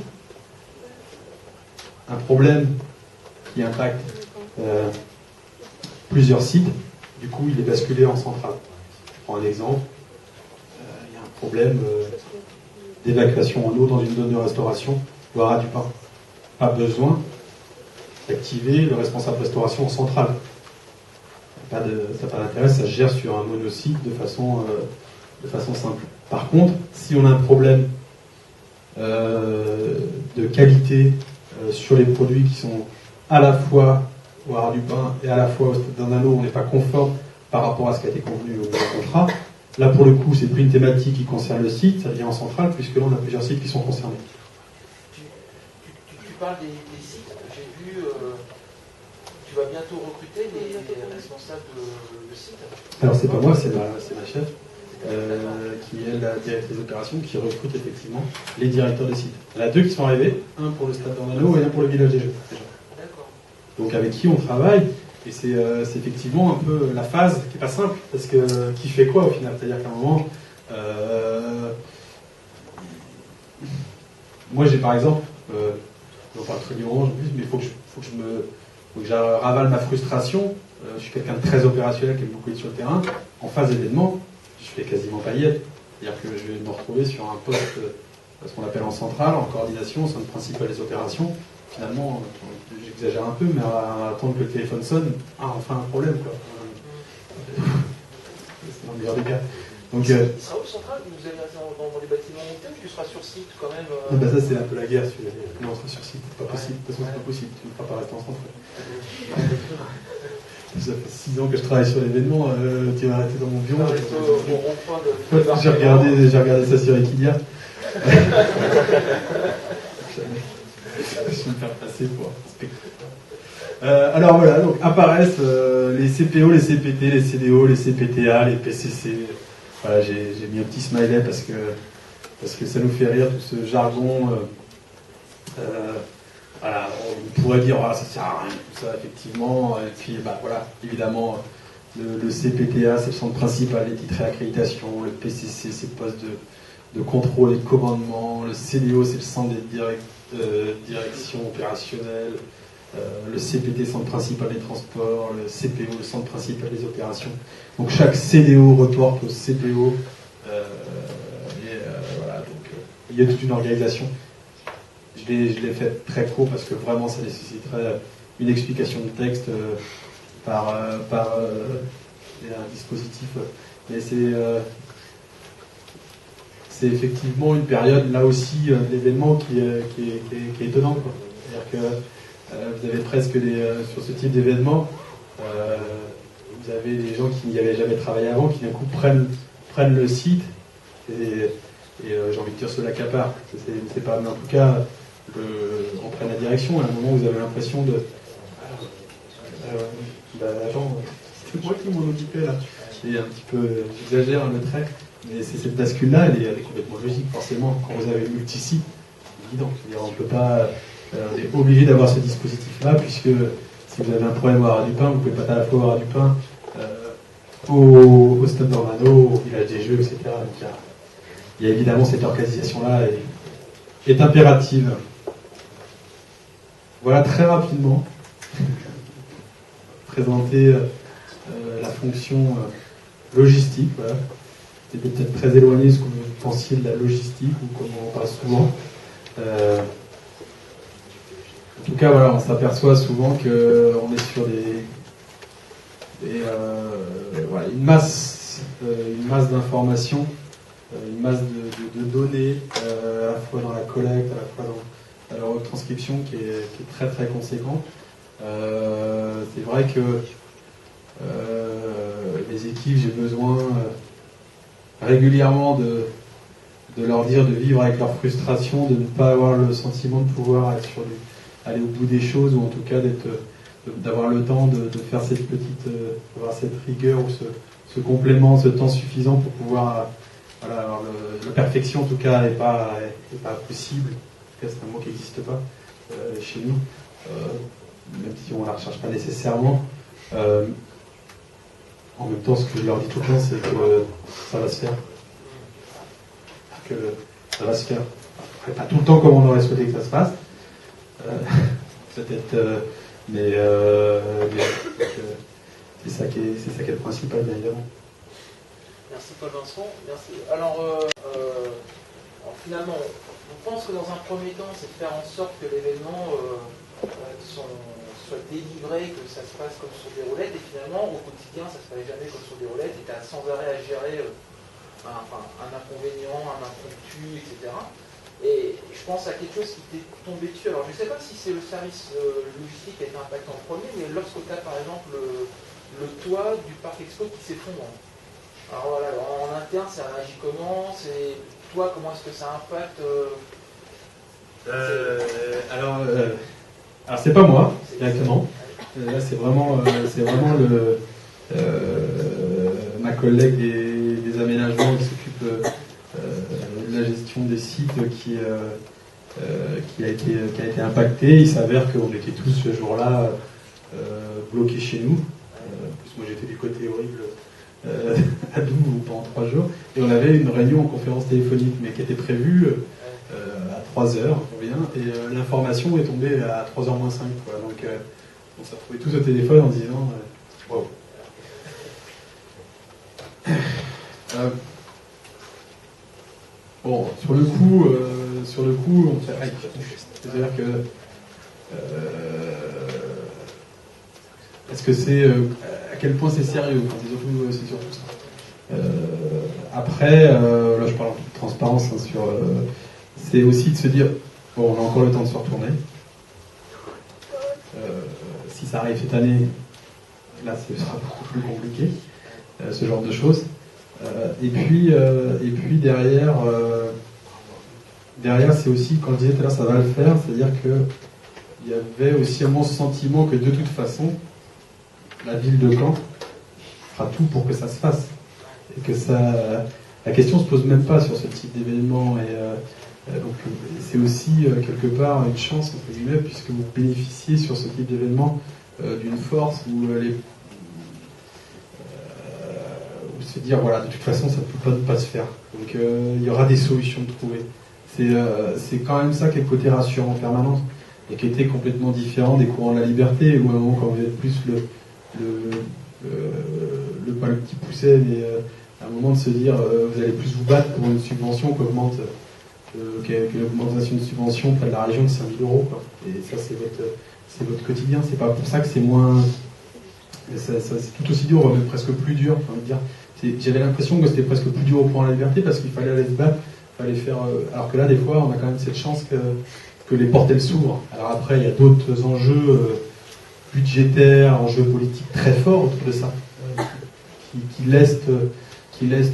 Speaker 3: Un problème qui impacte plusieurs sites, du coup il est basculé en centrale. Je prends un exemple, il y a un problème d'évacuation en eau dans une zone de restauration ou à ras du pain. Pas besoin d'activer le responsable restauration en centrale. Ça n'a pas d'intérêt, ça se gère sur un monosite de façon simple. Par contre, si on a un problème de qualité sur les produits qui sont à la fois au ras du pain et à la fois au Stade d'Orano, on n'est pas conforme par rapport à ce qui a été convenu au contrat. Là, pour le coup, c'est plus une thématique qui concerne le site, ça vient en centrale, puisque là, on a plusieurs sites qui sont concernés.
Speaker 4: Tu parles des sites, j'ai vu, tu vas bientôt recruter les responsables de site.
Speaker 3: Alors, c'est pas moi, c'est ma chef, qui est la directrice d'opération, qui recrute effectivement les directeurs de site. Il y en a deux qui sont arrivés, un pour le Stade d'Orano et un pour le village des Jeux.
Speaker 4: D'accord. Donc,
Speaker 3: avec qui on travaille. Et c'est effectivement un peu la phase qui n'est pas simple, parce que qui fait quoi au final? C'est-à-dire qu'à un moment, moi j'ai par exemple, je ne parle pas du orange en plus, mais il faut que je ravale ma frustration. Je suis quelqu'un de très opérationnel qui aime beaucoup être sur le terrain. En phase d'événement, je fais quasiment pas y être. C'est-à-dire que je vais me retrouver sur un poste, ce qu'on appelle en centrale, en coordination, au sein de principal des opérations. Finalement, j'exagère un peu, mais à attendre que le téléphone sonne, enfin un problème, quoi. C'est dans le meilleur des cas. Donc,
Speaker 4: il sera où central? Vous allez dans les bâtiments montés ou tu seras sur site quand même
Speaker 3: ça, c'est un peu la guerre. Non, on sera sur site. C'est pas possible. De toute façon, c'est pas possible. Tu ne feras pas rester en centrale. ça fait 6 ans que je travaille sur l'événement, tu vas arrêter dans mon bureau. J'ai regardé ça sur Equidia. Je vais me faire passer pour un spectateur. Alors voilà, donc apparaissent les CPO, les CPT, les CDO, les CPTA, les PCC. Voilà, j'ai mis un petit smiley parce que ça nous fait rire tout ce jargon. Voilà, on pourrait dire ça sert à rien, tout ça effectivement. Et puis voilà, évidemment, le CPTA c'est le centre principal des titres et accréditation, le PCC c'est le poste de contrôle et de commandement, le CDO c'est le centre des directions opérationnelles, le CPT centre principal des transports, le CPO le centre principal des opérations. Donc chaque CDO reporte au CPO. Voilà, donc il y a toute une organisation. Je l'ai fait très court parce que vraiment ça nécessiterait une explication de texte par un dispositif. Mais c'est effectivement une période là aussi d'événement qui est étonnante. C'est-à-dire que vous avez presque sur ce type d'événement, vous avez des gens qui n'y avaient jamais travaillé avant, qui d'un coup prennent le site et j'ai envie de dire se l'accaparent. C'est pas, mais en tout cas on prenne la direction. À un moment vous avez l'impression de l'agent, c'est moi qui m'en occupais là. Et un petit peu, j'exagère le trait, mais c'est cette bascule-là, elle est complètement logique forcément quand vous avez multi-sites, c'est évident. On peut pas, on est obligé d'avoir ce dispositif-là, puisque si vous avez un problème au Haras du Pin, vous pouvez pas à la fois au Haras du Pin, au Stade d'Ornano, au village des Jeux, etc. Donc il y a évidemment cette organisation-là est impérative. Voilà très rapidement présenter la fonction logistique. Voilà. C'était peut-être très éloigné de ce que vous pensiez de la logistique ou comme on en parle souvent. En tout cas, voilà, on s'aperçoit souvent qu'on est sur voilà, une masse d'informations, une masse de données, à la fois dans la collecte, à la fois dans la retranscription qui est très très conséquente. C'est vrai que les équipes, j'ai besoin régulièrement de leur dire de vivre avec leur frustration, de ne pas avoir le sentiment de pouvoir être aller au bout des choses, ou en tout cas d'avoir le temps de faire cette petite, avoir cette rigueur ou ce complément, ce temps suffisant pour pouvoir, voilà, alors la perfection en tout cas n'est pas possible. En tout cas, c'est un mot qui n'existe pas chez nous, même si on ne la recherche pas nécessairement. En même temps, ce que je leur dis tout le temps, c'est que ça va se faire. Que ça va se faire. Après, pas tout le temps comme on aurait souhaité que ça se fasse. Peut-être, mais c'est ça qui est le principal, bien évidemment.
Speaker 4: Merci Paul Vincent. Merci. Alors, finalement, on pense que dans un premier temps, c'est de faire en sorte que l'événement soit délivré, que ça se passe comme sur des roulettes, et finalement, au quotidien, ça se passe jamais comme sur des roulettes, et tu as sans arrêt à gérer un inconvénient, un impromptu, etc. Et je pense à quelque chose qui t'est tombé dessus. Alors, je ne sais pas si c'est le service logistique qui a été impacté en premier, mais lorsque tu as, par exemple, le toit du parc expo qui s'effondre. Alors voilà, en interne, ça réagit comment? C'est toi, comment est-ce que ça impacte
Speaker 3: Alors c'est pas moi directement. Là, c'est vraiment ma collègue des aménagements qui s'occupe de la gestion des sites qui a été impacté. Il s'avère qu'on était tous ce jour-là bloqués chez nous. En plus, moi, j'étais du côté horrible à Douvres pendant 3 jours. Et on avait une réunion en conférence téléphonique, mais qui était prévue à 3h, et l'information est tombée à 3h moins 5. Quoi. Donc on s'est retrouvés tous au téléphone en disant wow. Bon, sur le coup, on fait c'est-à-dire que est-ce que c'est à quel point c'est sérieux? C'est surtout ça. Après, là je parle en toute transparence c'est aussi de se dire bon, on a encore le temps de se retourner. Si ça arrive cette année, là ce sera beaucoup plus compliqué, ce genre de choses. Et puis derrière, c'est aussi, quand je disais tout à l'heure ça va le faire, c'est-à-dire qu'il y avait aussi mon sentiment que de toute façon, la ville de Caen fera tout pour que ça se fasse. Et que la question se pose même pas sur ce type d'événement. Donc c'est aussi quelque part une chance, entre guillemets, puisque vous bénéficiez sur ce type d'événement d'une force où se dire, voilà, de toute façon, ça ne peut pas se faire. Donc il y aura des solutions de trouver. C'est quand même ça qui est le côté rassurant en permanence, et qui était complètement différent des courants de la liberté, où à un moment, quand vous êtes plus pas le petit pousset, mais à un moment de se dire, vous allez plus vous battre pour une subvention qu'une augmentation de subvention près de la région de 5 000 €. Quoi. Et ça, c'est votre quotidien. C'est pas pour ça que c'est moins... c'est tout aussi dur, même presque plus dur. Enfin, dire. J'avais l'impression que c'était presque plus dur au point de la liberté parce qu'il fallait aller se battre, fallait faire. Alors que là, des fois, on a quand même cette chance que les portes elles s'ouvrent. Alors après, il y a d'autres enjeux budgétaires, enjeux politiques très forts autour de ça, qui laissent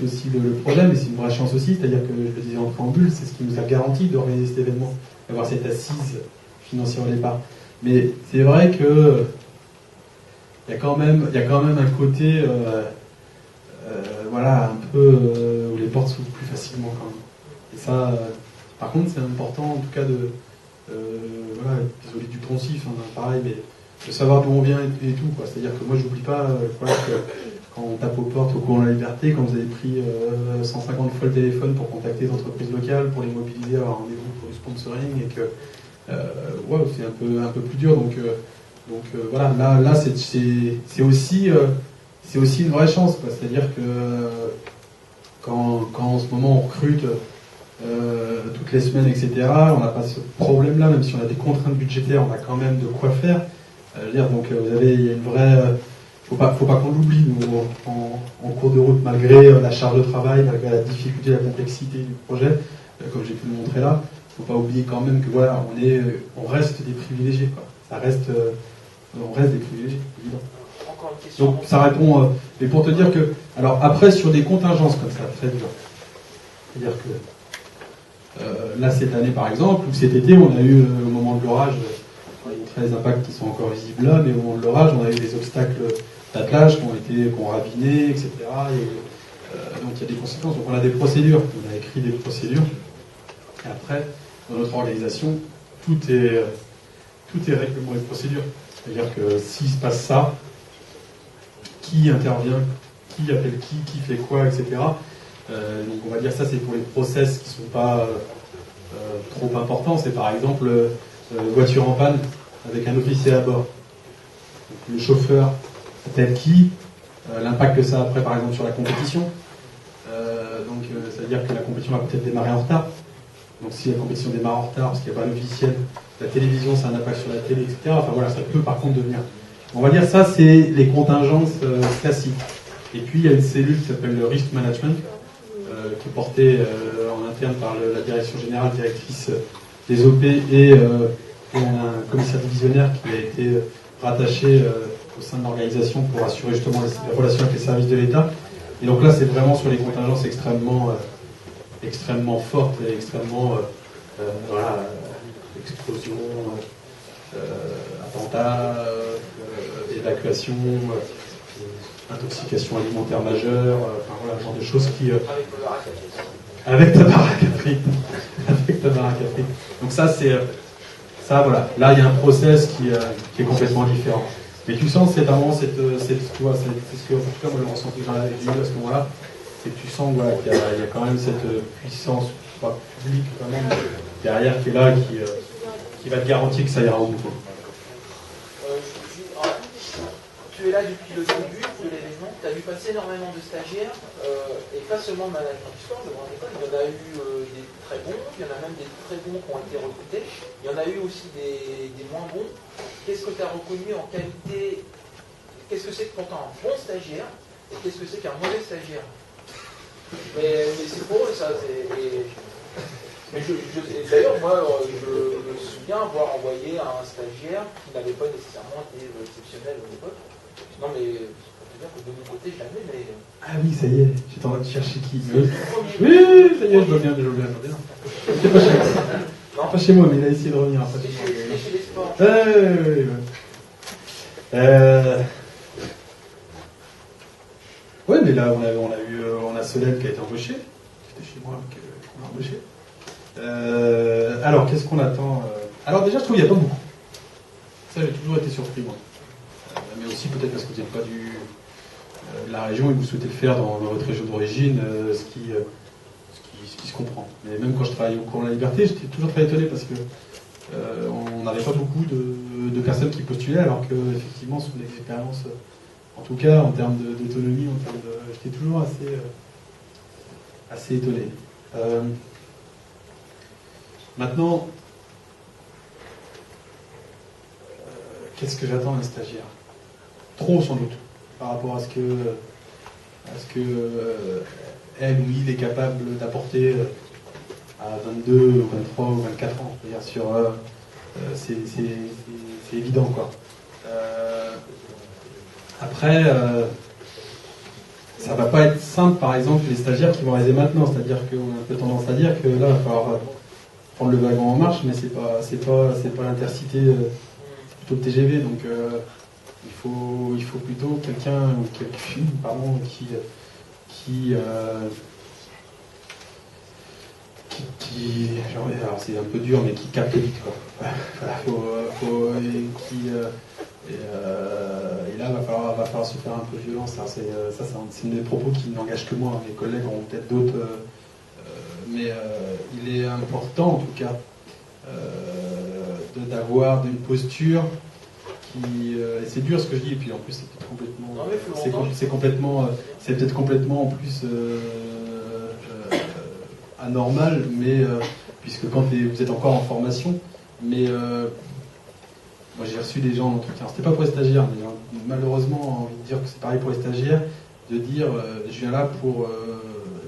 Speaker 3: aussi le projet, mais c'est une vraie chance aussi. C'est-à-dire que je le disais en préambule, c'est ce qui nous a garanti d'organiser cet événement, d'avoir cette assise financière au départ. Mais c'est vrai que il y a quand même un côté voilà, un peu où les portes s'ouvrent plus facilement quand même. Et ça, par contre, c'est important en tout cas voilà, désolé du poncif, hein, pareil, mais de savoir d'où on vient et tout, quoi. C'est-à-dire que moi, j'oublie pas voilà, que quand on tape aux portes au courant de la liberté, quand vous avez pris 150 fois le téléphone pour contacter les entreprises locales, pour les mobiliser, avoir un rendez-vous pour le sponsoring, et que ouais, c'est un peu plus dur. Donc voilà, là c'est aussi une vraie chance, quoi. C'est-à-dire que quand en ce moment on recrute toutes les semaines, etc., on n'a pas ce problème-là, même si on a des contraintes budgétaires, on a quand même de quoi faire. Donc il y a une vraie... faut pas qu'on l'oublie, nous, en cours de route, malgré la charge de travail, malgré la difficulté, la complexité du projet, comme j'ai pu le montrer là, il ne faut pas oublier quand même que voilà, on reste des privilégiés, quoi. On reste des privilégiés, évidemment.
Speaker 4: Encore une question.
Speaker 3: Donc ça répond, mais pour te dire que, alors après sur des contingences comme ça, très dur. C'est-à-dire que là cette année par exemple, ou cet été, on a eu au moment de l'orage, il y a les impacts qui sont encore visibles là, mais au moment de l'orage, on a eu des obstacles d'attelage qui ont raviné, etc. Et, donc il y a des conséquences. Donc on a des procédures, on a écrit des procédures. Et après, dans notre organisation, tout est règlement et procédure. C'est-à-dire que s'il se passe ça, qui intervient, qui appelle qui fait quoi, etc. Donc on va dire ça, c'est pour les process qui ne sont pas trop importants. C'est par exemple voiture en panne avec un officier à bord. Donc, le chauffeur appelle qui, l'impact que ça a après par exemple sur la compétition. Donc ça veut dire que la compétition va peut-être démarrer en retard. Donc si la compétition démarre en retard parce qu'il n'y a pas d'officiel, la télévision, ça a un impact sur la télé, etc. Enfin voilà, ça peut par contre devenir. On va dire ça, c'est les contingences classiques. Et puis il y a une cellule qui s'appelle le Risk Management, qui est portée en interne par la direction générale, directrice des OP, et on a un commissaire divisionnaire qui a été rattaché au sein de l'organisation pour assurer justement les relations avec les services de l'État. Et donc là, c'est vraiment sur les contingences extrêmement fortes et extrêmement voilà, explosion, attentat, évacuation, intoxication alimentaire majeure, enfin voilà, ce genre de choses qui... avec ta baraque à frites. Avec ta baraque à frites. Donc ça, ça, voilà. Là, il y a un process qui est complètement différent. Mais tu sens, c'est vraiment tu vois, c'est ce que, en tout cas, moi, le ressenti dans la vidéo à ce moment-là, c'est que tu sens voilà, qu'il y a quand même cette puissance publique quand même derrière qui est là, qui va te garantir que ça ira au bout.
Speaker 4: Tu es là depuis le début de l'événement, tu as vu passer énormément de stagiaires, et pas seulement de management du sport, de grande école, il y en a eu des très bons, il y en a même des très bons qui ont été recrutés, il y en a eu aussi des moins bons. Qu'est-ce que tu as reconnu en qualité? Qu'est-ce que c'est pourtant un bon stagiaire, et qu'est-ce que c'est qu'un mauvais stagiaire? Mais c'est pour eux ça. D'ailleurs, moi, je me souviens avoir envoyé un stagiaire qui n'avait pas nécessairement été exceptionnel à l'époque. Non, mais c'est-à-dire que de mon côté, jamais, mais.
Speaker 3: Ah oui, ça y est, j'étais en train de chercher qui. Oui,
Speaker 4: Oui,
Speaker 3: ça y est, je vois bien. C'est pas chez moi. Pas chez moi, mais il a essayé de revenir après.
Speaker 4: C'est chez les sports.
Speaker 3: Ouais, mais là, on a Solène qui a été embauchée. C'était chez moi qu'on a embauché. Alors, qu'est-ce qu'on attend Alors, déjà, je trouve qu'il n'y a pas beaucoup. Ça, j'ai toujours été surpris, moi. Mais aussi, peut-être parce que vous n'êtes pas de la région et que vous souhaitez le faire dans votre région d'origine, ce qui se comprend. Mais même quand je travaillais au cours de la liberté, j'étais toujours très étonné parce que on n'avait pas beaucoup de personnes qui postulaient, alors que effectivement, sur l'expérience, en tout cas en termes d'autonomie, j'étais toujours assez étonné. Maintenant, qu'est-ce que j'attends d'un stagiaire? Trop, sans doute, par rapport à ce que elle ou il est capable d'apporter à 22, ou 23 ou 24 ans. C'est-à-dire c'est évident, quoi. Après, ça va pas être simple, par exemple, les stagiaires qui vont arriver maintenant. C'est-à-dire qu'on a un peu tendance à dire que là, il va falloir prendre le wagon en marche, mais c'est pas l'intercité, c'est plutôt le TGV. Donc, il faut plutôt quelqu'un ou quelqu'une, pardon, alors c'est un peu dur, mais qui capte vite, quoi. Voilà, et là, va falloir se faire un peu violence. C'est des propos qui n'engagent que moi. Mes collègues auront peut-être d'autres, mais il est important, en tout cas, d'avoir une posture qui. Et c'est dur ce que je dis, et puis en plus, c'est peut-être complètement en plus. Anormal, mais puisque quand vous êtes encore en formation, mais moi j'ai reçu des gens en entretien, c'était pas pour les stagiaires, mais malheureusement, envie de dire que c'est pareil pour les stagiaires, de dire je viens là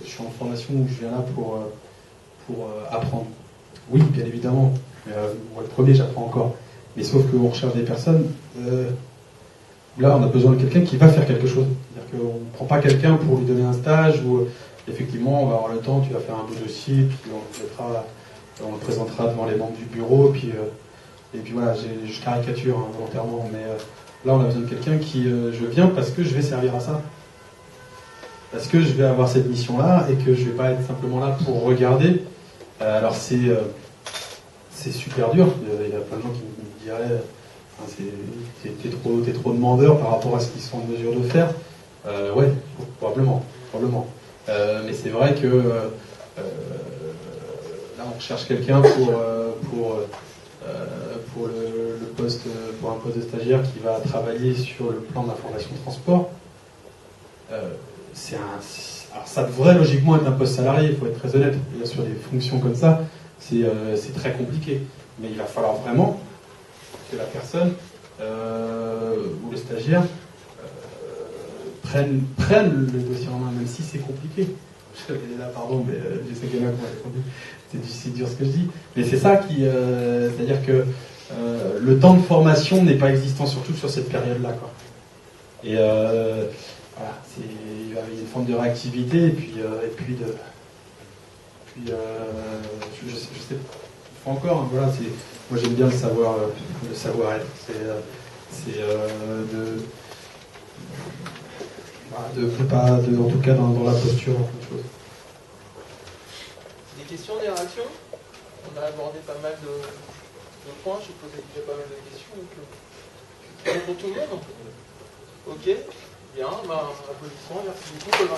Speaker 3: je suis en formation ou je viens là pour apprendre. Oui, bien évidemment, moi le premier j'apprends encore, mais sauf qu'on recherche des personnes, là on a besoin de quelqu'un qui va faire quelque chose, c'est-à-dire qu'on ne prend pas quelqu'un pour lui donner un stage ou effectivement, on va avoir le temps, tu vas faire un beau dossier, puis on le présentera devant les membres du bureau, et puis voilà, je caricature volontairement, mais là on a besoin de quelqu'un qui, je viens parce que je vais servir à ça. Parce que je vais avoir cette mission-là, et que je vais pas être simplement là pour regarder. Alors c'est super dur, il y a plein de gens qui me diraient, t'es trop demandeur par rapport à ce qu'ils sont en mesure de faire. Ouais, probablement. Mais c'est vrai que là on recherche quelqu'un pour le poste, pour un poste de stagiaire qui va travailler sur le plan d'information transport. Alors ça devrait logiquement être un poste salarié, il faut être très honnête. Bien sûr, des fonctions comme ça, c'est très compliqué. Mais il va falloir vraiment que la personne ou le stagiaire prennent le dossier en main, même si c'est compliqué. Je suis là, pardon, mais je sais qu'il y en a qui ont répondu. C'est dur ce que je dis. Mais c'est ça qui. C'est-à-dire que le temps de formation n'est pas existant, surtout sur cette période-là, quoi. Et voilà, il y a une forme de réactivité, et puis je sais pas encore, hein, voilà, moi j'aime bien le savoir-être. En tout cas dans la posture, en quelque chose.
Speaker 4: Des questions, des réactions? On a abordé pas mal de points, j'ai posé déjà pas mal de questions. Donc, pour tout le monde? Ok, bien, applaudissements, merci beaucoup.